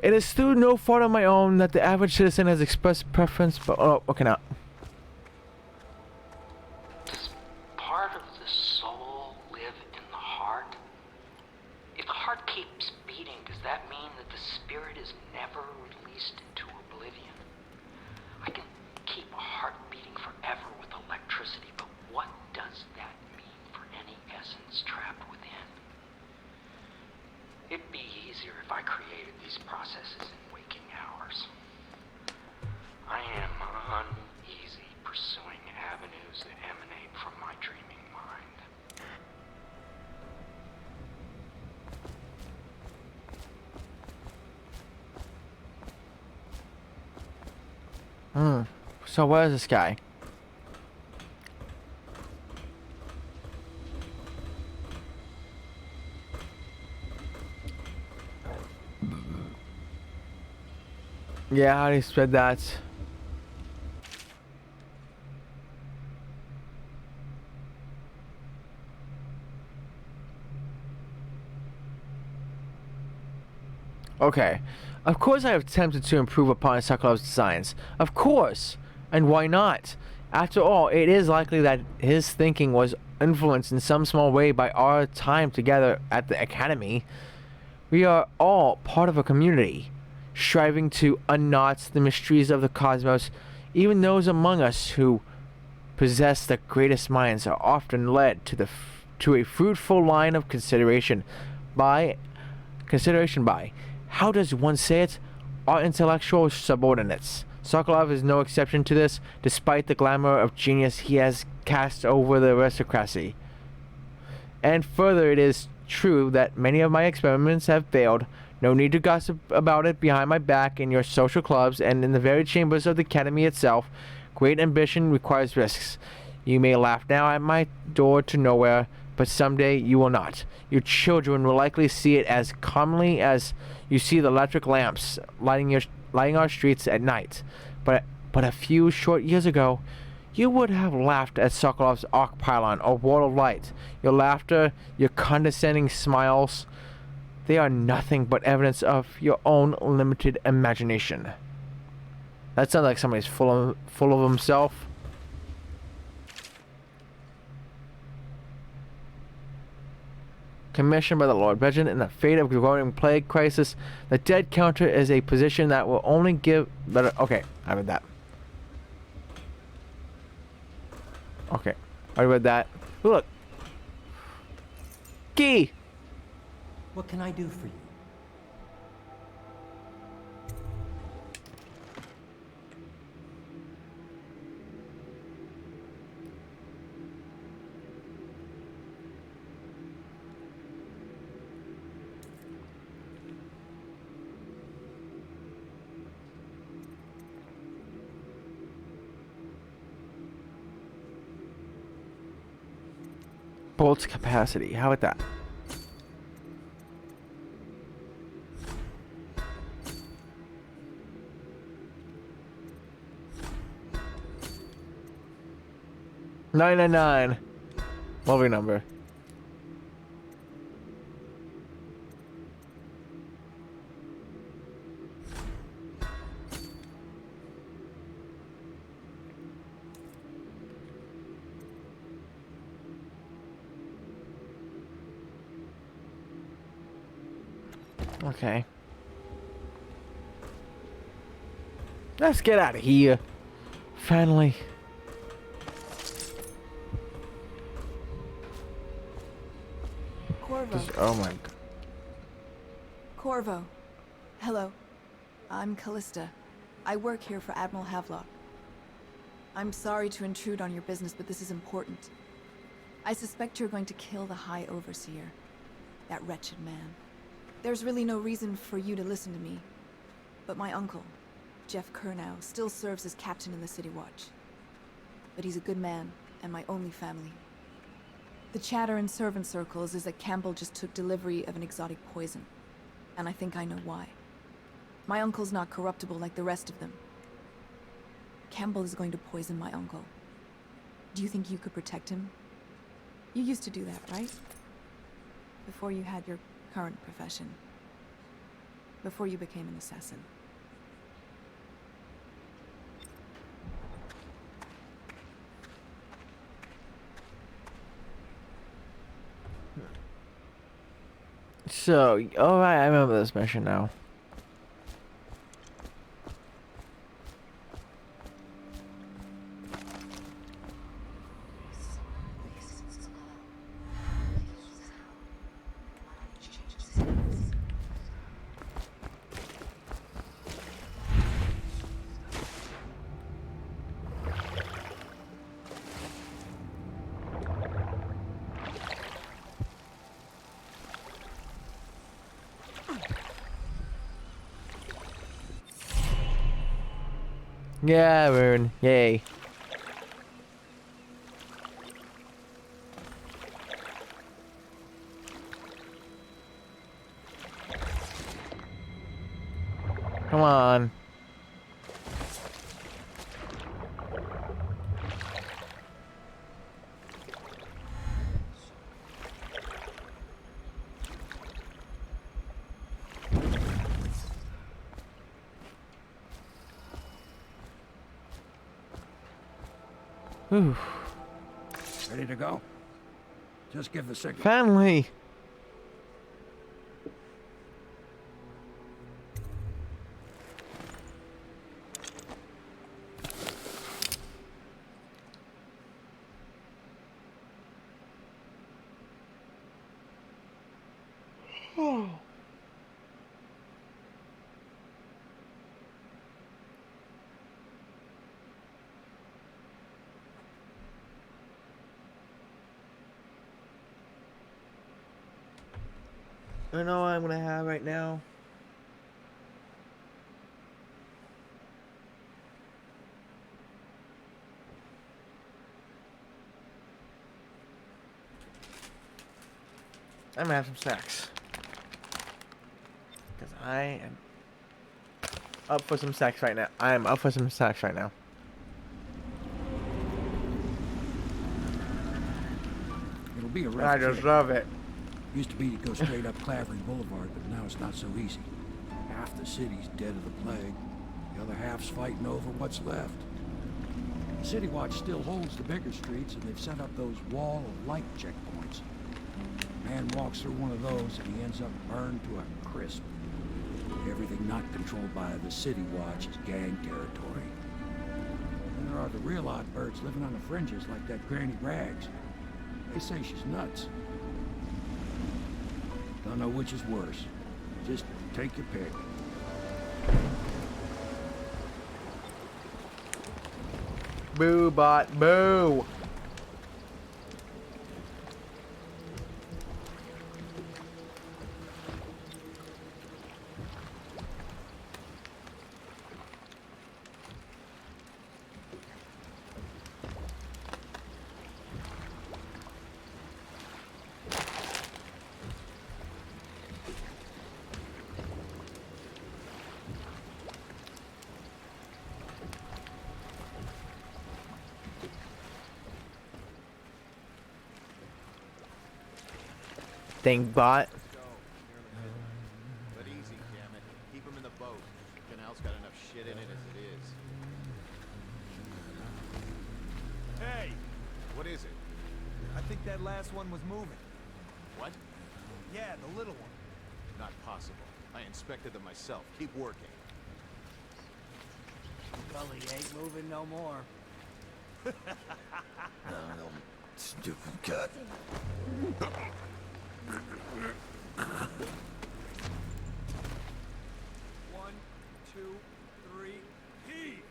It is through no fault of my own that the average citizen has expressed preference, but okay now. Does part of the soul live in the heart? If the heart keeps beating, does that mean that the spirit is never released into oblivion? I can keep a heart beating forever with electricity, but what does that mean for any essence trapped within? It'd be easier if I created these processes in waking hours. I am uneasy pursuing avenues that emanate from my dreaming mind. So where is this guy? Yeah, I already said that. Okay. Of course I have attempted to improve upon Sokolov's designs. Of course! And why not? After all, it is likely that his thinking was influenced in some small way by our time together at the Academy. We are all part of a community, striving to unknot the mysteries of the cosmos. Even those among us who possess the greatest minds are often led to a fruitful line of consideration by, how does one say it, our intellectual subordinates. Sokolov is no exception to this, despite the glamour of genius he has cast over the aristocracy. And further, it is true that many of my experiments have failed. No need to gossip about it behind my back in your social clubs and in the very chambers of the Academy itself. Great ambition requires risks. You may laugh now at my door to nowhere, but someday you will not. Your children will likely see it as commonly as you see the electric lamps lighting our streets at night. But a few short years ago, you would have laughed at Sokolov's arc pylon or wall of light. Your laughter, your condescending smiles, they are nothing but evidence of your own limited imagination. That sounds like somebody's full of himself. Commissioned by the Lord Regent in the fate of growing plague crisis, the dead counter is a position that will only give better. Okay, I read that. Okay, I read that. Look, key. What can I do for you? Bolt's capacity. How about that? $999. Lovely number. Okay. Let's get out of here. Finally. Corvo. Oh my god. Corvo. Hello. I'm Callista. I work here for Admiral Havelock. I'm sorry to intrude on your business, but this is important. I suspect you're going to kill the High Overseer. That wretched man. There's really no reason for you to listen to me. But my uncle, Jeff Kernow, still serves as captain in the City Watch. But he's a good man, and my only family. The chatter in servant circles is that Campbell just took delivery of an exotic poison. And I think I know why. My uncle's not corruptible like the rest of them. Campbell is going to poison my uncle. Do you think you could protect him? You used to do that, right? Before you had your current profession. Before you became an assassin. So, alright, I remember this mission now. Yeah, Rune. Yay. Come on. Whew. Ready to go? Just give the signal. Finally. Oh. I know what I'm gonna have right now. I'm gonna have some snacks. Because I am up for some snacks right now. I am up for some snacks right now. It'll be a rough I just trip. love it. Used to be to go straight up Clavering Boulevard, but now it's not so easy. Half the city's dead of the plague. The other half's fighting over what's left. The City Watch still holds the bigger streets, and they've set up those wall of light checkpoints. Man walks through one of those, and he ends up burned to a crisp. Everything not controlled by the City Watch is gang territory. And there are the real odd birds living on the fringes, like that Granny Rags. They say she's nuts. Don't know which is worse. Just take your pick. Boo bot boo. Dang bot. But easy, damn it. Keep him in the boat. The canal's got enough shit in it as it is. Hey! What is it? I think that last one was moving. What? Yeah, the little one. Not possible. I inspected them myself. Keep working. Gully ain't moving no more. Stupid cut. One, two, three, heave!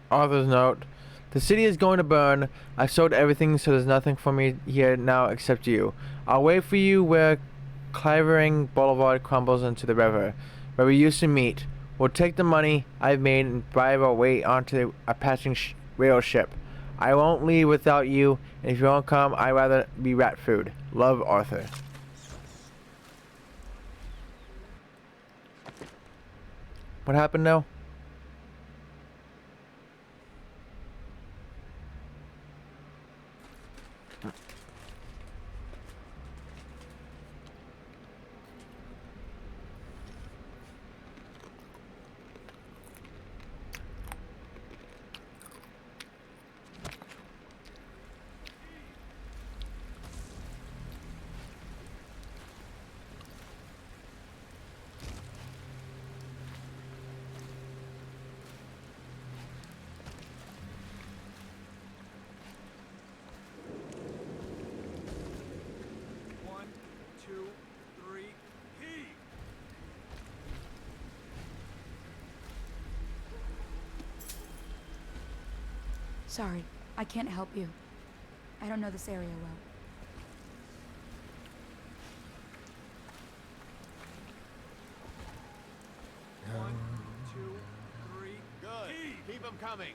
Author's note. The city is going to burn. I sold everything, so there's nothing for me here now except you. I'll wait for you where Clavering Boulevard crumbles into the river, where we used to meet. We'll take the money I've made and bribe our way onto a passing rail ship. I won't leave without you, and if you won't come, I'd rather be rat food. Love, Arthur. What happened now? One, two, three, heave! Sorry, I can't help you. I don't know this area well. One, two, three, Good. heave! Keep them coming.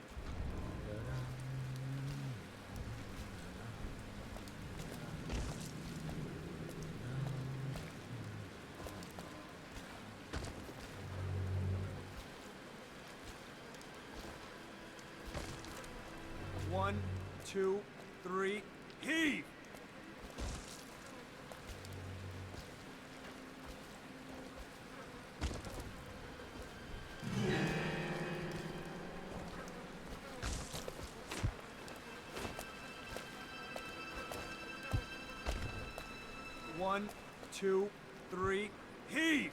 One, two, three, heave! One, two, three, heave!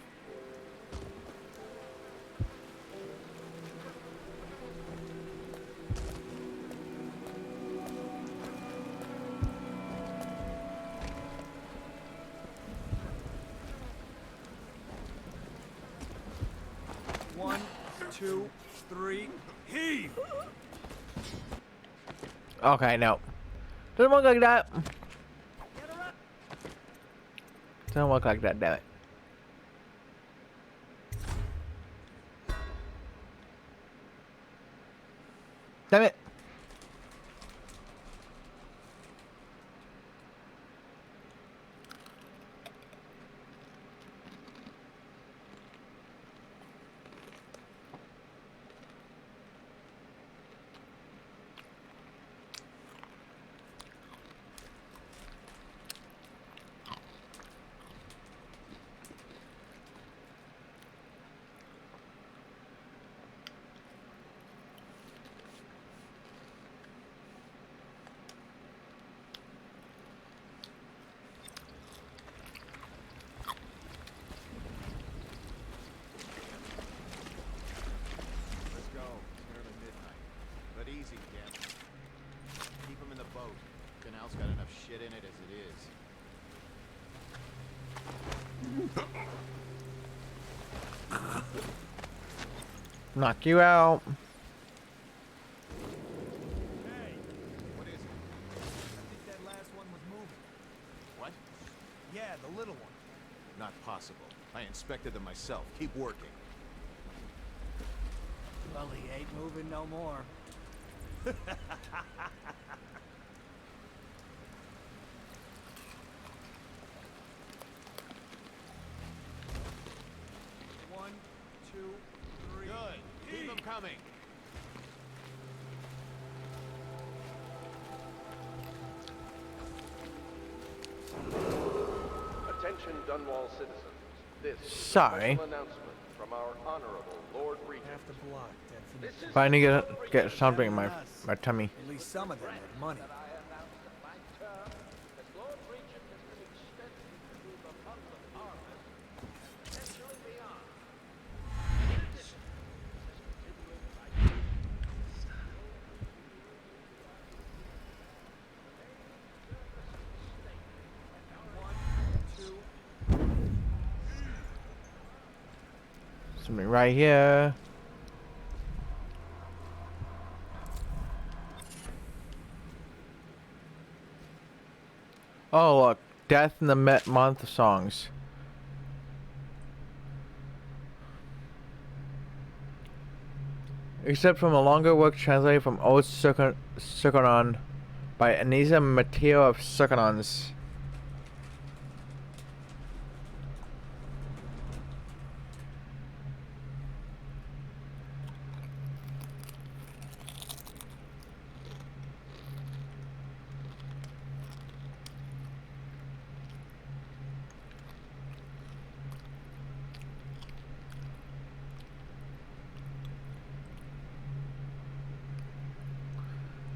One, two, three, heave! Okay, no. Doesn't work like that. Doesn't work like that, damn it. Damn it. Let's go. It's nearly midnight. But easy, damn it. Keep them in the boat. The canal's got enough shit in it as it is. Knock you out. Hey, What is it? I think that last one was moving. What? Yeah, the little one. Not possible. I inspected them myself. Keep working. Gully ain't moving no more. coming. Attention Dunwall citizens. This is a Sorry. special announcement from our honorable Lord Regent. Half the block, dead from This is But I need to get something in my tummy. At least some of them had money. Something right here. Oh look, Death in the Month songs. Except from a longer work translated from Old Circanon by Anisa Matteo of Circanons.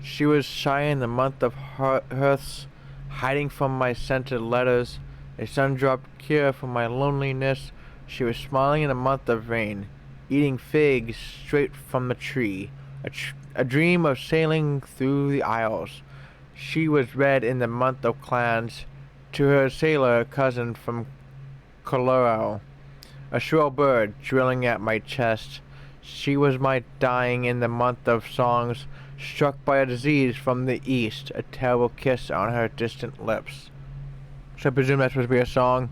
She was shy in the month of hearths, hiding from my scented letters. A sun dropped cure from my loneliness. She was smiling in the month of rain, eating figs straight from the tree. A dream of sailing through the isles. She was red in the month of clans, to her sailor cousin from Colorado. A shrill bird drilling at my chest. She was my dying in the month of songs, struck by a disease from the east, a terrible kiss on her distant lips. So I presume that's supposed to be a song.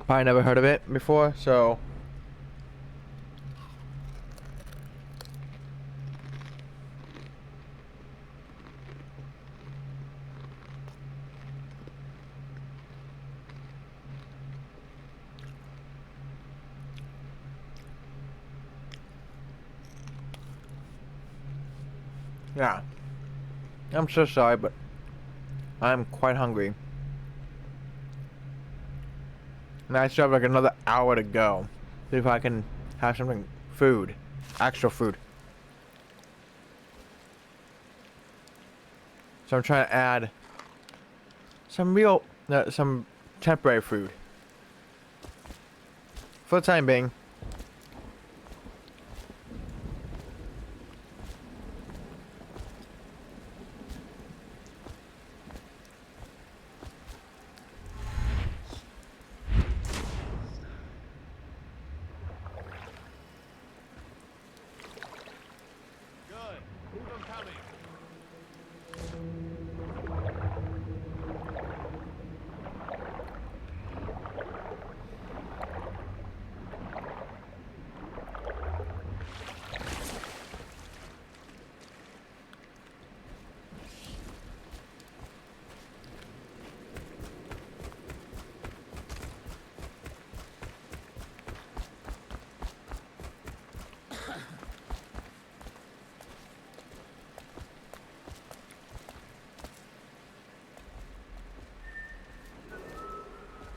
Probably never heard of it before, so... Yeah. I'm so sorry, but I'm quite hungry. And I still have like another hour to go. See if I can have something, food. Actual food. So I'm trying to add some temporary food. For the time being.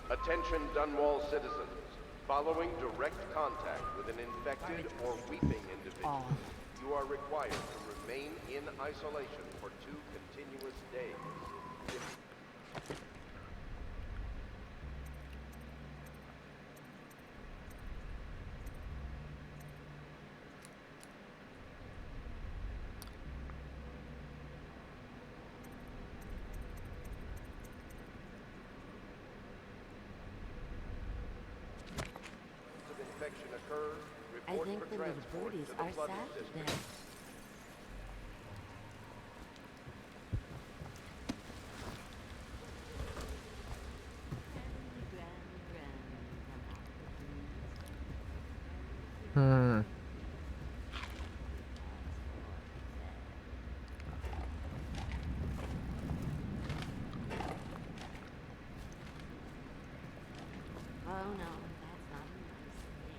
Attention Dunwall citizens. Following direct contact with an infected or weeping individual, you are required to remain in isolation for 2 continuous days. Infection occurs, report for transport to the flooded district. Oh no, that's not a nice thing.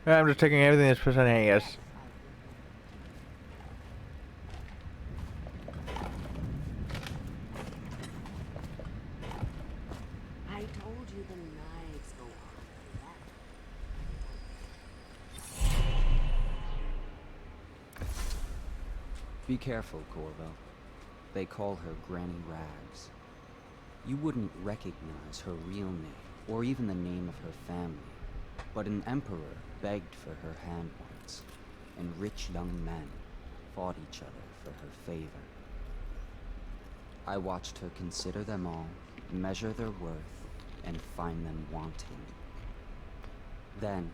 I'm just taking everything that's presenting us. I told you the knives go on. Be careful, Corvo. They call her Granny Rags. You wouldn't recognize her real name, or even the name of her family. But an emperor begged for her hand once, and rich young men fought each other for her favor. I watched her consider them all, measure their worth, and find them wanting. Then,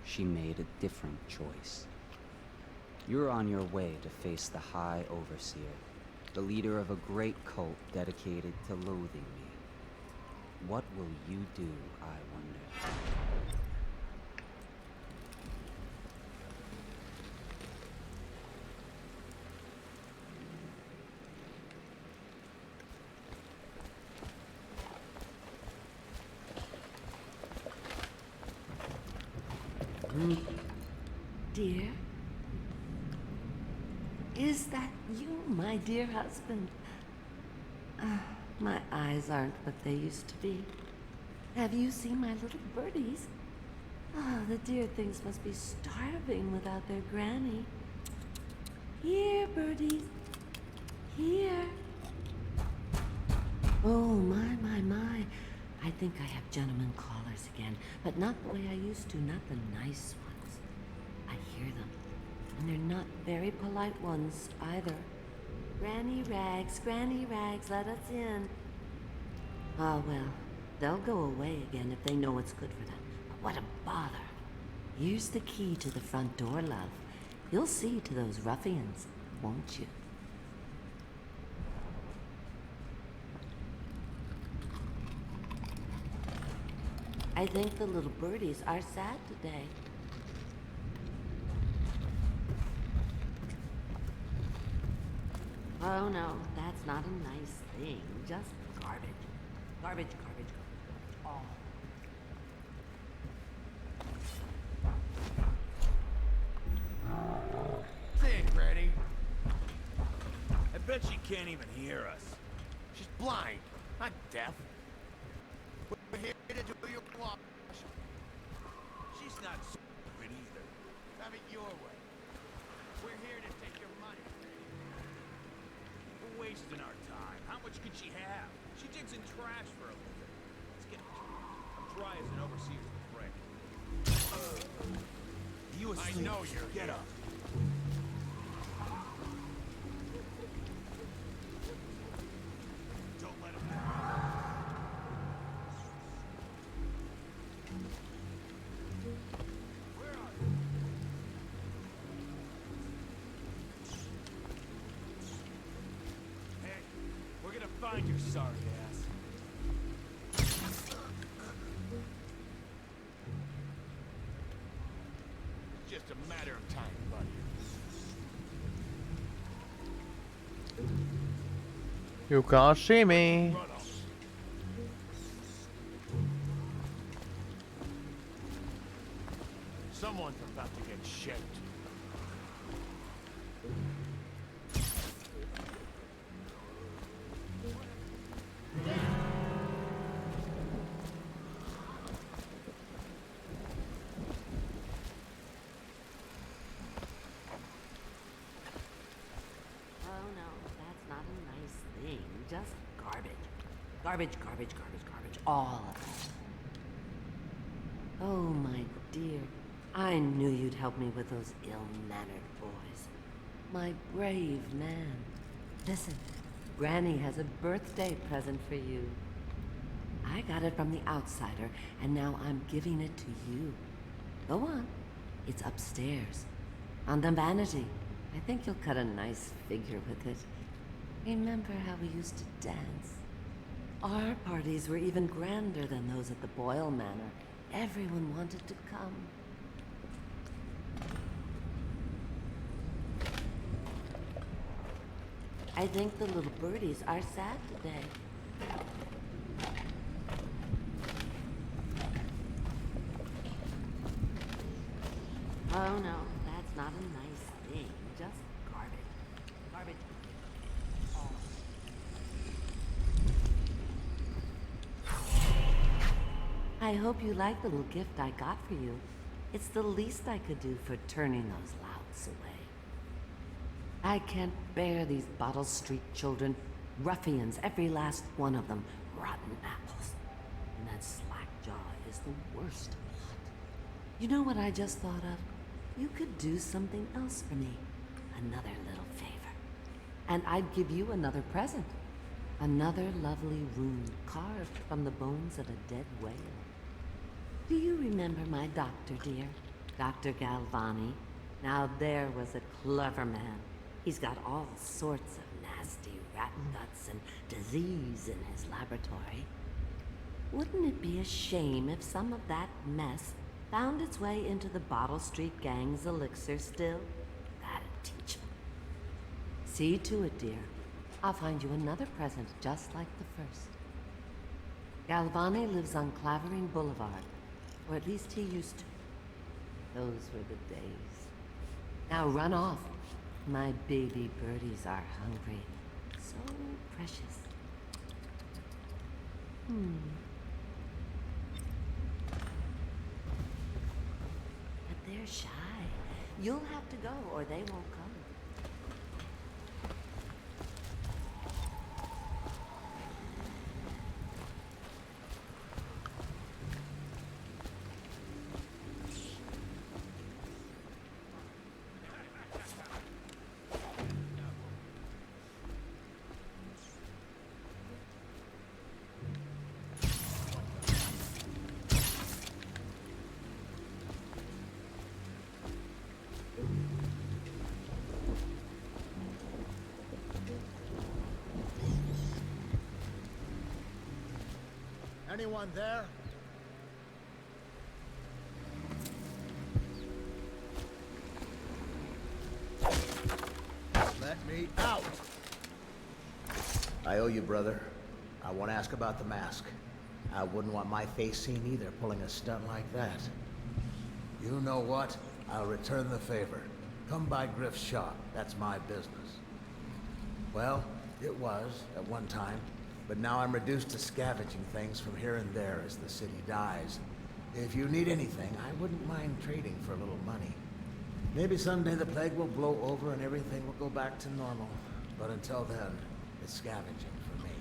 she made a different choice. You're on your way to face the High Overseer, the leader of a great cult dedicated to loathing me. What will you do, I wonder? Dear? Is that you, my dear husband? My eyes aren't what they used to be. Have you seen my little birdies? Oh, the dear things must be starving without their granny. Here, birdies. Here. Oh, my. I think I have gentlemen callers again, but not the way I used to, not the nice ones. I hear them, and they're not very polite ones either. Granny Rags, let us in. Oh, well, they'll go away again if they know what's good for them. But what a bother. Here's the key to the front door, love. You'll see to those ruffians, won't you? I think the little birdies are sad today. Oh no, that's not a nice thing. Just garbage. Garbage. All. Thing, Granny. I bet she can't even hear us. She's blind, not deaf. We're here to do your wash. She's not stupid either. Have it your way. We're here to take your money. We're wasting our time. How much could she have? She digs in trash for a living. Let's get I'm dry as an overseer's brick. You asleep? I know you're Get up. Don't let him Where are you? Hey, we're gonna find your sorry ass. It's just a matter of time, buddy. You can't see me. Someone's about to get shaped. Oh no, that's not a nice thing. Just garbage. Garbage. All of it. Oh, my dear. I knew you'd help me with those ill-mannered boys. My brave man. Listen, Granny has a birthday present for you. I got it from the outsider, and now I'm giving it to you. Go on. It's upstairs. On the vanity. I think you'll cut a nice figure with it. Remember how we used to dance? Our parties were even grander than those at the Boyle Manor. Everyone wanted to come. I think the little birdies are sad today. Oh no, that's not a nice thing. Just garbage. Garbage. All of it. I hope you like the little gift I got for you. It's the least I could do for turning those louts away. I can't bear these Bottle Street children. Ruffians, every last one of them. Rotten apples. And that slack-jaw is the worst of the lot. You know what I just thought of? You could do something else for me. Another little favor. And I'd give you another present. Another lovely rune carved from the bones of a dead whale. Do you remember my doctor, dear? Dr. Galvani? Now there was a clever man. He's got all sorts of nasty rat guts and disease in his laboratory. Wouldn't it be a shame if some of that mess found its way into the Bottle Street Gang's elixir still? That'd teach them. See to it, dear. I'll find you another present just like the first. Galvani lives on Clavering Boulevard, or at least he used to. Those were the days. Now run off. My baby birdies are hungry. So precious. But they're shy. You'll have to go or they won't come. Anyone there? Let me out! I owe you, brother. I want to ask about the mask. I wouldn't want my face seen either, pulling a stunt like that. You know what? I'll return the favor. Come by Griff's shop. That's my business. Well, it was, at one time. But now I'm reduced to scavenging things from here and there as the city dies. If you need anything, I wouldn't mind trading for a little money. Maybe someday the plague will blow over and everything will go back to normal. But until then, it's scavenging for me.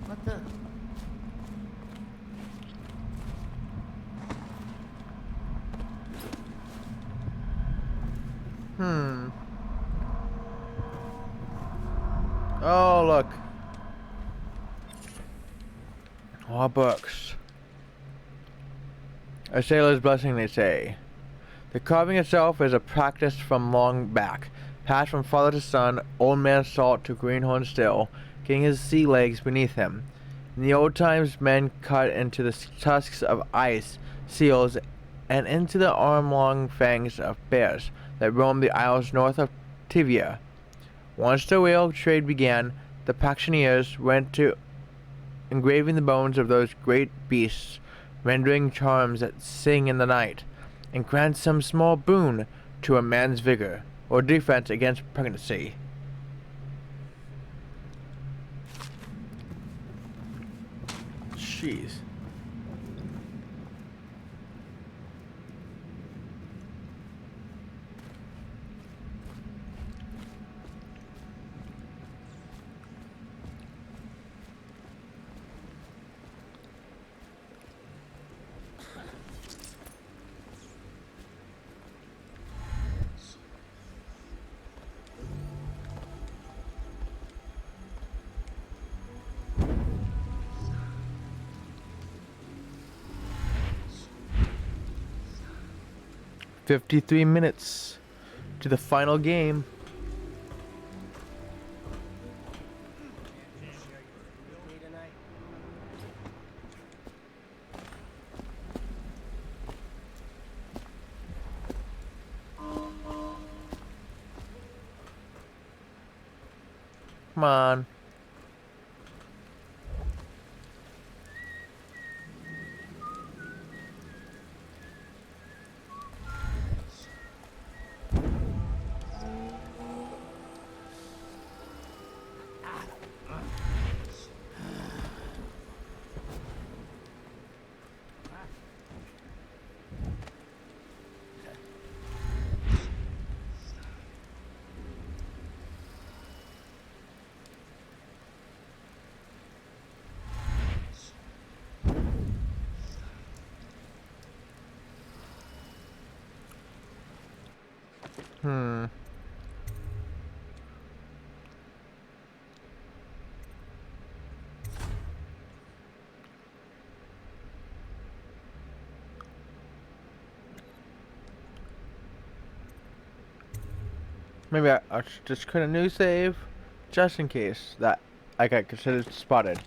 What the? Oh, look. More books. A sailor's blessing, they say. The carving itself is a practice from long back, passed from father to son, old man salt to greenhorn still, getting his sea legs beneath him. In the old times, men cut into the tusks of ice, seals, and into the arm-long fangs of bears that roamed the isles north of Tivia. Once the whale trade began, the Pactioneers went to engraving the bones of those great beasts, rendering charms that sing in the night, and grant some small boon to a man's vigor or defense against pregnancy. Jeez. "53 minutes to the final game." Come on. Hmm. Maybe I'll just create a new save, just in case that I got considered spotted.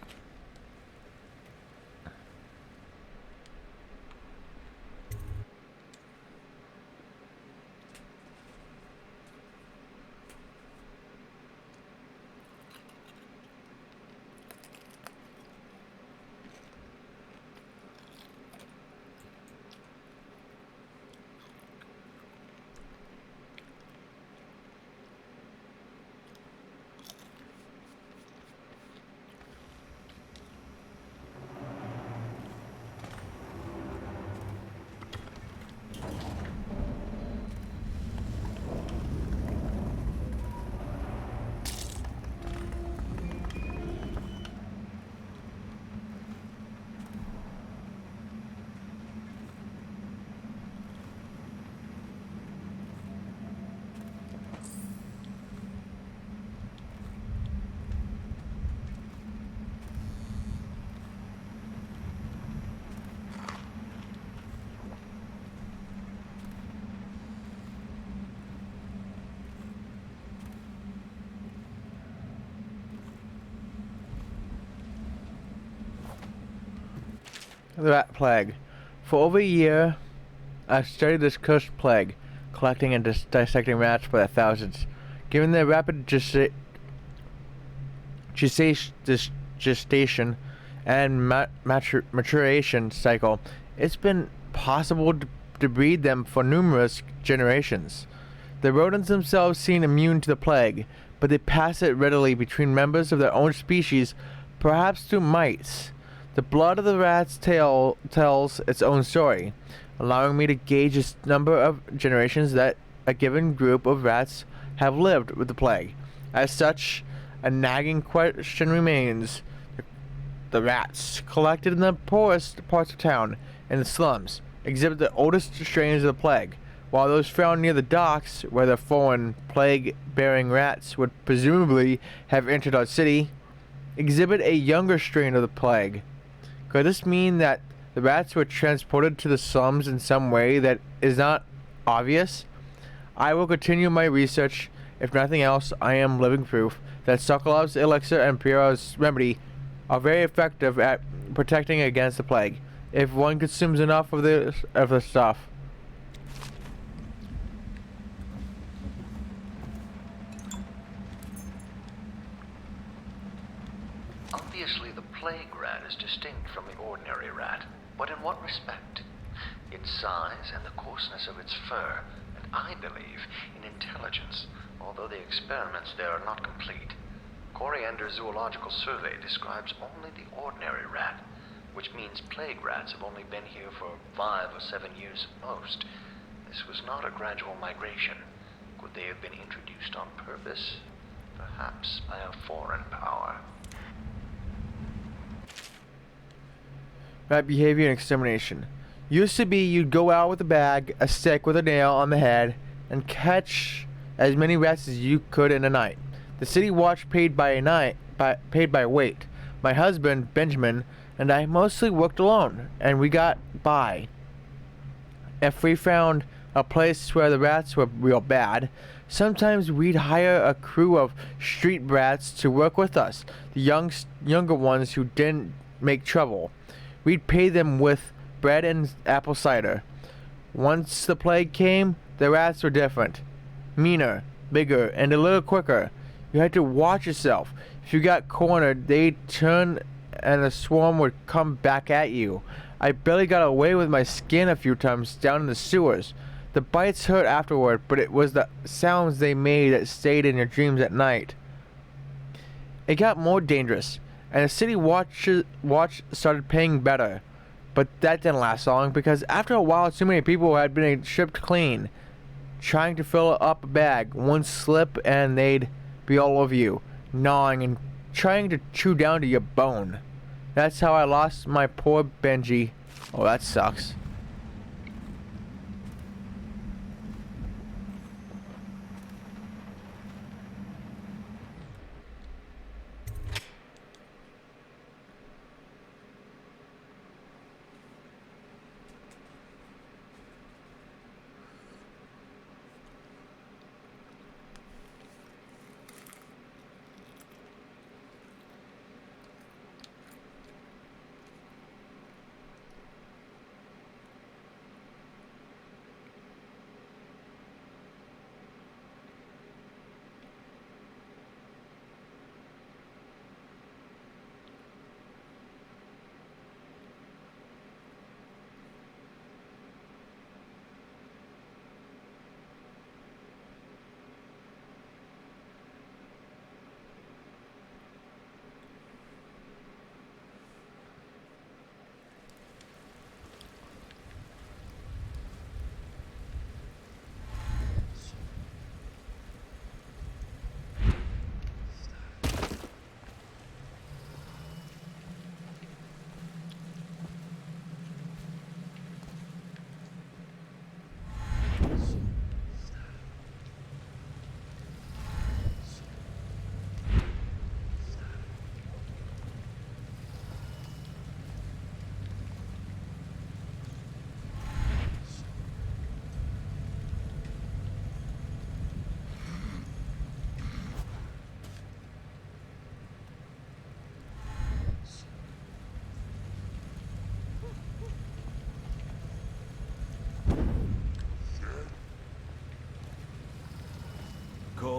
The rat plague. For over a year, I've studied this cursed plague, collecting and dissecting rats by the thousands. Given their rapid gestation and maturation cycle, it's been possible to breed them for numerous generations. The rodents themselves seem immune to the plague, but they pass it readily between members of their own species, perhaps through mites. The blood of the rats tells its own story, allowing me to gauge the number of generations that a given group of rats have lived with the plague. As such, a nagging question remains. The rats, collected in the poorest parts of town and the slums, exhibit the oldest strains of the plague, while those found near the docks, where the foreign plague-bearing rats would presumably have entered our city, exhibit a younger strain of the plague. Could this mean that the rats were transported to the slums in some way that is not obvious? I will continue my research. If nothing else, I am living proof that Sokolov's elixir and Piero's remedy are very effective at protecting against the plague, if one consumes enough of the stuff. Obviously, the plague rat is distinct from the ordinary rat, but in what respect? Its size and the coarseness of its fur, and I believe in intelligence, although the experiments there are not complete. Coriander's Zoological Survey describes only the ordinary rat, which means plague rats have only been here for 5 or 7 years at most. This was not a gradual migration. Could they have been introduced on purpose? Perhaps by a foreign power. Rat behavior and extermination. Used to be you'd go out with a bag, a stick with a nail on the head, and catch as many rats as you could in a night. The city watch paid by weight. My husband, Benjamin, and I mostly worked alone, and we got by. If we found a place where the rats were real bad, sometimes we'd hire a crew of street brats to work with us, the younger ones who didn't make trouble. We'd pay them with bread and apple cider. Once the plague came, the rats were different. Meaner, bigger, and a little quicker. You had to watch yourself. If you got cornered, they'd turn and the swarm would come back at you. I barely got away with my skin a few times down in the sewers. The bites hurt afterward, but it was the sounds they made that stayed in your dreams at night. It got more dangerous, and the city watch started paying better. But that didn't last long, because after a while too many people had been shipped clean. Trying to fill up a bag, one slip and they'd be all over you, gnawing and trying to chew down to your bone. That's how I lost my poor Benji. Oh, that sucks.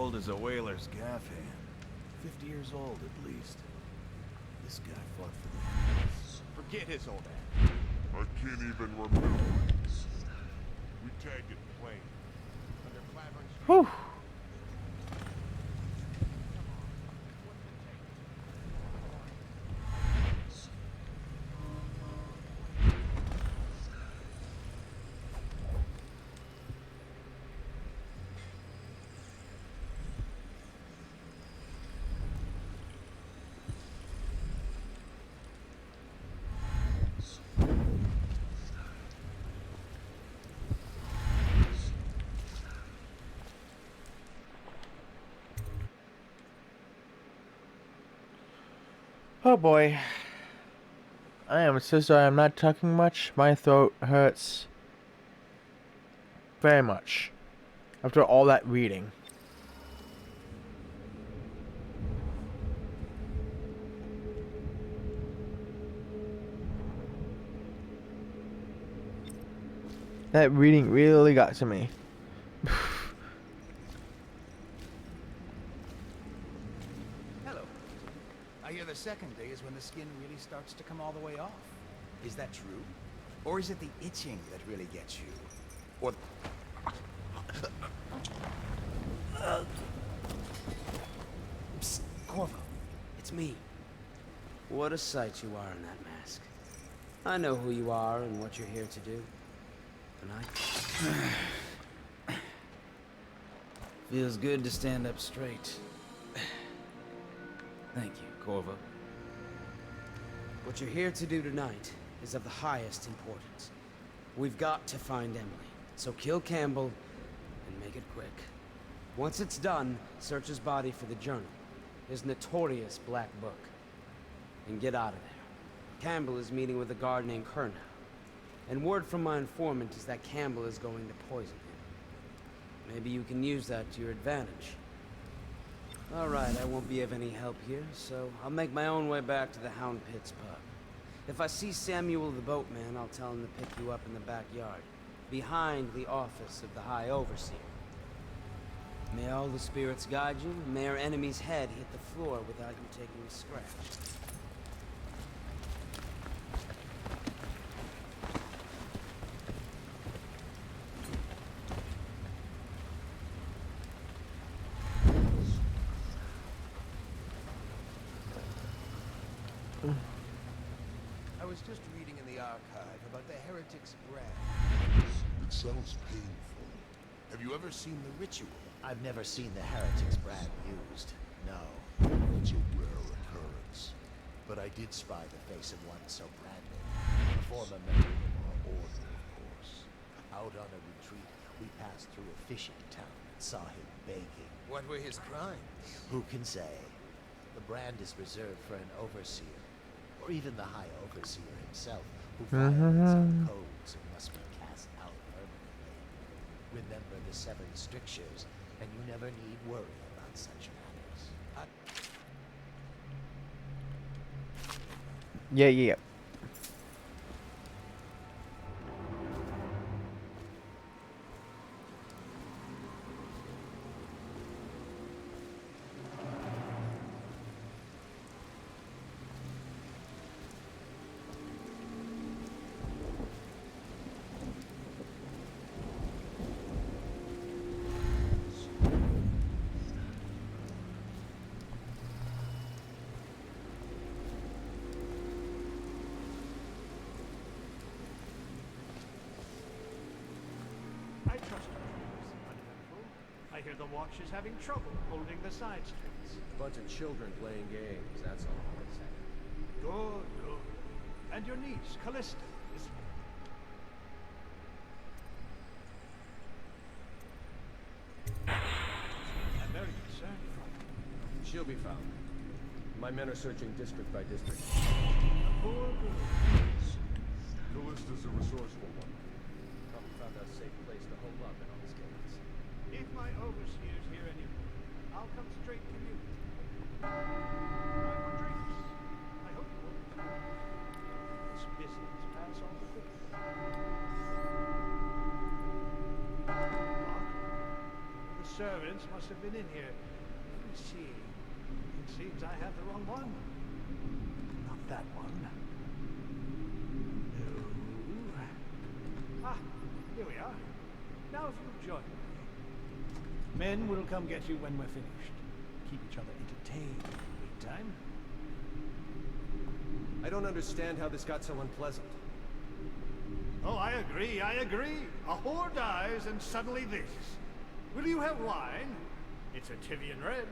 old as a whaler's gaff hand. 50 years old, at least. This guy fought for the Empress. Forget his old ass. I can't even remember. We tagged it plain. Under Claverin's Whew. Oh boy. I am so sorry I'm not talking much. My throat hurts very much after all that reading. That reading really got to me. Hello. I hear the second day is when the skin really starts to come all the way off. Is that true? Or is it the itching that really gets you? Or... Psst, Corvo. It's me. What a sight you are in that mask. I know who you are and what you're here to do. And feels good to stand up straight. Thank you, Corvo. What you're here to do tonight is of the highest importance. We've got to find Emily, so kill Campbell and make it quick. Once it's done, search his body for the journal, his notorious black book, and get out of there. Campbell is meeting with a guard named Kernow, and word from my informant is that Campbell is going to poison him. Maybe you can use that to your advantage. Alright, I won't be of any help here, so I'll make my own way back to the Hound Pits pub. If I see Samuel the boatman, I'll tell him to pick you up in the backyard, behind the office of the High Overseer. May all the spirits guide you, and may our enemy's head hit the floor without you taking a scratch. I was just reading in the archive about the heretic's brand. It sounds painful. Have you ever seen the ritual? I've never seen the heretic's brand used. No. It's a rare occurrence. But I did spy the face of one so branded. A former member of our order, of course. Out on a retreat, we passed through a fishing town and saw him begging. What were his crimes? Who can say? The brand is reserved for an overseer. Or even the High Overseer himself, who violates our codes and must be cast out permanently. Remember the 7 strictures, and you never need worry about such matters. Yeah. I trust you, Uneventful. I hear the Watch is having trouble holding the side streets. Bunch of children playing games, that's all I can say. Good. And your niece, Callista, is... I'm very concerned for her. She'll be found. My men are searching district by district. A poor girl. Callista's a resourceful one. Probably found a safe place to hole up in all this chaos. If my overseer's here anymore, I'll come straight to you. For drinks. I hope you won't. This business pass on the food. The servants must have been in here. Let me see. It seems I have the wrong one. Not that one. No. Ah, here we are. Now if you'll join me. Men will come get you when we're finished. Keep each other entertained in the meantime. I don't understand how this got so unpleasant. Oh, I agree. A whore dies and suddenly this. Will you have wine? It's a Tivian red.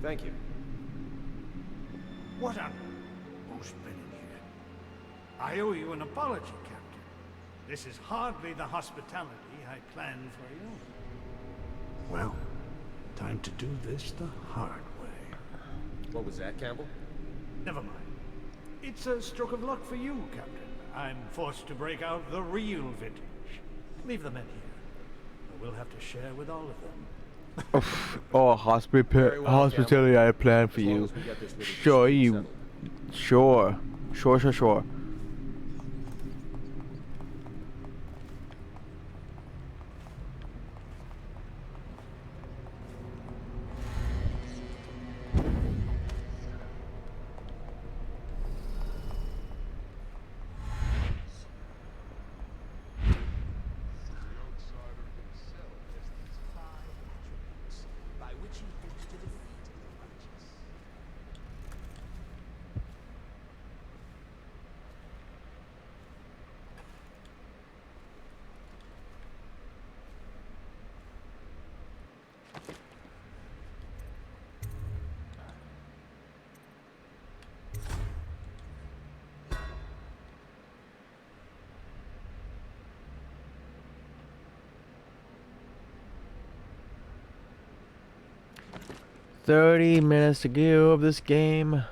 Thank you. What on? Who's been in here? I owe you an apology, Captain. This is hardly the hospitality I planned for you. Well, time to do this the hard way. What was that, Campbell? Never mind. It's a stroke of luck for you, Captain. I'm forced to break out the real vintage. Leave the men here. We'll have to share with all of them. Oh, hospitality I planned for you. Sure, you. Sure. Sure. "30 minutes to go of this game."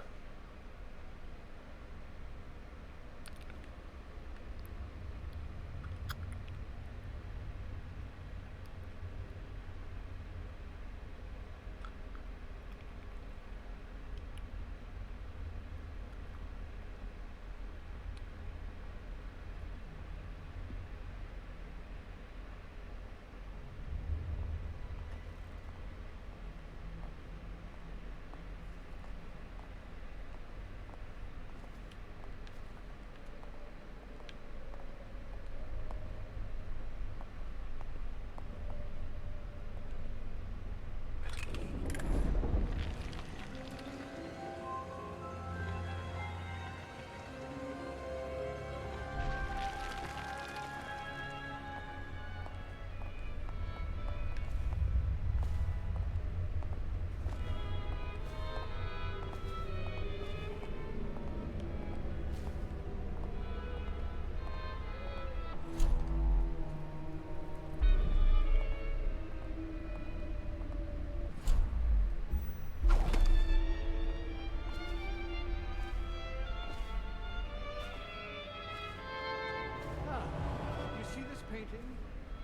Painting,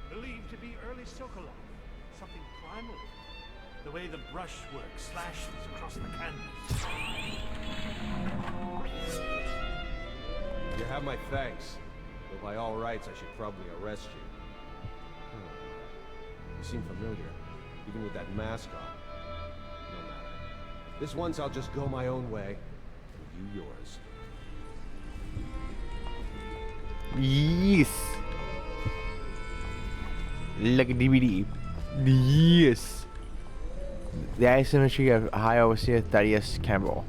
believed to be early Sokolov, something primal. The way the brushwork slashes across the canvas. You have my thanks, though by all rights I should probably arrest you. You seem familiar, even with that mask on. No matter. This once I'll just go my own way, and you yours. Yes. Like a DVD. Yes. The asymmetry of High Overseer Thaddeus Campbell.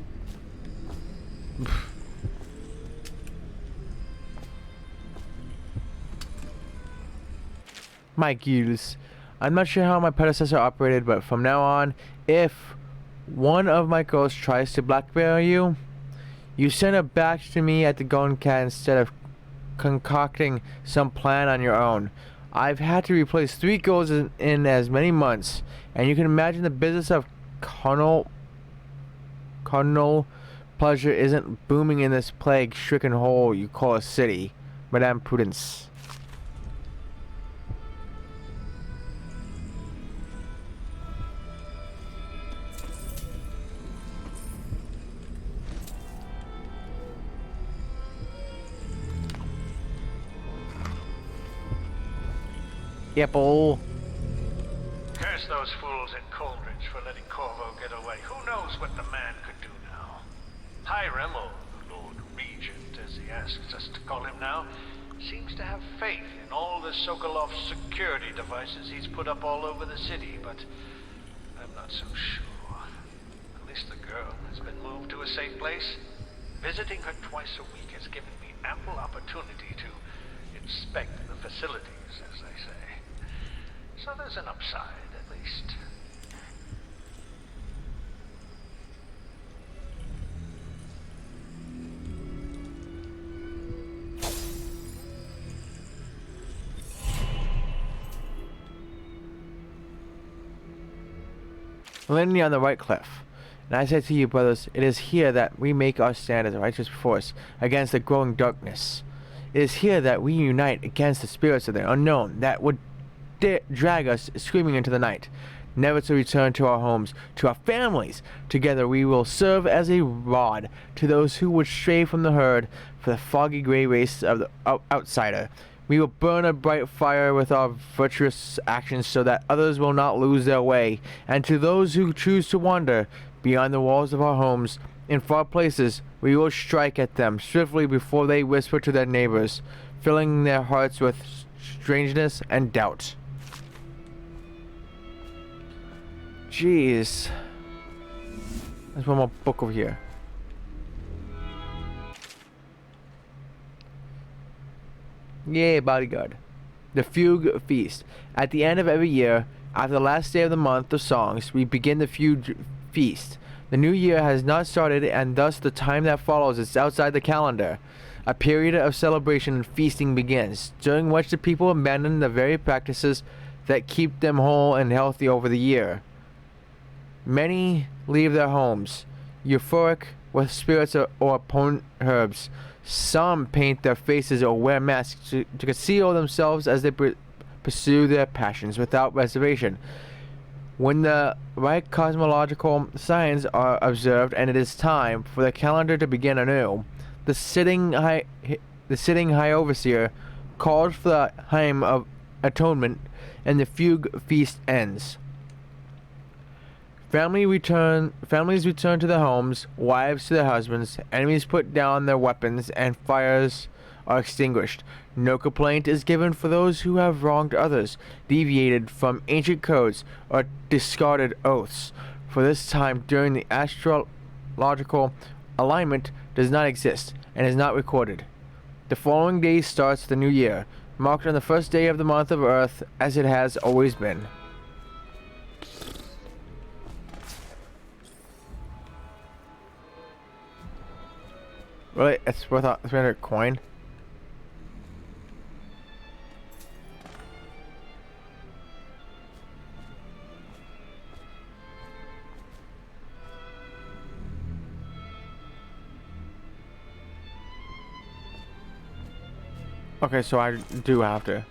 My gears. I'm not sure how my predecessor operated, but from now on, if one of my ghosts tries to blackmail you, you send it back to me at the Golden Cat instead of concocting some plan on your own. I've had to replace 3 ghosts in as many months, and you can imagine the business of carnal pleasure isn't booming in this plague-stricken hole you call a city, Madame Prudence. Apple. Curse those fools in Coleridge for letting Corvo get away. Who knows what the man could do now? Hiram, or the Lord Regent, as he asks us to call him now, seems to have faith in all the Sokolov security devices he's put up all over the city, but I'm not so sure. At least the girl has been moved to a safe place. Visiting her twice a week has given me ample opportunity to inspect the facilities, as they say. So there's an upside, at least. Landing on the right cliff. And I say to you, brothers, it is here that we make our stand as a righteous force against the growing darkness. It is here that we unite against the spirits of the unknown that would drag us screaming into the night, never to return to our homes, to our families. Together we will serve as a rod to those who would stray from the herd for the foggy gray race of the outsider. We will burn a bright fire with our virtuous actions so that others will not lose their way. And to those who choose to wander beyond the walls of our homes, in far places, we will strike at them swiftly before they whisper to their neighbors, filling their hearts with strangeness and doubt. Jeez. There's one more book over here. Yay, bodyguard. The Fugue Feast. At the end of every year, after the last day of the month of songs, we begin the Fugue Feast. The new year has not started, and thus the time that follows is outside the calendar. A period of celebration and feasting begins, during which the people abandon the very practices that keep them whole and healthy over the year. Many leave their homes, euphoric with spirits or potent herbs. Some paint their faces or wear masks to conceal themselves as they pursue their passions without reservation. When the right cosmological signs are observed and it is time for the calendar to begin anew, the sitting high overseer calls for the hymn of atonement, and the Fugue Feast ends. Families return to their homes, wives to their husbands, enemies put down their weapons, and fires are extinguished. No complaint is given for those who have wronged others, deviated from ancient codes, or discarded oaths. For this time during the astrological alignment does not exist and is not recorded. The following day starts the new year, marked on the first day of the month of Earth, as it has always been. Really? It's worth a 300 coin? Okay, so I do have to.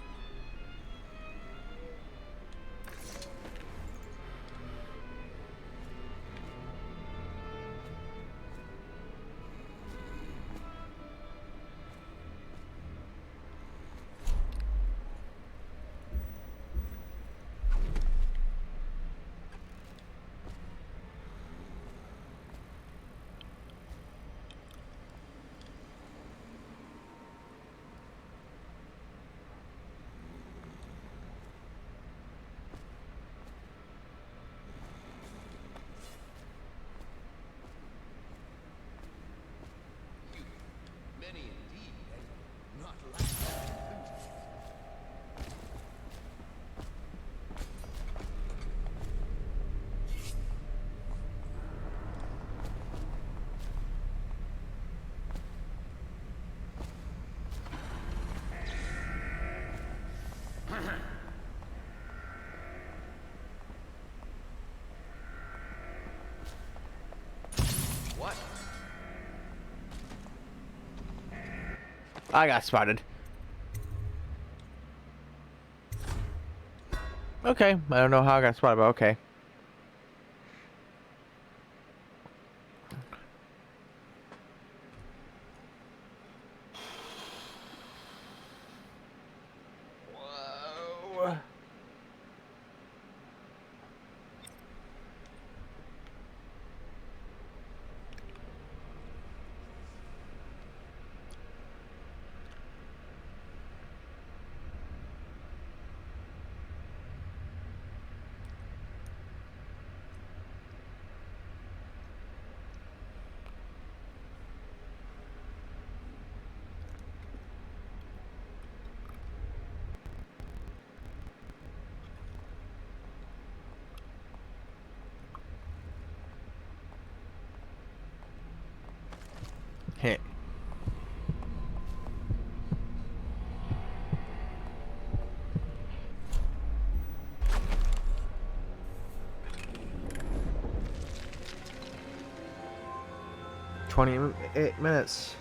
Many indeed, and not like what? I got spotted. Okay, I don't know how I got spotted, but okay. Whoa. Hey. "28 minutes."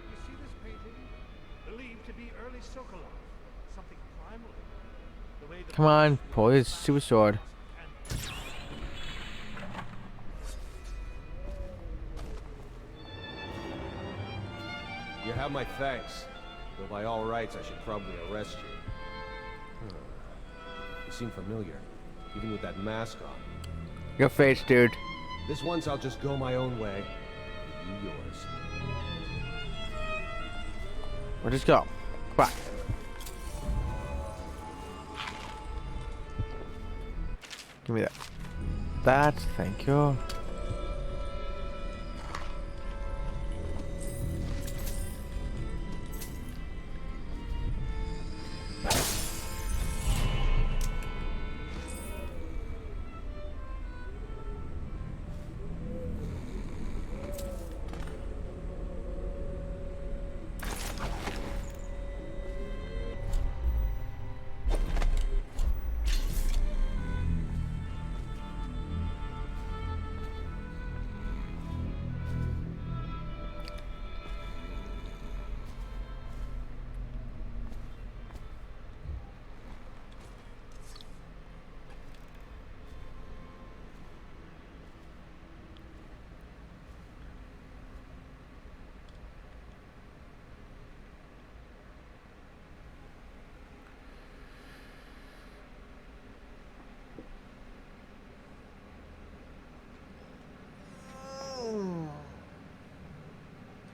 You see this painting? Believed to be early Sokolov. Something primal. The way the Come on, pull his super sword. You have my thanks. Though by all rights, I should probably arrest you. You seem familiar, even with that mask on. Your face, dude. This once I'll just go my own way. You yours. We'll just go. Come on. Give me that. Thank you.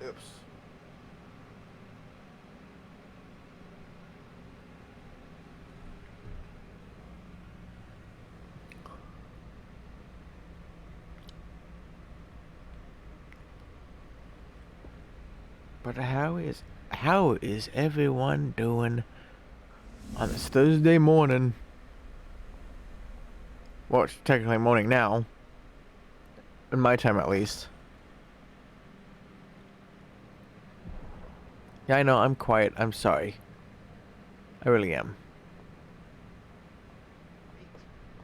Oops. But how is everyone doing on this Thursday morning? Well, it's technically morning now. In my time, at least. Yeah, I know, I'm quiet. I'm sorry. I really am.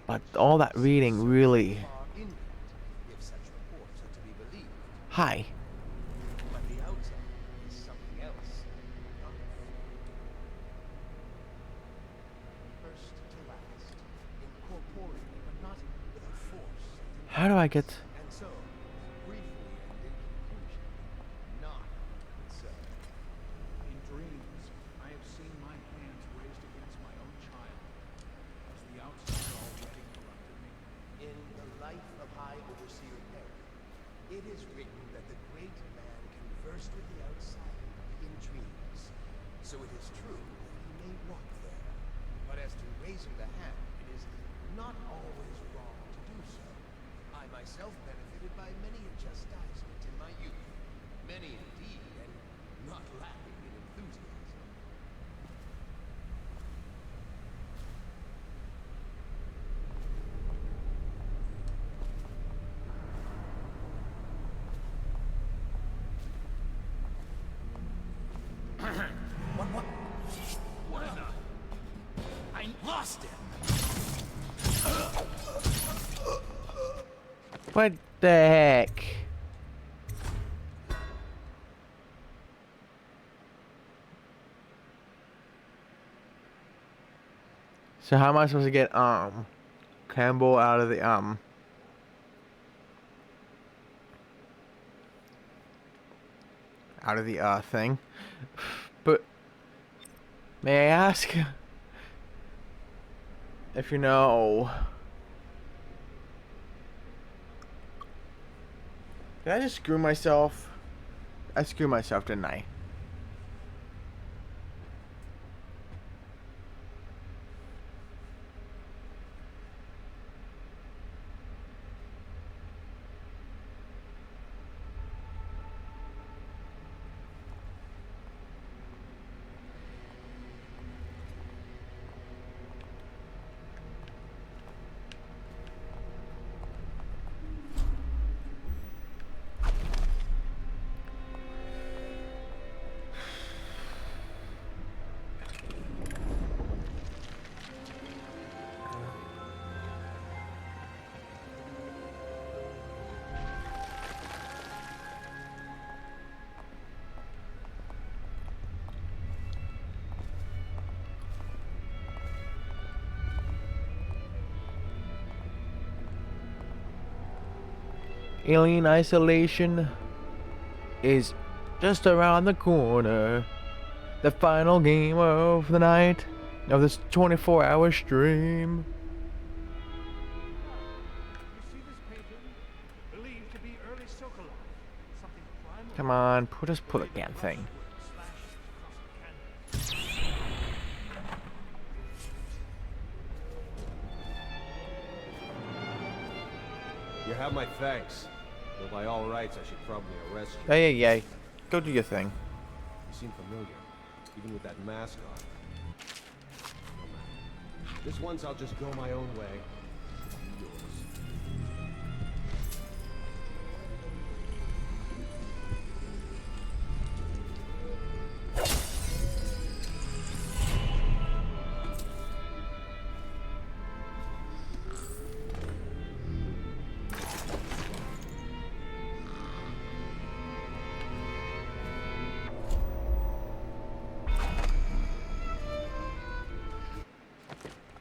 But all that reading really... Hi. But the outside is something else. First to last, incorporeal, but not with a force. How do I get... And so, briefly and in conclusion, not so. In dreams, I have seen my hands raised against my own child. Has the outside already corrupted me? In the life of High Overseer Perry, it is written that the great man conversed with the outside in dreams. So it is true that he may walk there. But as to raising the hand, it is not always wrong to do so. I myself benefited by many a chastisement in my youth. Many indeed, and not lacking in enthusiasm. What? What in the... I lost him! What the heck? So how am I supposed to get Campbell out of the out of the thing? But may I ask if you know? Did I just screw myself? I screwed myself, didn't I? Alien isolation is just around the corner. The final game of the night of this 24-hour stream. Believed to be early Sokolov. Something primal. Come on, just pull the damn thing. You have my thanks. Though by all rights, I should probably arrest you. Hey, hey, go do your thing. You seem familiar, even with that mask on. No matter. This once I'll just go my own way. You yours.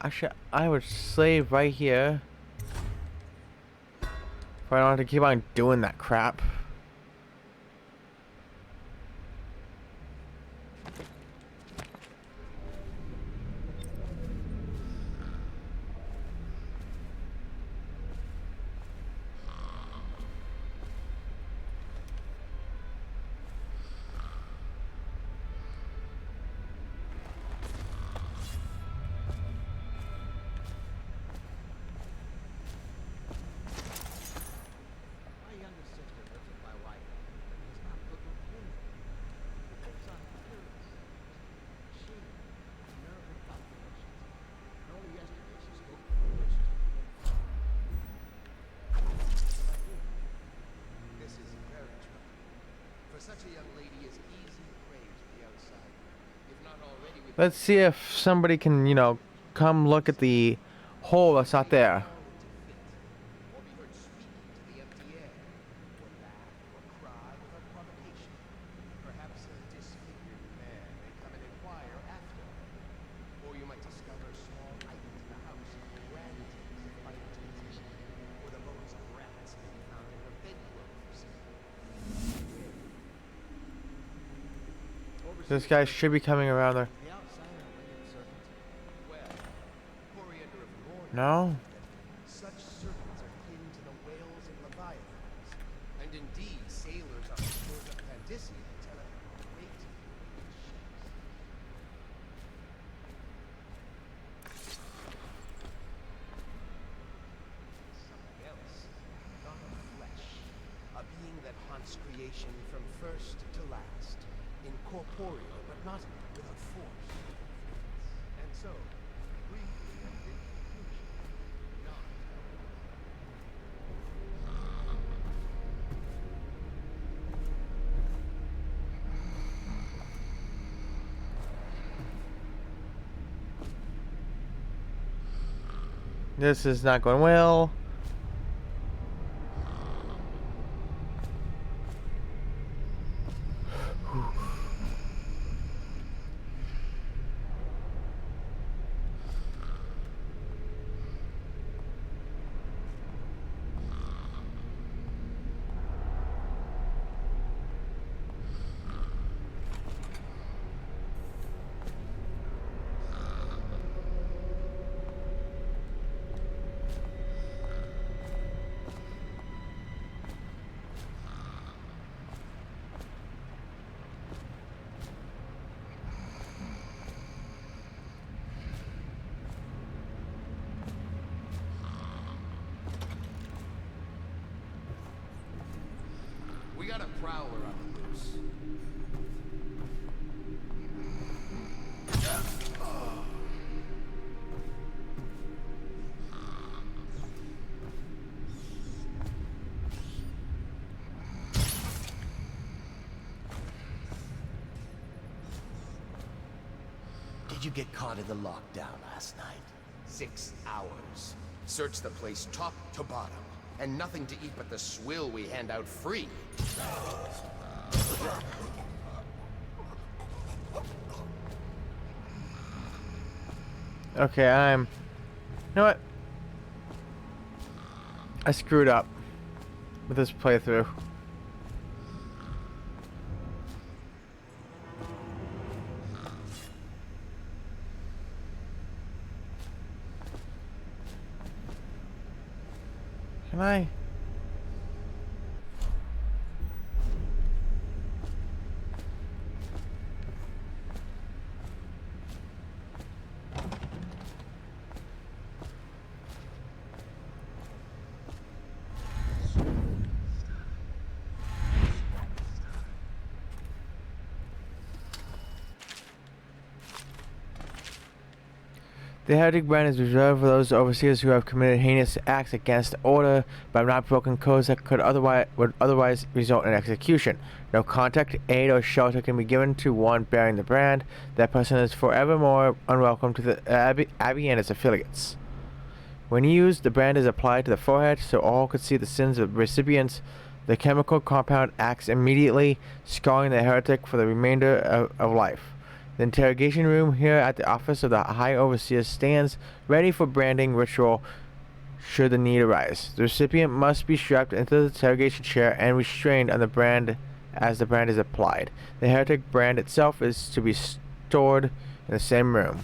Actually, I would save right here. If I don't have to keep on doing that crap. Let's see if somebody can, you know, come look at the hole that's not there. This guy should be coming around there. No? Such serpents are kin to the whales and leviathans. And indeed, sailors on the shores of Pandyssian tell of great ships. Something else, not of flesh. A being that haunts creation from first to last. Incorporeal, but not without force. And so, briefly and in conclusion, not This is not going well. prowler on the loose. Did you get caught in the lockdown last night? 6 hours. Search the place top to bottom. And nothing to eat but the swill we hand out free. Okay, you know what? I screwed up with this playthrough. Can I? The heretic brand is reserved for those overseers who have committed heinous acts against order but have not broken codes that would otherwise result in execution. No contact, aid, or shelter can be given to one bearing the brand. That person is forevermore unwelcome to the Abbey and its affiliates. When used, the brand is applied to the forehead so all could see the sins of recipients. The chemical compound acts immediately, scarring the heretic for the remainder of life. The interrogation room here at the office of the High Overseer stands ready for branding ritual should the need arise. The recipient must be strapped into the interrogation chair and restrained on the brand as the brand is applied. The heretic brand itself is to be stored in the same room.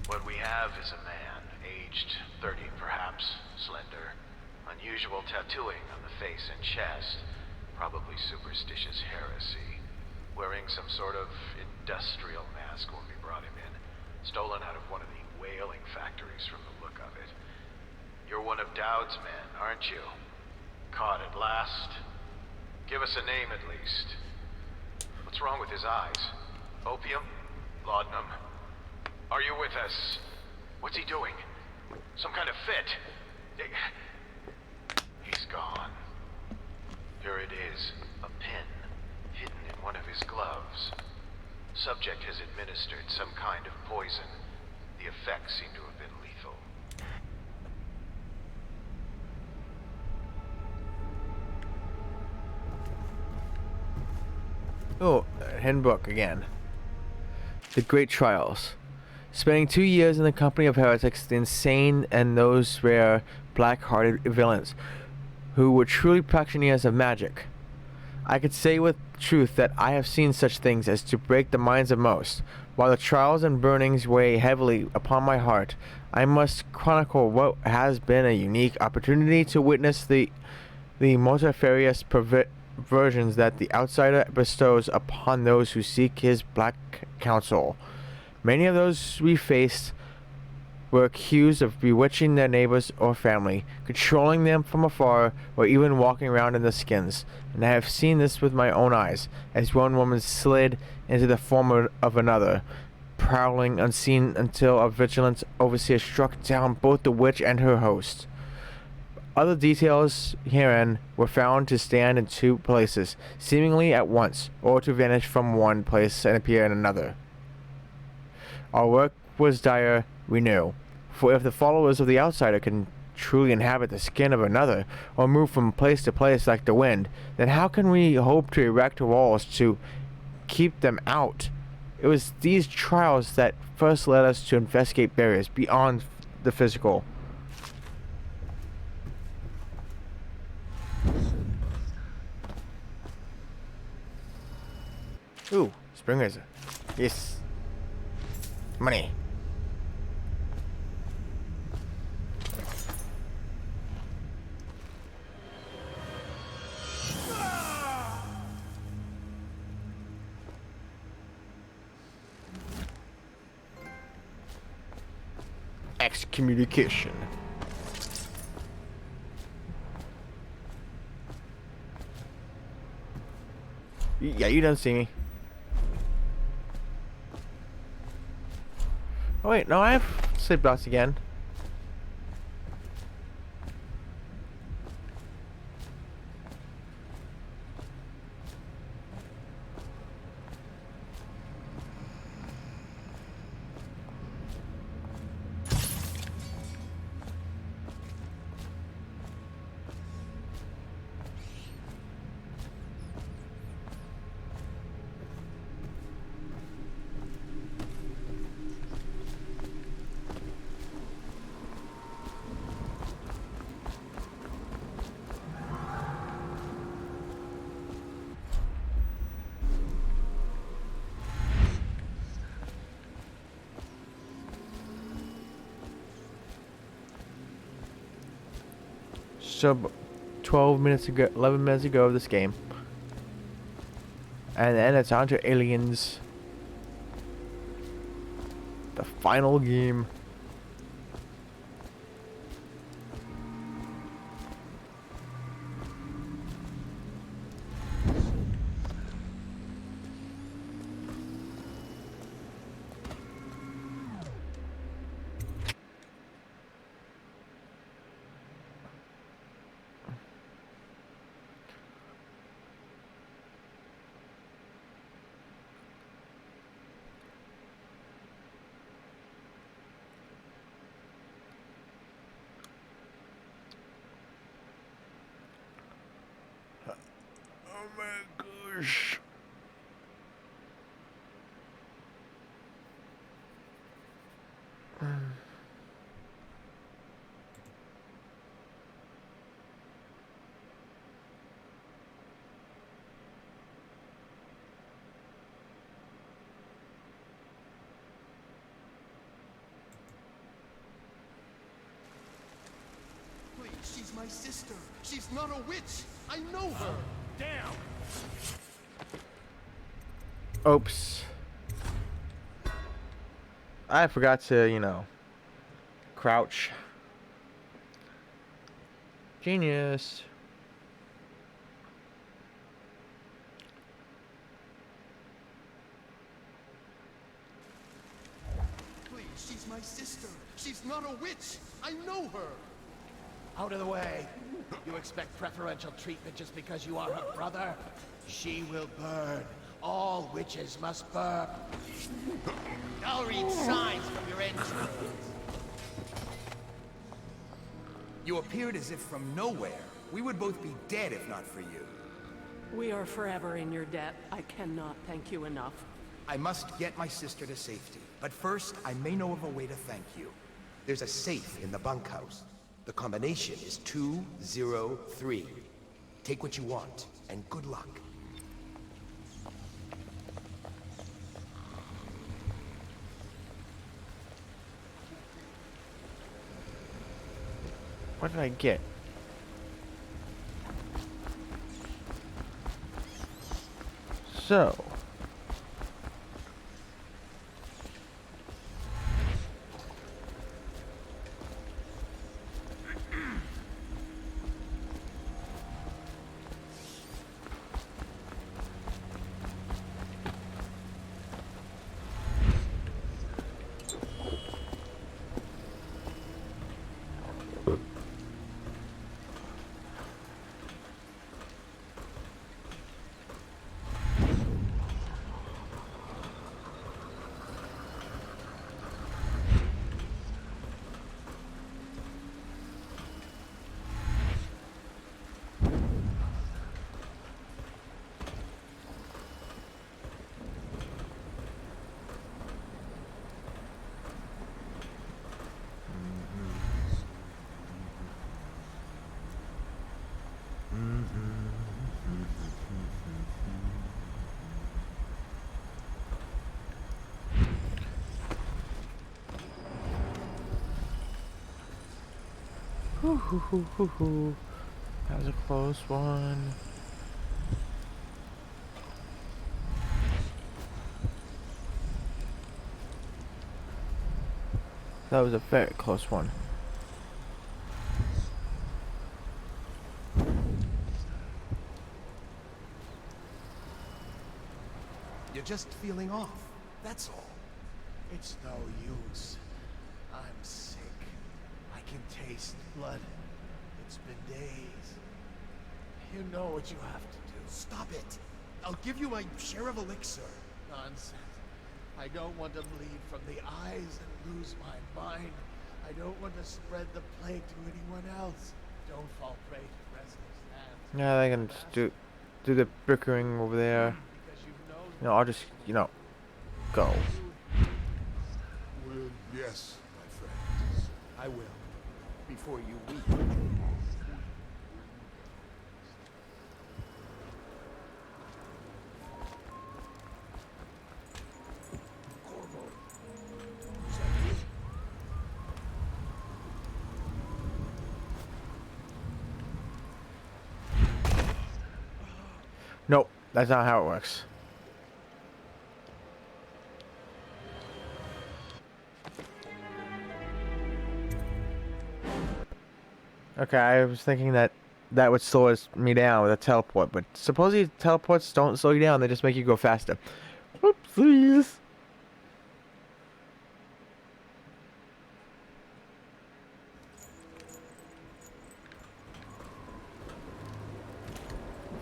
What we have is a man, aged 30 perhaps, slender, unusual tattooing on the face and chest, probably superstitious heresy, wearing some sort of industrial mask when we brought him in, stolen out of one of the whaling factories from the look of it. You're one of Dowd's men, aren't you? Caught at last? Give us a name at least. What's wrong with his eyes? Opium? Laudanum? Are you with us? What's he doing? Some kind of fit? He's gone. Here it is, a pin, hidden in one of his gloves. Subject has administered some kind of poison. The effects seem to have been lethal. Oh, hidden book again. The Great Trials. Spending 2 years in the company of heretics, the insane, and those rare, black-hearted villains who were truly practitioners of magic. I could say with truth that I have seen such things as to break the minds of most. While the trials and burnings weigh heavily upon my heart, I must chronicle what has been a unique opportunity to witness the multifarious perversions that the outsider bestows upon those who seek his black counsel. Many of those we faced were accused of bewitching their neighbors or family, controlling them from afar, or even walking around in their skins. And I have seen this with my own eyes, as one woman slid into the form of another, prowling unseen until a vigilant overseer struck down both the witch and her host. Other details herein were found to stand in two places, seemingly at once, or to vanish from one place and appear in another. Our work was dire, we knew, for if the followers of the outsider can truly inhabit the skin of another, or move from place to place like the wind, then how can we hope to erect walls to keep them out? It was these trials that first led us to investigate barriers beyond the physical. Ooh, Spring Razor. Yes. Money. excommunication. Yeah, you don't see me. Oh wait, no, I have sleep dots again. So, 12 minutes ago, 11 minutes ago of this game. And then it's on to Aliens. The final game. Oh my gosh. Please, she's my sister. She's not a witch. I know her. Damn. Oops. I forgot to, you know, crouch. Genius. Please, she's my sister. She's not a witch. I know her. Out of the way. You expect preferential treatment just because you are her brother? She will burn. All witches must burn. I'll read signs from your entrails. You appeared as if from nowhere. We would both be dead if not for you. We are forever in your debt. I cannot thank you enough. I must get my sister to safety. But first, I may know of a way to thank you. There's a safe in the bunkhouse. The combination is 203. Take what you want, and good luck. What did I get? So. That was a close one. That was a very close one. You're just feeling off, that's all. It's no use. I'm sick. I can taste blood. It's been days. You know what you have to do. Stop it. I'll give you my share of elixir. Nonsense. I don't want to bleed from the eyes and lose my mind. I don't want to spread the plague to anyone else. Don't fall prey to restless hands. Yeah, they can just do the bickering over there. You know, I'll just, you know, go. Well, yes, my friend. I will. Before you weep. Nope, that's not how it works. Okay, I was thinking that that would slow me down with a teleport, but supposedly teleports don't slow you down, they just make you go faster. Please.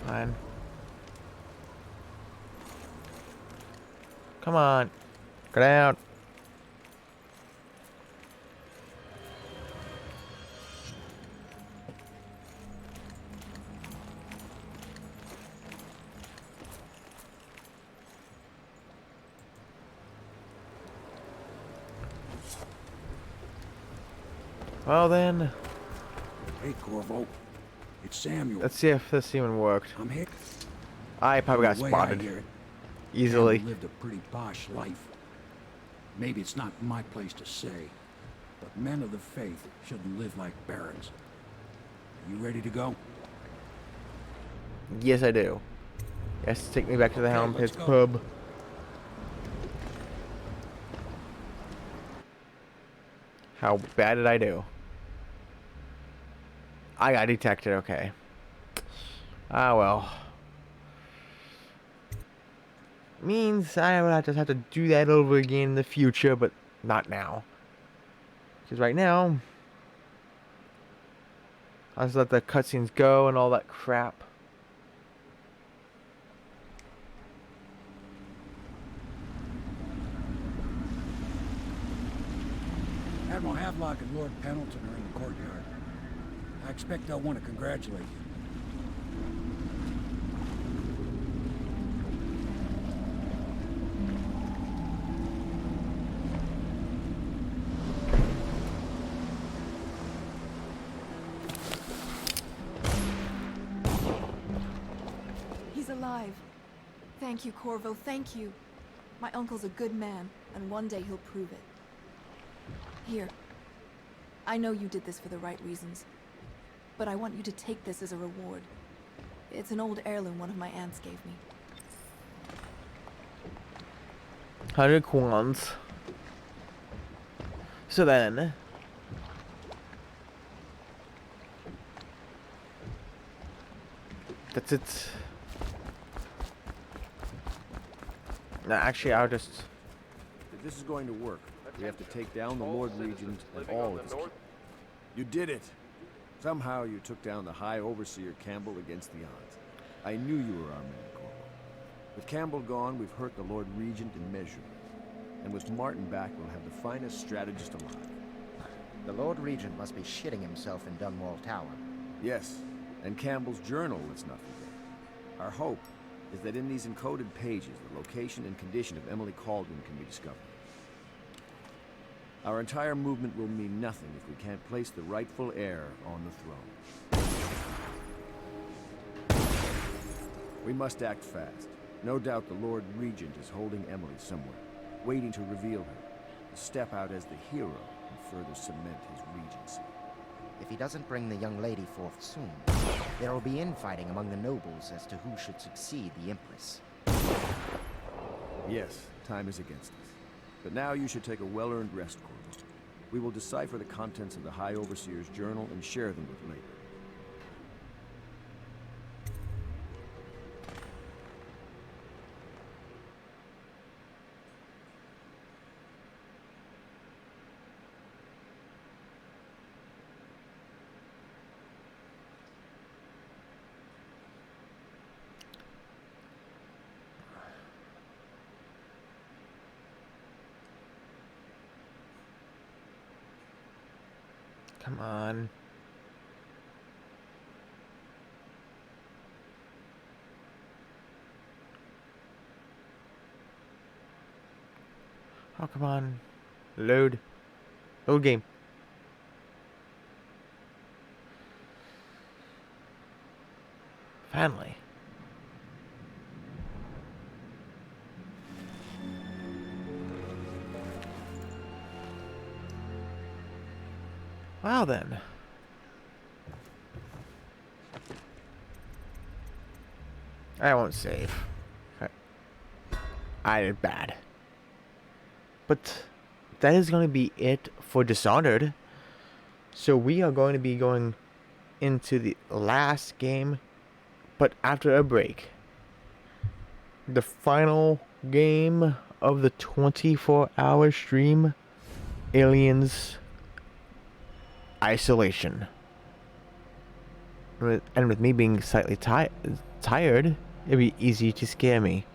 Fine. Come on. Get out. Well then. Hey Corvo, it's Samuel. Let's see if this even worked. I'm here. I probably got The way I spotted. hear it, Easily. Campbell lived a pretty posh life. Maybe it's not my place to say, but men of the faith shouldn't live like barons. Are you ready to go? Yes, I do. Yes, take me back to the Okay, Helm let's Pits go. pub. How bad did I do? I got detected, okay. Ah, well. Means I would just have to do that over again in the future, but not now. Because right now, I'll just let the cutscenes go and all that crap. Admiral Havelock and Lord Pendleton are in the courtyard. I expect they'll want to congratulate you. He's alive. Thank you, Corvo, thank you. My uncle's a good man, and one day he'll prove it. Here. I know you did this for the right reasons, but I want you to take this as a reward. It's an old heirloom one of my aunts gave me. 100 kwans. So then, that's it. No, actually, I'll just. If this is going to work, we have to take down the Lord Regent and all of his. You did it! Somehow you took down the High Overseer Campbell against the odds. I knew you were our man, Corvo. With Campbell gone, we've hurt the Lord Regent immeasurably. And with Martin back, we'll have the finest strategist alive. The Lord Regent must be shitting himself in Dunwall Tower. Yes, and Campbell's journal, let's not forget. Our hope is that in these encoded pages, the location and condition of Emily Cauldron can be discovered. Our entire movement will mean nothing if we can't place the rightful heir on the throne. We must act fast. No doubt the Lord Regent is holding Emily somewhere, waiting to reveal her, to step out as the hero and further cement his regency. If he doesn't bring the young lady forth soon, there will be infighting among the nobles as to who should succeed the Empress. Yes, time is against us. But now you should take a well-earned rest, Corvo. We will decipher the contents of the High Overseer's journal and share them with Later. Come on. Oh, come on. Load. Load game. Finally. Well then. I won't save. I did bad. But that is going to be it for Dishonored. So we are going to be going into the last game, but after a break. The final game of the 24-hour stream, Aliens Isolation. And with me being slightly tired, it'd be easy to scare me.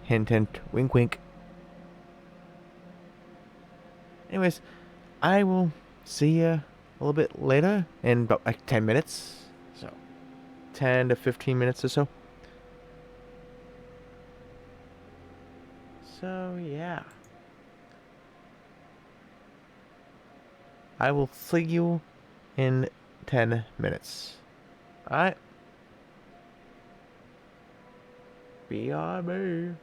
Hint, hint, wink, wink. Anyways, I will see you a little bit later in about like 10 minutes. So, 10 to 15 minutes or so. So, yeah. I will see you in 10 minutes. Alright. BRB.